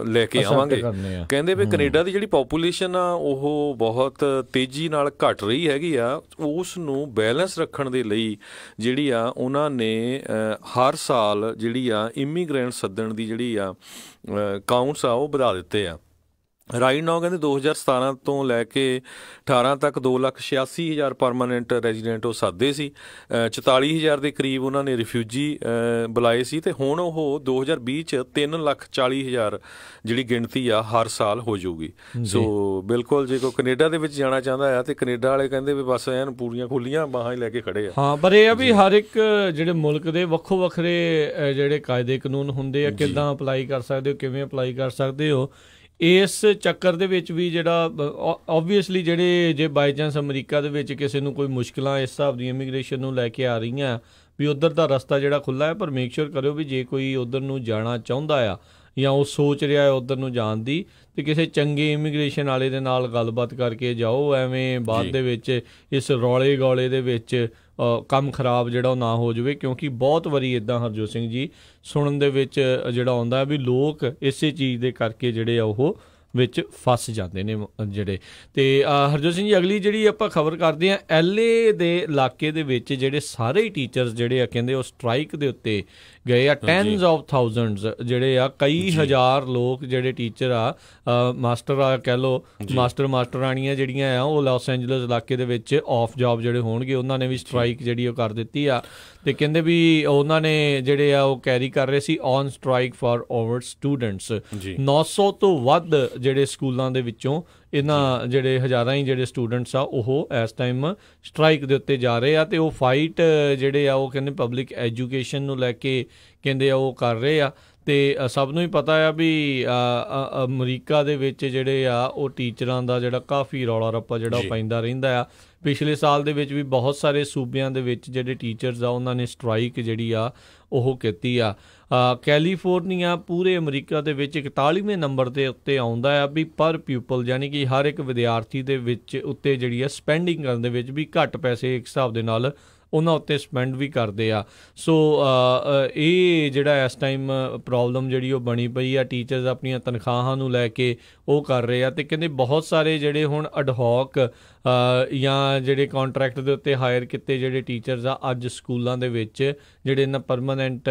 ਲੈ ਕੇ ਆਵਾਂਗੇ। ਕਹਿੰਦੇ ਵੀ ਕੈਨੇਡਾ ਦੀ ਜਿਹੜੀ ਪੋਪੂਲੇਸ਼ਨ ਆ ਉਹ ਬਹੁਤ ਤੇਜ਼ੀ ਨਾਲ ਘਟ ਰਹੀ ਹੈਗੀ ਆ, ਉਸ ਨੂੰ ਬੈਲੈਂਸ ਰੱਖਣ ਦੇ ਲਈ ਜਿਹੜੀ ਆ ਉਹਨਾਂ ਨੇ ਹਰ ਸਾਲ ਜਿਹੜੀ ਆ ਇਮੀਗ੍ਰੈਂਟ ਸੱਦਣ ਦੀ ਜਿਹੜੀ ਆ ਕਾਊਂਟਸ ਆ ਉਹ ਵਧਾ ਦਿੱਤੇ ਆ। ਰਾਈਟ ਨਾਓ ਕਹਿੰਦੇ 2017 ਤੋਂ ਲੈ ਕੇ 18 ਤੱਕ 2,86,000 ਪਰਮਾਨੈਂਟ ਰੈਜ਼ੀਡੈਂਟ ਉਹ ਸਾਦੇ ਸੀ, 44,000 ਦੇ ਕਰੀਬ ਉਹਨਾਂ ਨੇ ਰਿਫਿਊਜੀ ਬੁਲਾਏ ਸੀ, ਤੇ ਹੁਣ ਉਹ 2020 'ਚ 3,40,000 ਜਿਹੜੀ ਗਿਣਤੀ ਆ ਹਰ ਸਾਲ ਹੋ ਜਾਊਗੀ। ਸੋ ਬਿਲਕੁਲ ਜੇ ਕੋਈ ਕੈਨੇਡਾ ਦੇ ਵਿੱਚ ਜਾਣਾ ਚਾਹੁੰਦਾ ਆ ਤੇ ਕੈਨੇਡਾ ਵਾਲੇ ਕਹਿੰਦੇ ਵੀ ਬਸ ਐਨ ਪੂਰੀਆਂ ਖੁੱਲੀਆਂ ਬਾਹਾਂ ਹੀ ਲੈ ਕੇ ਖੜੇ ਆ। ਹਾਂ, ਪਰ ਇਹ ਆ ਵੀ ਹਰ ਇੱਕ ਜਿਹੜੇ ਮੁਲਕ ਦੇ ਵੱਖੋ ਵੱਖਰੇ ਜਿਹੜੇ ਕਾਇਦੇ ਕਾਨੂੰਨ ਹੁੰਦੇ ਆ, ਕਿੱਦਾਂ ਅਪਲਾਈ ਕਰ ਸਕਦੇ ਹੋ, ਕਿਵੇਂ ਅਪਲਾਈ ਕਰ ਸਕਦੇ ਹੋ। ਇਸ ਚੱਕਰ ਦੇ ਵਿੱਚ ਵੀ ਜਿਹੜਾ ਓਬਵੀਅਸਲੀ ਜਿਹੜੇ ਜੇ ਬਾਈ ਚਾਂਸ ਅਮਰੀਕਾ ਦੇ ਵਿੱਚ ਕਿਸੇ ਨੂੰ ਕੋਈ ਮੁਸ਼ਕਿਲਾਂ ਇਸ ਹਿਸਾਬ ਦੀ ਇਮੀਗ੍ਰੇਸ਼ਨ ਨੂੰ ਲੈ ਕੇ ਆ ਰਹੀਆਂ ਵੀ ਉੱਧਰ ਦਾ ਰਸਤਾ ਜਿਹੜਾ ਖੁੱਲ੍ਹਾ ਹੈ, ਪਰ ਮੇਕ ਸ਼ੋਰ ਕਰਿਓ ਵੀ ਜੇ ਕੋਈ ਉੱਧਰ ਨੂੰ ਜਾਣਾ ਚਾਹੁੰਦਾ ਆ ਜਾਂ ਉਹ ਸੋਚ ਰਿਹਾ ਹੈ ਉੱਧਰ ਨੂੰ ਜਾਣ ਦੀ, ਤੇ ਕਿਸੇ ਚੰਗੇ ਇਮੀਗ੍ਰੇਸ਼ਨ ਵਾਲੇ ਦੇ ਨਾਲ ਗੱਲਬਾਤ ਕਰਕੇ ਜਾਓ। ਐਵੇਂ ਬਾਅਦ ਦੇ ਵਿੱਚ ਇਸ ਰੌਲੇ ਗੌਲੇ ਦੇ ਵਿੱਚ ਕੰਮ ਖਰਾਬ ਜਿਹੜਾ ਉਹ ਨਾ ਹੋ ਜਾਵੇ, ਕਿਉਂਕਿ ਬਹੁਤ ਵਾਰੀ ਇੱਦਾਂ ਹਰਜੋਤ ਸਿੰਘ ਜੀ ਸੁਣਨ ਦੇ ਵਿੱਚ ਜਿਹੜਾ ਆਉਂਦਾ ਵੀ ਲੋਕ ਇਸੇ ਚੀਜ਼ ਦੇ ਕਰਕੇ ਜਿਹੜੇ ਆ ਉਹ ਵਿੱਚ ਫਸ ਜਾਂਦੇ ਨੇ ਜਿਹੜੇ। ਤੇ ਹਰਜੋਤ ਸਿੰਘ ਜੀ, ਅਗਲੀ ਜਿਹੜੀ ਆਪਾਂ ਖਬਰ ਕਰਦੇ ਹਾਂ, LA ਦੇ ਇਲਾਕੇ ਦੇ ਵਿੱਚ ਜਿਹੜੇ ਸਾਰੇ ਹੀ ਟੀਚਰਸ ਜਿਹੜੇ ਆ ਕਹਿੰਦੇ ਉਹ ਸਟ੍ਰਾਈਕ ਦੇ ਉੱਤੇ ਗਏ ਆ। ਟੈਨਸ ਆਫ ਥਾਊਜ਼ੈਂਡਸ ਜਿਹੜੇ ਆ, ਕਈ ਹਜ਼ਾਰ ਲੋਕ ਜਿਹੜੇ ਟੀਚਰ ਆ, ਮਾਸਟਰ ਆ ਕਹਿ ਲਓ, ਮਾਸਟਰਾਣੀਆਂ ਜਿਹੜੀਆਂ ਆ, ਉਹ ਲਾਸ ਐਂਜਲਸ ਇਲਾਕੇ ਦੇ ਵਿੱਚ ਆਫ ਜੋਬ ਜਿਹੜੇ ਹੋਣਗੇ ਉਹਨਾਂ ਨੇ ਵੀ ਸਟ੍ਰਾਈਕ ਜਿਹੜੀ ਉਹ ਕਰ ਦਿੱਤੀ ਆ। ਤੇ ਕਹਿੰਦੇ ਵੀ ਉਹਨਾਂ ਨੇ ਜਿਹੜੇ ਆ ਉਹ ਕੈਰੀ ਕਰ ਰਹੇ ਸੀ on strike for over students. 900 ਤੋਂ ਵੱਧ ਜਿਹੜੇ ਸਕੂਲਾਂ ਦੇ ਵਿੱਚੋਂ ਇਹਨਾਂ ਜਿਹੜੇ ਹਜ਼ਾਰਾਂ ਹੀ ਜਿਹੜੇ ਸਟੂਡੈਂਟਸ ਆ ਉਹ ਇਸ ਟਾਈਮ ਸਟ੍ਰਾਈਕ ਦੇ ਉੱਤੇ ਜਾ ਰਹੇ ਆ। ਤੇ ਉਹ ਫਾਈਟ ਜਿਹੜੇ ਆ ਉਹ ਕਹਿੰਦੇ ਪਬਲਿਕ ਐਜੂਕੇਸ਼ਨ ਨੂੰ ਲੈ ਕੇ ਕਹਿੰਦੇ ਆ ਉਹ ਕਰ ਰਹੇ ਆ। ਤੇ ਸਭ ਨੂੰ ਹੀ ਪਤਾ ਆ ਵੀ ਅਮਰੀਕਾ ਦੇ ਵਿੱਚ ਜਿਹੜੇ ਆ ਉਹ ਟੀਚਰਾਂ ਦਾ ਜਿਹੜਾ ਕਾਫੀ ਰੌਲਾ ਰੱਪਾ ਜਿਹੜਾ ਉਹ ਪੈਂਦਾ ਰਹਿੰਦਾ ਆ। ਪਿਛਲੇ ਸਾਲ ਦੇ ਵਿੱਚ ਵੀ ਬਹੁਤ ਸਾਰੇ ਸੂਬਿਆਂ ਦੇ ਵਿੱਚ ਜਿਹੜੇ ਟੀਚਰਸ ਆ ਉਹਨਾਂ ਨੇ ਸਟ੍ਰਾਈਕ ਜਿਹੜੀ ਆ ਉਹ ਕੀਤੀ ਆ। ਕੈਲੀਫੋਰਨੀਆ ਪੂਰੇ ਅਮਰੀਕਾ ਦੇ ਵਿੱਚ 41ਵੇਂ ਨੰਬਰ ਦੇ ਉੱਤੇ ਆਉਂਦਾ ਆ ਵੀ ਪਰ ਪਿਊਪਲ, ਯਾਨੀ ਕਿ ਹਰ ਇੱਕ ਵਿਦਿਆਰਥੀ ਦੇ ਵਿੱਚ ਉੱਤੇ ਜਿਹੜੀ ਆ ਸਪੈਂਡਿੰਗ ਕਰਨ ਦੇ ਵਿੱਚ ਵੀ ਘੱਟ ਪੈਸੇ ਇੱਕ ਹਿਸਾਬ ਦੇ ਨਾਲ ਉਹਨਾਂ ਉੱਤੇ ਸਪੈਂਡ ਵੀ ਕਰਦੇ ਆ। ਸੋ ਇਹ ਜਿਹੜਾ ਇਸ ਟਾਈਮ ਪ੍ਰੋਬਲਮ ਜਿਹੜੀ ਉਹ ਬਣੀ ਪਈ ਆ, ਟੀਚਰਸ ਆਪਣੀਆਂ ਤਨਖਾਹਾਂ ਨੂੰ ਲੈ ਕੇ ਉਹ ਕਰ ਰਹੇ ਆ। ਤੇ ਕਹਿੰਦੇ ਬਹੁਤ ਸਾਰੇ ਜਿਹੜੇ ਹੁਣ ਅਡਹੌਕ ਜਾਂ ਜਿਹੜੇ ਕਾਂਟਰੈਕਟ ਦੇ ਉੱਤੇ ਹਾਇਰ ਕੀਤੇ ਜਿਹੜੇ ਟੀਚਰਸ ਆ, ਅੱਜ ਸਕੂਲਾਂ ਦੇ ਵਿੱਚ ਜਿਹੜੇ ਇਹਨਾਂ ਪਰਮਾਨੈਂਟ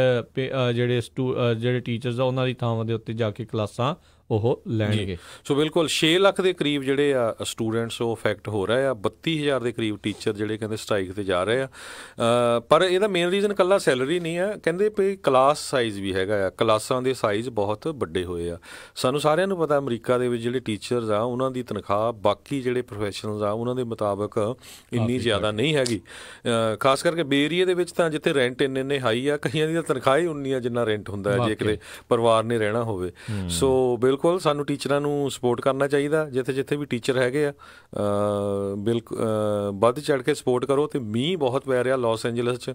ਜਿਹੜੇ ਟੀਚਰਸ ਆ ਉਹਨਾਂ ਦੀ ਥਾਵਾਂ ਦੇ ਉੱਤੇ ਜਾ ਕੇ ਕਲਾਸਾਂ ਉਹ ਲੈਣਗੇ। ਸੋ ਬਿਲਕੁਲ 6 ਲੱਖ ਦੇ ਕਰੀਬ ਜਿਹੜੇ ਆ ਸਟੂਡੈਂਟਸ ਉਹ ਅਫੈਕਟ ਹੋ ਰਹੇ ਆ। 32,000 ਦੇ ਕਰੀਬ ਟੀਚਰ ਜਿਹੜੇ ਕਹਿੰਦੇ ਸਟ੍ਰਾਈਕ ਤੇ ਜਾ ਰਹੇ ਆ। ਪਰ ਇਹਦਾ ਮੇਨ ਰੀਜ਼ਨ ਇਕੱਲਾ ਸੈਲਰੀ ਨਹੀਂ ਆ, ਕਹਿੰਦੇ ਵੀ ਕਲਾਸ ਸਾਈਜ਼ ਵੀ ਹੈਗਾ ਆ। ਕਲਾਸਾਂ ਦੇ ਸਾਈਜ਼ ਬਹੁਤ ਵੱਡੇ ਹੋਏ ਆ। ਸਾਨੂੰ ਸਾਰਿਆਂ ਨੂੰ ਪਤਾ ਅਮਰੀਕਾ ਦੇ ਵਿੱਚ ਜਿਹੜੇ ਟੀਚਰਸ ਆ ਉਹਨਾਂ ਦੀ ਤਨਖਾਹ ਬਾਕੀ ਜਿਹੜੇ ਪ੍ਰੋਫੈਸ਼ਨਲਸ ਆ ਉਹਨਾਂ ਦੇ ਮੁਤਾਬਕ ਇੰਨੀ ਜ਼ਿਆਦਾ ਨਹੀਂ ਹੈਗੀ। ਖਾਸ ਕਰਕੇ ਬੇ ਏਰੀਏ ਦੇ ਵਿੱਚ ਤਾਂ ਜਿੱਥੇ ਰੈਂਟ ਇੰਨੇ ਹਾਈ ਆ, ਕਈਆਂ ਦੀ ਤਾਂ ਤਨਖਾਹ ਹੀ ਉਨੀ ਆ ਜਿੰਨਾ ਰੈਂਟ ਹੁੰਦਾ ਜੇ ਕਿਤੇ ਪਰਿਵਾਰ ਨੇ ਰਹਿਣਾ ਹੋਵੇ। ਸੋ ਬਿਲਕੁਲ ਸਾਨੂੰ ਟੀਚਰਾਂ ਨੂੰ ਸਪੋਰਟ ਕਰਨਾ ਚਾਹੀਦਾ, ਜਿੱਥੇ ਵੀ ਟੀਚਰ ਹੈਗੇ ਆ ਬਿਲਕੁਲ ਵੱਧ ਚੜ੍ਹ ਕੇ ਸਪੋਰਟ ਕਰੋ। ਤੇ ਮੀਂਹ ਬਹੁਤ ਪੈ ਰਿਹਾ ਲਾਸ ਐਂਜਲਸ 'ਚ,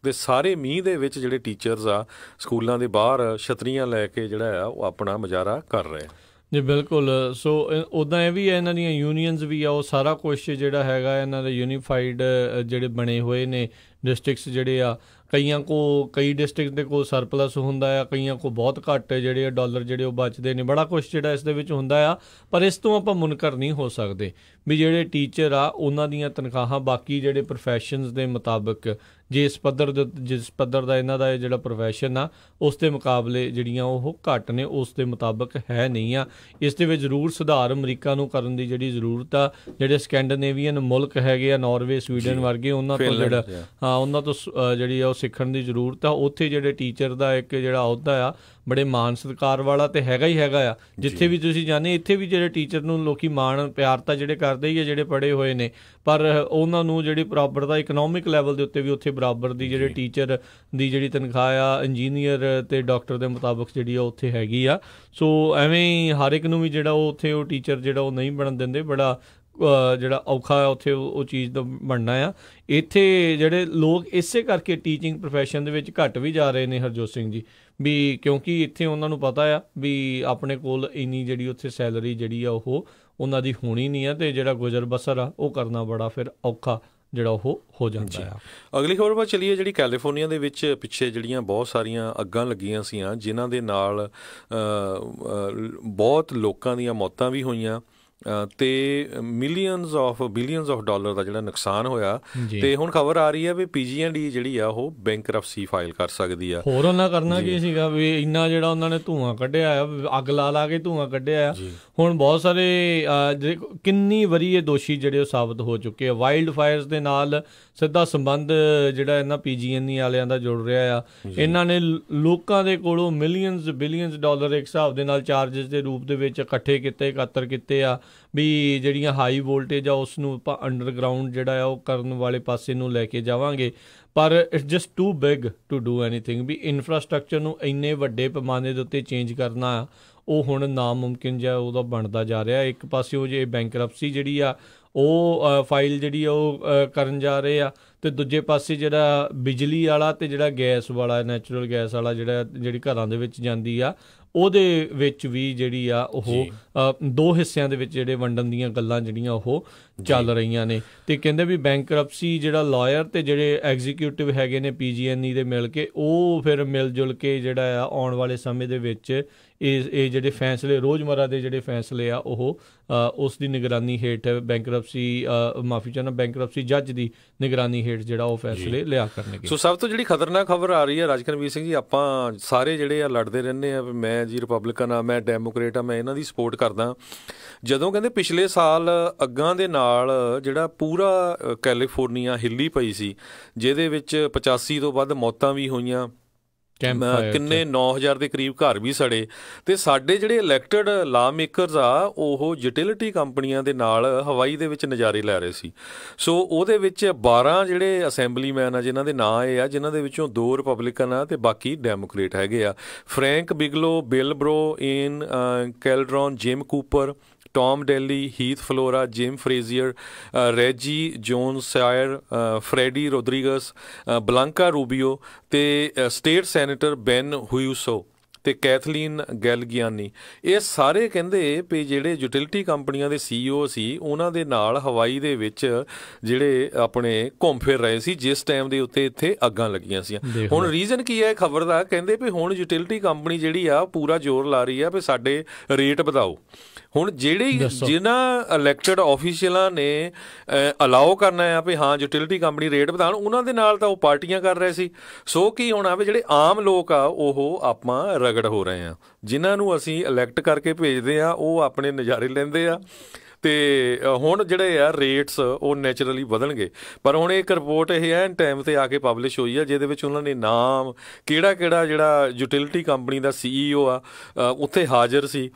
ਤੇ ਸਾਰੇ ਮੀਂਹ ਦੇ ਵਿੱਚ ਜਿਹੜੇ ਟੀਚਰਸ ਆ ਸਕੂਲਾਂ ਦੇ ਬਾਹਰ ਛਤਰੀਆਂ ਲੈ ਕੇ ਜਿਹੜਾ ਆ ਉਹ ਆਪਣਾ ਮੁਜ਼ਾਹਰਾ ਕਰ ਰਹੇ ਆ। ਜੀ ਬਿਲਕੁਲ। ਸੋ ਉੱਦਾਂ ਇਹ ਵੀ ਹੈ, ਇਹਨਾਂ ਦੀਆਂ ਯੂਨੀਅਨਸ ਵੀ ਆ, ਉਹ ਸਾਰਾ ਕੁਛ ਜਿਹੜਾ ਹੈਗਾ ਇਹਨਾਂ ਦੇ ਯੂਨੀਫਾਈਡ ਜਿਹੜੇ ਬਣੇ ਹੋਏ ਨੇ ਡਿਸਟ੍ਰਿਕਟਸ ਜਿਹੜੇ ਆ ਕਈਆਂ ਕੋ ਕਈ ਡਿਸਟ੍ਰਿਕਟ ਦੇ ਕੋਲ ਸਰਪਲਸ ਹੁੰਦਾ ਆ, ਕਈਆਂ ਕੋ ਬਹੁਤ ਘੱਟ ਜਿਹੜੇ ਆ ਡਾਲਰ ਜਿਹੜੇ ਉਹ ਬਚਦੇ ਨੇ, ਬੜਾ ਕੁਛ ਜਿਹੜਾ ਇਸ ਦੇ ਵਿੱਚ ਹੁੰਦਾ ਆ। ਪਰ ਇਸ ਤੋਂ ਆਪਾਂ ਮੁਨਕਰ ਨਹੀਂ ਹੋ ਸਕਦੇ ਵੀ ਜਿਹੜੇ ਟੀਚਰ ਆ ਉਹਨਾਂ ਦੀਆਂ ਤਨਖਾਹਾਂ ਬਾਕੀ ਜਿਹੜੇ ਪ੍ਰੋਫੈਸ਼ਨਸ ਦੇ ਮੁਤਾਬਕ ਜਿਸ ਪੱਧਰ ਦਾ ਇਹਨਾਂ ਦਾ ਜਿਹੜਾ ਪ੍ਰੋਫੈਸ਼ਨ ਆ ਉਸ ਦੇ ਮੁਕਾਬਲੇ ਜਿਹੜੀਆਂ ਉਹ ਘੱਟ ਨੇ, ਉਸ ਦੇ ਮੁਤਾਬਕ ਹੈ ਨਹੀਂ ਆ। ਇਸ ਦੇ ਵਿੱਚ ਜ਼ਰੂਰ ਸੁਧਾਰ ਅਮਰੀਕਾ ਨੂੰ ਕਰਨ ਦੀ ਜਿਹੜੀ ਜ਼ਰੂਰਤ ਆ। ਜਿਹੜੇ ਸਕੈਂਡੀਨੇਵੀਅਨ ਮੁਲਕ ਹੈਗੇ ਆ, ਨਾਰਵੇ, ਸਵੀਡਨ ਵਰਗੇ, ਉਹਨਾਂ ਤੋਂ ਜਿਹੜਾ ਉਹਨਾਂ ਤੋਂ ਜਿਹੜੀ ਆ ਉਹ ਸਿੱਖਣ ਦੀ ਜ਼ਰੂਰਤ ਆ। ਉੱਥੇ ਜਿਹੜੇ ਟੀਚਰ ਦਾ ਇੱਕ ਜਿਹੜਾ ਅਹੁਦਾ ਆ ਬੜੇ ਮਾਣ ਸਤਿਕਾਰ ਵਾਲਾ ਤੇ ਹੈਗਾ ਹੀ ਹੈਗਾ ਆ। ਜਿੱਥੇ ਵੀ ਤੁਸੀਂ ਜਾਂਦੇ ਇੱਥੇ ਵੀ ਜਿਹੜੇ ਟੀਚਰ ਨੂੰ ਲੋਕੀ ਮਾਣ ਪਿਆਰ ਤਾਂ ਜਿਹੜੇ ਕਰਦੇ ਹੀ ਆ ਜਿਹੜੇ ਪੜ੍ਹੇ ਹੋਏ ਨੇ, ਪਰ ਉਹਨਾਂ ਨੂੰ ਜਿਹੜੀ ਬਰਾਬਰ ਦਾ ਇਕਨੋਮਿਕ ਲੈਵਲ ਦੇ ਉੱਤੇ ਵੀ ਉੱਥੇ ਬਰਾਬਰ ਦੀ ਜਿਹੜੇ ਟੀਚਰ ਦੀ ਜਿਹੜੀ ਤਨਖਾਹ ਆ ਇੰਜੀਨੀਅਰ ਤੇ ਡਾਕਟਰ ਦੇ ਮੁਤਾਬਕ ਜਿਹੜੀ ਆ ਉੱਥੇ ਹੈਗੀ ਆ। ਸੋ ਐਵੇਂ ਹੀ ਹਰ ਇੱਕ ਨੂੰ ਵੀ ਜਿਹੜਾ ਉਹ ਉੱਥੇ ਉਹ ਟੀਚਰ ਜਿਹੜਾ ਉਹ ਨਹੀਂ ਬਣਨ ਦਿੰਦੇ, ਬੜਾ ਜਿਹੜਾ ਔਖਾ ਉੱਥੇ ਉਹ ਚੀਜ਼ ਦਾ ਬਣਨਾ ਆ। ਇੱਥੇ ਜਿਹੜੇ ਲੋਕ ਇਸੇ ਕਰਕੇ ਟੀਚਿੰਗ ਪ੍ਰੋਫੈਸ਼ਨ ਦੇ ਵਿੱਚ ਘੱਟ ਵੀ ਜਾ ਰਹੇ ਨੇ ਹਰਜੋਤ ਸਿੰਘ ਜੀ, ਵੀ ਕਿਉਂਕਿ ਇੱਥੇ ਉਹਨਾਂ ਨੂੰ ਪਤਾ ਆ ਵੀ ਆਪਣੇ ਕੋਲ ਇੰਨੀ ਜਿਹੜੀ ਉੱਥੇ ਸੈਲਰੀ ਜਿਹੜੀ ਆ ਉਹ ਉਹਨਾਂ ਦੀ ਹੋਣੀ ਨਹੀਂ ਆ, ਤੇ ਜਿਹੜਾ ਗੁਜ਼ਰ ਬਸਰ ਆ ਉਹ ਕਰਨਾ ਬੜਾ ਫਿਰ ਔਖਾ ਜਿਹੜਾ ਉਹ ਹੋ ਜਾਂਦਾ ਆ। ਅਗਲੀ ਖਬਰ ਵੱਲ ਚੱਲੀਏ। ਜਿਹੜੀ ਕੈਲੀਫੋਰਨੀਆ ਦੇ ਵਿੱਚ ਪਿੱਛੇ ਜਿਹੜੀਆਂ ਬਹੁਤ ਸਾਰੀਆਂ ਅੱਗਾਂ ਲੱਗੀਆਂ ਸੀਆਂ ਜਿਨ੍ਹਾਂ ਦੇ ਨਾਲ ਬਹੁਤ ਲੋਕਾਂ ਦੀਆਂ ਮੌਤਾਂ ਵੀ ਹੋਈਆਂ ਤੇ ਬਿਲੀਅਨਸ ਆਫ ਡਾਲਰ ਦਾ ਜਿਹੜਾ ਨੁਕਸਾਨ ਹੋਇਆ। ਤੇ ਹੁਣ ਖਬਰ ਆ ਰਹੀ ਹੈ ਵੀ PG&E ਜਿਹੜੀ ਆ ਉਹ ਬੈਂਕਰਪਸੀ ਫਾਈਲ ਕਰ ਸਕਦੀ ਆ। ਹੋਰ ਉਹਨਾਂ ਕਰਨਾ ਕੀ ਸੀਗਾ ਵੀ ਇੰਨਾ ਜਿਹੜਾ ਉਹਨਾਂ ਨੇ ਧੂੰਆਂ ਕੱਢਿਆ ਆ, ਅੱਗ ਲਾ ਕੇ ਧੂੰਆਂ ਕੱਢਿਆ ਆ। ਹੁਣ ਬਹੁਤ ਸਾਰੇ ਕਿੰਨੀ ਵਾਰੀ ਇਹ ਦੋਸ਼ੀ ਜਿਹੜੇ ਉਹ ਸਾਬਤ ਹੋ ਚੁੱਕੇ ਆ। ਵਾਈਲਡ ਫਾਇਰਸ ਦੇ ਨਾਲ ਸਿੱਧਾ ਸੰਬੰਧ ਜਿਹੜਾ ਇਹਨਾਂ PG&E ਵਾਲਿਆਂ ਦਾ ਜੁੜ ਰਿਹਾ ਆ। ਇਹਨਾਂ ਨੇ ਲੋਕਾਂ ਦੇ ਕੋਲੋਂ ਬਿਲੀਅਨਸ ਡਾਲਰ ਇੱਕ ਹਿਸਾਬ ਦੇ ਨਾਲ ਚਾਰਜਸ ਦੇ ਰੂਪ ਦੇ ਵਿੱਚ ਇਕੱਤਰ ਕੀਤੇ ਆ ਵੀ ਜਿਹੜੀਆਂ ਹਾਈ ਵੋਲਟੇਜ ਆ ਉਸ ਨੂੰ ਆਪਾਂ ਅੰਡਰਗਰਾਊਂਡ ਜਿਹੜਾ ਆ ਉਹ ਕਰਨ ਵਾਲੇ ਪਾਸੇ ਨੂੰ ਲੈ ਕੇ ਜਾਵਾਂਗੇ। ਪਰ it's just too big to do anything. ਵੀ ਇਨਫਰਾਸਟਰਕਚਰ ਨੂੰ ਇੰਨੇ ਵੱਡੇ ਪੈਮਾਨੇ ਦੇ ਉੱਤੇ ਚੇਂਜ ਕਰਨਾ ਆ ਉਹ ਹੁਣ ਨਾਮੁਮਕਿਨ ਜਿਹਾ ਉਹਦਾ ਬਣਦਾ ਜਾ ਰਿਹਾ। ਇੱਕ ਪਾਸੇ ਉਹ ਜੇ ਬੈਂਕਰਪਸੀ ਜਿਹੜੀ ਆ ਉਹ ਫਾਈਲ ਜਿਹੜੀ ਆ ਉਹ ਕਰਨ ਜਾ ਰਹੇ ਆ, ਤੇ ਦੂਜੇ ਪਾਸੇ ਜਿਹੜਾ ਬਿਜਲੀ ਵਾਲਾ ਤੇ ਜਿਹੜਾ ਗੈਸ ਵਾਲਾ ਨੈਚੁਰਲ ਗੈਸ ਵਾਲਾ ਜਿਹੜੀ ਘਰਾਂ ਦੇ ਵਿੱਚ ਜਾਂਦੀ ਆ ਉਹਦੇ ਵਿੱਚ ਵੀ ਜਿਹੜੀ ਆ ਉਹ ਦੋ ਹਿੱਸਿਆਂ ਦੇ ਵਿੱਚ ਜਿਹੜੇ ਵੰਡਣ ਦੀਆਂ ਗੱਲਾਂ ਜਿਹੜੀਆਂ ਉਹ ਚੱਲ ਰਹੀਆਂ ਨੇ। ਤੇ ਕਹਿੰਦੇ ਵੀ ਬੈਂਕਰਪਸੀ ਜਿਹੜਾ ਲਾਇਰ ਤੇ ਜਿਹੜੇ ਐਗਜ਼ੀਕਿਊਟਿਵ ਹੈਗੇ ਨੇ PG&E ਦੇ ਮਿਲ ਕੇ ਉਹ ਫਿਰ ਮਿਲ ਜੁਲ ਕੇ ਜਿਹੜਾ ਆ ਆਉਣ ਵਾਲੇ ਸਮੇਂ ਦੇ ਵਿੱਚ ਇਹ ਜਿਹੜੇ ਫੈਸਲੇ ਰੋਜ਼ਮਰਾ ਦੇ ਜਿਹੜੇ ਫੈਸਲੇ ਆ ਉਹ ਉਸ ਦੀ ਨਿਗਰਾਨੀ ਹੇਠ ਬੈਂਕਰਪਸੀ ਜੱਜ ਦੀ ਨਿਗਰਾਨੀ ਹੇਠ ਜਿਹੜਾ ਉਹ ਫੈਸਲੇ ਲਿਆ ਕਰਨਗੇ। ਸੋ ਸਭ ਤੋਂ ਜਿਹੜੀ ਖਤਰਨਾਕ ਖਬਰ ਆ ਰਹੀ ਹੈ ਰਾਜਕਰਨਵੀਰ ਸਿੰਘ ਜੀ, ਆਪਾਂ ਸਾਰੇ ਜਿਹੜੇ ਆ ਲੜਦੇ ਰਹਿੰਦੇ ਆ, ਮੈਂ ਜੀ ਰਿਪਬਲਿਕਨ ਆ, ਮੈਂ ਡੈਮੋਕ੍ਰੇਟ ਆ, ਮੈਂ ਇਹਨਾਂ ਦੀ ਸਪੋਰਟ ਕਰਦਾ। ਜਦੋਂ ਕਹਿੰਦੇ ਪਿਛਲੇ ਸਾਲ ਅੱਗਾਂ ਦੇ ਨਾਲ ਜਿਹੜਾ ਪੂਰਾ ਕੈਲੀਫੋਰਨੀਆ ਹਿੱਲੀ ਪਈ ਸੀ, ਜਿਹਦੇ ਵਿੱਚ 85 ਤੋਂ ਵੱਧ ਮੌਤਾਂ ਵੀ ਹੋਈਆਂ, ਕਿੰਨੇ 9000 ਦੇ ਕਰੀਬ ਘਰ ਵੀ ਸੜੇ, ਤੇ ਸਾਡੇ ਜਿਹੜੇ ਇਲੈਕਟਡ ਲਾ ਮੇਕਰਸ ਆ ਉਹ ਯੂਟਿਲਿਟੀ ਕੰਪਨੀਆਂ ਦੇ ਨਾਲ ਹਵਾਈ ਦੇ ਵਿੱਚ ਨਜ਼ਾਰੇ ਲੈ ਰਹੇ ਸੀ। ਸੋ ਉਹਦੇ ਵਿੱਚ 12 ਜਿਹੜੇ ਅਸੈਂਬਲੀਮੈਨ ਆ ਜਿਨ੍ਹਾਂ ਦੇ ਨਾਂ ਇਹ ਆ, ਜਿਨ੍ਹਾਂ ਦੇ ਵਿੱਚੋਂ 2 ਰਿਪਬਲਿਕਨ ਆ ਤੇ ਬਾਕੀ ਡੈਮੋਕ੍ਰੇਟ ਹੈਗੇ ਆ। Frank ਬਿਗਲੋ, Bill Brough, Ian Calderon, Jim Cooper, Tom Daly, Heath Flora, Jim Frazier, Reggie Jones Sawyer, Freddie Rodriguez, Blanca Rubio ਤੇ ਸਟੇਟ ਸੈਨੇਟਰ ਬੈਨ ਹੁਇਸੋ ਤੇ ਕੈਥਲੀਨ ਗੈਲਗਿਆਨੀ, ਇਹ ਸਾਰੇ ਕਹਿੰਦੇ ਵੀ ਜਿਹੜੇ ਯੂਟਿਲਿਟੀ ਕੰਪਨੀਆਂ ਦੇ CEO ਸੀ ਉਹਨਾਂ ਦੇ ਨਾਲ ਹਵਾਈ ਦੇ ਵਿੱਚ ਜਿਹੜੇ ਆਪਣੇ ਘੁੰਮ ਫਿਰ ਰਹੇ ਸੀ ਜਿਸ ਟਾਈਮ ਦੇ ਉੱਤੇ ਇੱਥੇ ਅੱਗਾਂ ਲੱਗੀਆਂ ਸੀ। ਹੁਣ ਰੀਜ਼ਨ ਕੀ ਹੈ ਖਬਰ ਦਾ? ਕਹਿੰਦੇ ਵੀ ਹੁਣ ਯੂਟਿਲਿਟੀ ਕੰਪਨੀ ਜਿਹੜੀ ਆ ਪੂਰਾ ਜ਼ੋਰ ਲਾ ਰਹੀ ਆ ਵੀ ਸਾਡੇ ਰੇਟ ਵਧਾਓ। ਹੁਣ ਜਿਨ੍ਹਾਂ ਇਲੈਕਟਡ ਆਫੀਸ਼ੀਅਲਾਂ ਨੇ ਅਲਾਓ ਕਰਨਾ ਆ ਵੀ ਹਾਂ ਯੂਟਿਲਿਟੀ ਕੰਪਨੀ ਰੇਟ ਵਧਾਉਣ, ਉਹਨਾਂ ਦੇ ਨਾਲ ਤਾਂ ਉਹ ਪਾਰਟੀਆਂ ਕਰ ਰਹੇ ਸੀ। ਸੋ ਕੀ ਹੋਣਾ ਵੀ ਜਿਹੜੇ ਆਮ ਲੋਕ ਆ ਉਹ ਆਪਾਂ ਰਗੜ ਹੋ ਰਹੇ ਆ, ਜਿਨ੍ਹਾਂ ਨੂੰ ਅਸੀਂ ਇਲੈਕਟ ਕਰਕੇ ਭੇਜਦੇ ਆ ਉਹ ਆਪਣੇ ਨਜ਼ਾਰੇ ਲੈਂਦੇ ਆ। ਤੇ ਹੁਣ ਜਿਹੜੇ ਆ ਰੇਟਸ ਉਹ ਨੈਚੁਰਲੀ ਵਧਣਗੇ। ਪਰ ਹੁਣ ਇੱਕ ਰਿਪੋਰਟ ਇਹ ਐਨ ਟਾਈਮ ਤੇ ਆ ਕੇ ਪਬਲਿਸ਼ ਹੋਈ ਆ ਜਿਹਦੇ ਵਿੱਚ ਉਹਨਾਂ ਨੇ ਨਾਮ ਕਿਹੜਾ ਜਿਹੜਾ ਯੂਟਿਲਿਟੀ ਕੰਪਨੀ ਦਾ CEO ਆ ਉੱਥੇ ਹਾਜ਼ਰ ਸੀ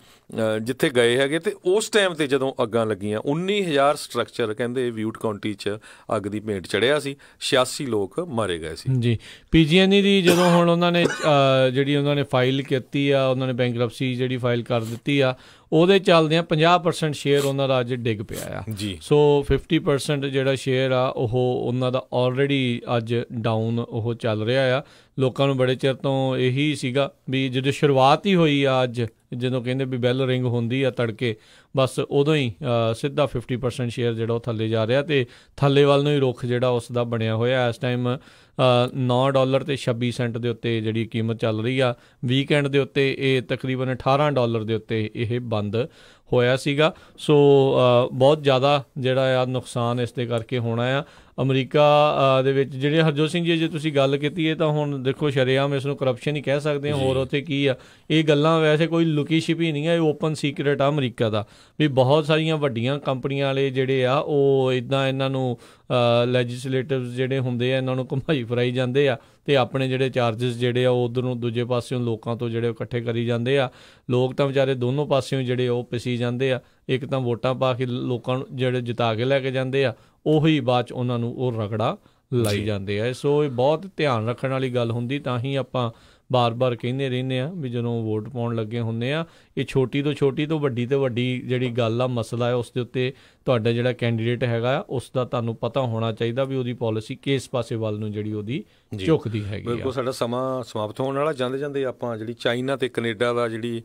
ਜਿੱਥੇ ਗਏ ਹੈਗੇ। ਤੇ ਉਸ ਟਾਈਮ ਤੇ ਜਦੋਂ ਅੱਗਾਂ ਲੱਗੀਆਂ 19,000 ਸਟਰਕਚਰ ਕਹਿੰਦੇ ਵਿਊਟ ਕਾਉਂਟੀ 'ਚ ਅੱਗ ਦੀ ਭੇਟ ਚੜਿਆ ਸੀ, 86 ਲੋਕ ਮਾਰੇ ਗਏ ਸੀ ਜੀ। PG&E ਦੀ ਜਦੋਂ ਹੁਣ ਉਹਨਾਂ ਨੇ ਜਿਹੜੀ ਉਹਨਾਂ ਨੇ ਫਾਈਲ ਕੀਤੀ ਆ, ਉਹਨਾਂ ਨੇ ਬੈਂਕਰਪਸੀ ਜਿਹੜੀ ਫਾਈਲ ਕਰ ਦਿੱਤੀ ਆ, ਉਹਦੇ ਚੱਲਦਿਆਂ 50% ਸ਼ੇਅਰ ਉਹਨਾਂ ਦਾ ਅੱਜ ਡਿੱਗ ਪਿਆ ਆ ਜੀ। ਸੋ 50% ਜਿਹੜਾ ਸ਼ੇਅਰ ਆ ਉਹ ਉਹਨਾਂ ਦਾ ਆਲਰੇਡੀ ਅੱਜ ਡਾਊਨ ਉਹ ਚੱਲ ਰਿਹਾ ਆ। ਲੋਕਾਂ ਨੂੰ ਬੜੇ ਚਿਰ ਤੋਂ ਇਹੀ ਸੀਗਾ ਵੀ ਜਦੋਂ ਸ਼ੁਰੂਆਤ ਹੀ ਹੋਈ ਆ ਅੱਜ, ਜਦੋਂ ਕਹਿੰਦੇ ਵੀ ਬੈਲ ਰਿੰਗ ਹੁੰਦੀ ਆ ਤੜਕੇ, ਬਸ ਉਦੋਂ ਹੀ ਸਿੱਧਾ 50% ਸ਼ੇਅਰ ਜਿਹੜਾ ਉਹ ਥੱਲੇ ਜਾ ਰਿਹਾ ਅਤੇ ਥੱਲੇ ਵੱਲ ਨੂੰ ਹੀ ਰੁੱਖ ਜਿਹੜਾ ਉਸ ਦਾ ਬਣਿਆ ਹੋਇਆ। ਇਸ ਟਾਈਮ $9.26 ਦੇ ਉੱਤੇ ਜਿਹੜੀ ਕੀਮਤ ਚੱਲ ਰਹੀ ਆ। ਵੀਕਐਂਡ ਦੇ ਉੱਤੇ ਇਹ ਤਕਰੀਬਨ $18 ਦੇ ਉੱਤੇ ਇਹ ਬੰਦ ਹੋਇਆ ਸੀਗਾ। ਸੋ ਬਹੁਤ ਜ਼ਿਆਦਾ ਜਿਹੜਾ ਆ ਨੁਕਸਾਨ ਇਸ ਦੇ ਕਰਕੇ ਹੋਣਾ ਆ। ਅਮਰੀਕਾ ਦੇ ਵਿੱਚ ਜਿਹੜੇ ਹਰਜੋਤ ਸਿੰਘ ਜੀ ਜੇ ਤੁਸੀਂ ਗੱਲ ਕੀਤੀ ਹੈ ਤਾਂ ਹੁਣ ਦੇਖੋ ਸ਼ਰੇਆਮ ਇਸ ਨੂੰ ਕਰਪਸ਼ਨ ਹੀ ਕਹਿ ਸਕਦੇ ਹਾਂ, ਹੋਰ ਉੱਥੇ ਕੀ ਆ। ਇਹ ਗੱਲਾਂ ਵੈਸੇ ਕੋਈ ਲੁਕੀ ਛਿਪੀ ਨਹੀਂ ਆ, ਇਹ ਓਪਨ ਸੀਕਰੇਟ ਆ ਅਮਰੀਕਾ ਦਾ ਵੀ ਬਹੁਤ ਸਾਰੀਆਂ ਵੱਡੀਆਂ ਕੰਪਨੀਆਂ ਵਾਲੇ ਜਿਹੜੇ ਆ ਉਹ ਇੱਦਾਂ ਇਹਨਾਂ ਨੂੰ ਲੈਜਿਸਲੇਟਿਵ ਜਿਹੜੇ ਹੁੰਦੇ ਆ ਇਹਨਾਂ ਨੂੰ ਘੁਮਾਈ ਫਿਰਾਈ ਜਾਂਦੇ ਆ ਅਤੇ ਆਪਣੇ ਜਿਹੜੇ ਚਾਰਜਿਸ ਜਿਹੜੇ ਆ ਉਹ ਉੱਧਰ ਨੂੰ ਦੂਜੇ ਪਾਸਿਓਂ ਲੋਕਾਂ ਤੋਂ ਜਿਹੜੇ ਇਕੱਠੇ ਕਰੀ ਜਾਂਦੇ ਆ। ਲੋਕ ਤਾਂ ਵਿਚਾਰੇ ਦੋਨੋਂ ਪਾਸਿਓਂ ਜਿਹੜੇ ਉਹ ਪਿਸੀ ਜਾਂਦੇ ਆ। ਇੱਕ ਤਾਂ ਵੋਟਾਂ ਪਾ ਕੇ ਲੋਕਾਂ ਨੂੰ ਜਿਹੜੇ ਜਿਤਾ ਕੇ ਲੈ ਕੇ ਜਾਂਦੇ ਆ, ਉਹੀ ਬਾਅਦ 'ਚ ਉਹਨਾਂ ਨੂੰ ਉਹ ਰਗੜਾ ਲਾਈ ਜਾਂਦੇ ਆ। ਸੋ ਇਹ ਬਹੁਤ ਧਿਆਨ ਰੱਖਣ ਵਾਲੀ ਗੱਲ ਹੁੰਦੀ, ਤਾਂ ਹੀ ਆਪਾਂ ਬਾਰ-ਬਾਰ ਕਹਿੰਦੇ ਰਹਿੰਦੇ ਹਾਂ ਵੀ ਜਦੋਂ ਵੋਟ ਪਾਉਣ ਲੱਗੇ ਹੁੰਦੇ ਆ, ਇਹ ਛੋਟੀ ਤੋਂ ਵੱਡੀ ਤੋਂ ਵੱਡੀ ਜਿਹੜੀ ਗੱਲ ਆ, ਮਸਲਾ ਹੈ, ਉਸ ਦੇ ਉੱਤੇ ਤੁਹਾਡਾ ਜਿਹੜਾ ਕੈਂਡੀਡੇਟ ਹੈਗਾ ਉਸ ਦਾ ਤੁਹਾਨੂੰ ਪਤਾ ਹੋਣਾ ਚਾਹੀਦਾ ਵੀ ਉਹਦੀ ਪਾਲਿਸੀ ਕਿਸ ਪਾਸੇ ਵੱਲ ਨੂੰ ਜਿਹੜੀ ਉਹਦੀ ਝੁਕਦੀ ਹੈਗੀ। ਬਿਲਕੁਲ, ਸਾਡਾ ਸਮਾਂ ਸਮਾਪਤ ਹੋਣ ਵਾਲਾ। ਜਾਂਦੇ ਆਪਾਂ ਜਿਹੜੀ ਚਾਈਨਾ ਤੇ ਕੈਨੇਡਾ ਦਾ ਜਿਹੜੀ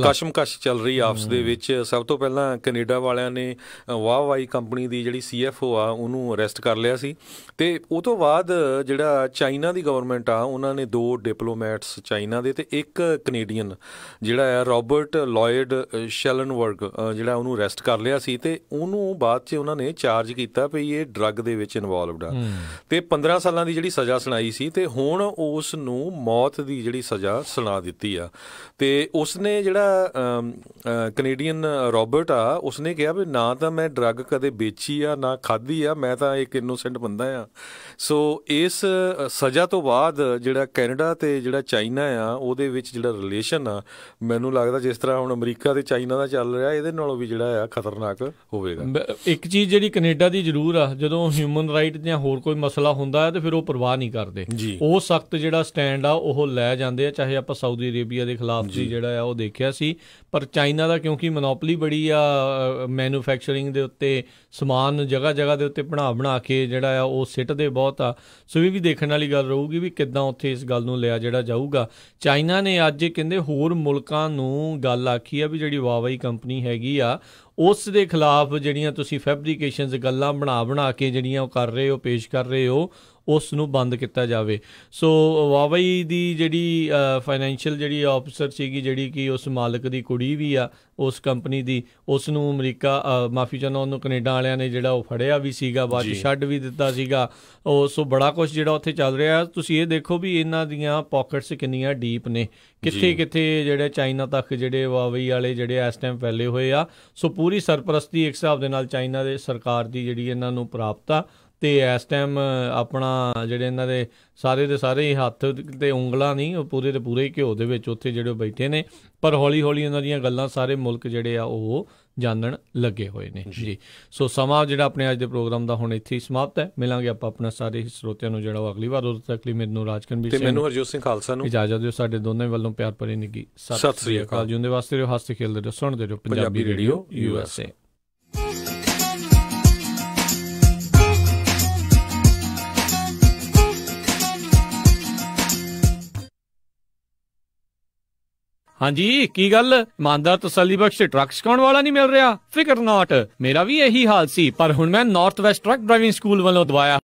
ਕਸ਼ਮਕਸ਼ ਚੱਲ ਰਹੀ ਆਪਸ ਦੇ ਵਿੱਚ, ਸਭ ਤੋਂ ਪਹਿਲਾਂ ਕੈਨੇਡਾ ਵਾਲਿਆਂ ਨੇ ਵਾਹਵਾਈ ਕੰਪਨੀ ਦੀ ਜਿਹੜੀ CFO ਆ ਉਹਨੂੰ ਅਰੈਸਟ ਕਰ ਲਿਆ ਸੀ, ਅਤੇ ਉਹ ਤੋਂ ਬਾਅਦ ਜਿਹੜਾ ਚਾਈਨਾ ਦੀ ਗਵਰਨਮੈਂਟ ਆ ਉਹਨਾਂ ਨੇ 2 ਡਿਪਲੋਮੈਟਸ ਚਾਈਨਾ ਦੇ ਅਤੇ ਇੱਕ ਕੈਨੇਡੀਅਨ ਜਿਹੜਾ ਆ ਰੋਬਰਟ ਲੋਇਡ ਸ਼ੈਲਨਬਰਗ ਜਿਹੜਾ ਉਹਨੂੰ ਅਰੈਸਟ ਕਰ ਲਿਆ ਸੀ, ਅਤੇ ਉਹਨੂੰ ਬਾਅਦ 'ਚ ਉਹਨਾਂ ਨੇ ਚਾਰਜ ਕੀਤਾ ਵੀ ਇਹ ਡਰੱਗ ਦੇ ਵਿੱਚ ਇਨਵੋਲਵਡ ਆ, ਅਤੇ 15 ਸਾਲਾਂ ਦੀ ਜਿਹੜੀ ਸਜ਼ਾ ਸੁਣਾਈ ਸੀ, ਅਤੇ ਹੁਣ ਉਸ ਨੂੰ ਮੌਤ ਦੀ ਜਿਹੜੀ ਸਜ਼ਾ ਸੁਣਾ ਦਿੱਤੀ ਆ। ਅਤੇ ਉਸਨੇ ਜਿਹੜਾ ਕੈਨੇਡੀਅਨ ਰੋਬਰਟ ਆ ਉਸਨੇ ਕਿਹਾ ਵੀ ਨਾ ਤਾਂ ਮੈਂ ਡਰੱਗ ਕਦੇ ਵੇਚੀ ਆ ਨਾ ਖਾਧੀ ਆ, ਮੈਂ ਤਾਂ ਇੱਕ ਇਨੋਸੈਂਟ ਬੰਦਾ ਆ। ਸੋ ਇਸ ਸਜ਼ਾ ਤੋਂ ਬਾਅਦ ਜਿਹੜਾ ਕੈਨੇਡਾ ਅਤੇ ਜਿਹੜਾ ਚਾਈਨਾ ਆ ਉਹਦੇ ਵਿੱਚ ਜਿਹੜਾ ਰਿਲੇਸ਼ਨ ਆ, ਮੈਨੂੰ ਲੱਗਦਾ ਜਿਸ ਤਰ੍ਹਾਂ ਹੁਣ ਅਮਰੀਕਾ ਅਤੇ ਚਾਈਨਾ ਦਾ ਚੱਲ ਰਿਹਾ ਇਹਦੇ ਨਾਲੋਂ ਵੀ ਜਿਹੜਾ ਆ ਖਤਰਨਾਕ ਹੋਵੇਗਾ। ਇੱਕ ਚੀਜ਼ ਜਿਹੜੀ ਕੈਨੇਡਾ ਦੀ ਜ਼ਰੂਰ ਆ, ਜਦੋਂ ਹਿਊਮਨ ਰਾਈਟ ਜਾਂ ਹੋਰ ਕੋਈ ਮਸਲਾ ਹੁੰਦਾ ਹੈ ਤਾਂ ਫਿਰ ਉਹ ਪਰਵਾਹ ਨਹੀਂ ਕਰਦੇ, ਉਹ ਸਖਤ ਜਿਹੜਾ ਸਟੈਂਡ ਆ ਉਹ ਲੈ ਜਾਂਦੇ ਆ। ਚਾਹੇ ਆਪਾਂ ਸਾਊਦੀ ਅਰੇਬੀਆ ਦੇ ਖਿਲਾਫ ਵੀ ਜਿਹੜਾ ਆ ਉਹ ਦੇਖਿਆ ਸੀ, ਪਰ ਚਾਈਨਾ ਦਾ ਕਿਉਂਕਿ ਮੋਨੋਪਲੀ ਬੜੀ ਆ ਮੈਨੂਫੈਕਚਰਿੰਗ ਦੇ ਉੱਤੇ, ਸਮਾਨ ਜਗ੍ਹਾ ਦੇ ਉੱਤੇ ਬਣਾ ਕੇ ਜਿਹੜਾ ਆ ਉਹ ਸਿੱਟਦੇ ਬਹੁਤ ਆ। ਸੋ ਇਹ ਵੀ ਦੇਖਣ ਵਾਲੀ ਗੱਲ ਰਹੂਗੀ ਵੀ ਕਿੱਦਾਂ ਉੱਥੇ ਇਸ ਗੱਲ ਨੂੰ ਲਿਆ ਜਿਹੜਾ ਜਾਊਗਾ। ਚਾਈਨਾ ਨੇ ਅੱਜ ਕਹਿੰਦੇ ਹੋਰ ਮੁਲਕਾਂ ਨੂੰ ਗੱਲ ਆਖੀ ਆ ਵੀ ਜਿਹੜੀ ਵਾਹਵਾਈ ਕੰਪਨੀ ਹੈਗੀ ਆ ਉਸ ਦੇ ਖਿਲਾਫ ਜਿਹੜੀਆਂ ਤੁਸੀਂ ਫੈਬਰੀਕੇਸ਼ਨਸ ਗੱਲਾਂ ਬਣਾ ਕੇ ਜਿਹੜੀਆਂ ਉਹ ਕਰ ਰਹੇ ਹੋ, ਪੇਸ਼ ਕਰ ਰਹੇ ਹੋ, ਉਸ ਨੂੰ ਬੰਦ ਕੀਤਾ ਜਾਵੇ। ਸੋ ਵਾਹਵਾਈ ਦੀ ਜਿਹੜੀ ਫਾਈਨੈਂਸ਼ੀਅਲ ਜਿਹੜੀ ਆਫਿਸਰ ਸੀਗੀ, ਜਿਹੜੀ ਕਿ ਉਸ ਮਾਲਕ ਦੀ ਕੁੜੀ ਵੀ ਆ ਉਸ ਕੰਪਨੀ ਦੀ, ਉਸ ਨੂੰ ਅਮਰੀਕਾ ਮਾਫੀ ਚਾਹੁੰਦਾ ਉਹਨੂੰ ਕੈਨੇਡਾ ਵਾਲਿਆਂ ਨੇ ਜਿਹੜਾ ਉਹ ਫੜਿਆ ਵੀ ਸੀਗਾ, ਬਾਅਦ 'ਚ ਛੱਡ ਵੀ ਦਿੱਤਾ ਸੀਗਾ। ਉਹ ਸੋ ਬੜਾ ਕੁਛ ਜਿਹੜਾ ਉੱਥੇ ਚੱਲ ਰਿਹਾ। ਤੁਸੀਂ ਇਹ ਦੇਖੋ ਵੀ ਇਹਨਾਂ ਦੀਆਂ ਪੋਕਟਸ ਕਿੰਨੀਆਂ ਡੀਪ ਨੇ, ਕਿੱਥੇ ਜਿਹੜੇ ਚਾਈਨਾ ਤੱਕ ਜਿਹੜੇ ਵਾਹਵਾਈ ਵਾਲੇ ਜਿਹੜੇ ਇਸ ਟਾਈਮ ਫੈਲੇ ਹੋਏ ਆ। ਸੋ ਪੂਰੀ ਸਰਪ੍ਰਸਤੀ ਇੱਕ ਹਿਸਾਬ ਦੇ ਨਾਲ ਚਾਈਨਾ ਦੇ ਸਰਕਾਰ ਦੀ ਜਿਹੜੀ ਇਹਨਾਂ ਨੂੰ ਪ੍ਰਾਪਤ ਆ, ਅਤੇ ਇਸ ਟਾਈਮ ਆਪਣਾ ਜਿਹੜੇ ਇਹਨਾਂ ਦੇ ਸਾਰੇ ਹੱਥ ਅਤੇ ਉਂਗਲਾਂ ਨਹੀਂ, ਉਹ ਪੂਰੇ ਦੇ ਪੂਰੇ ਘਿਓ ਦੇ ਵਿੱਚ ਉੱਥੇ ਜਿਹੜੇ ਬੈਠੇ ਨੇ, ਪਰ ਹੌਲੀ ਇਹਨਾਂ ਦੀਆਂ ਗੱਲਾਂ ਸਾਰੇ ਮੁਲਕ ਜਿਹੜੇ ਆ ਉਹ ਜਾਣਨ ਲੱਗੇ ਹੋਏ ਨੇ ਜੀ। ਸੋ ਸਮਾਂ ਜਿਹੜਾ ਆਪਣੇ ਅੱਜ ਦੇ ਪ੍ਰੋਗਰਾਮ ਦਾ ਹੁਣ ਇੱਥੇ ਹੀ ਸਮਾਪਤ ਹੈ। ਮਿਲਾਂਗੇ ਆਪਾਂ ਆਪਣੇ ਸਾਰੇ ਸਰੋਤਿਆਂ ਨੂੰ ਜਿਹੜਾ ਉਹ ਅਗਲੀ ਵਾਰ। ਉਦੋਂ ਤੱਕ ਲਈ ਮੈਨੂੰ ਰਾਜਕਨਵੀਰ ਸਿੰਘ, ਮੈਨੂੰ ਹਰਜੋਤ ਸਿੰਘ ਖਾਲਸਾ ਨੂੰ ਇਜਾਜ਼ਤ ਦਿਓ। ਸਾਡੇ ਦੋਨਾਂ ਵੱਲੋਂ ਪਿਆਰ ਭਰੀ ਨਿੱਘੀ ਸਤਿ ਸ੍ਰੀ ਅਕਾਲ। ਜਿਉਂਦੇ ਵਾਸਤੇ ਰਹੋ, ਹੱਸਦੇ ਖੇਲਦੇ ਰਹੋ, ਸੁਣਦੇ ਰਹੋ ਪੰਜਾਬੀ ਰੇਡੀਓ USA। ਹਾਂਜੀ, ਕੀ ਗੱਲ ਇਮਾਨਦਾਰ ਤਸੱਲੀ ਬਖਸ਼ ਟਰੱਕ ਸਿਖਾਉਣ ਵਾਲਾ ਨਹੀਂ ਮਿਲ ਰਿਹਾ? ਫਿਕਰ ਨਾਟ, ਮੇਰਾ ਵੀ ਇਹੀ ਹਾਲ ਸੀ, ਪਰ ਹੁਣ ਮੈਂ north West truck driving school ਵੱਲੋਂ ਦਵਾਇਆ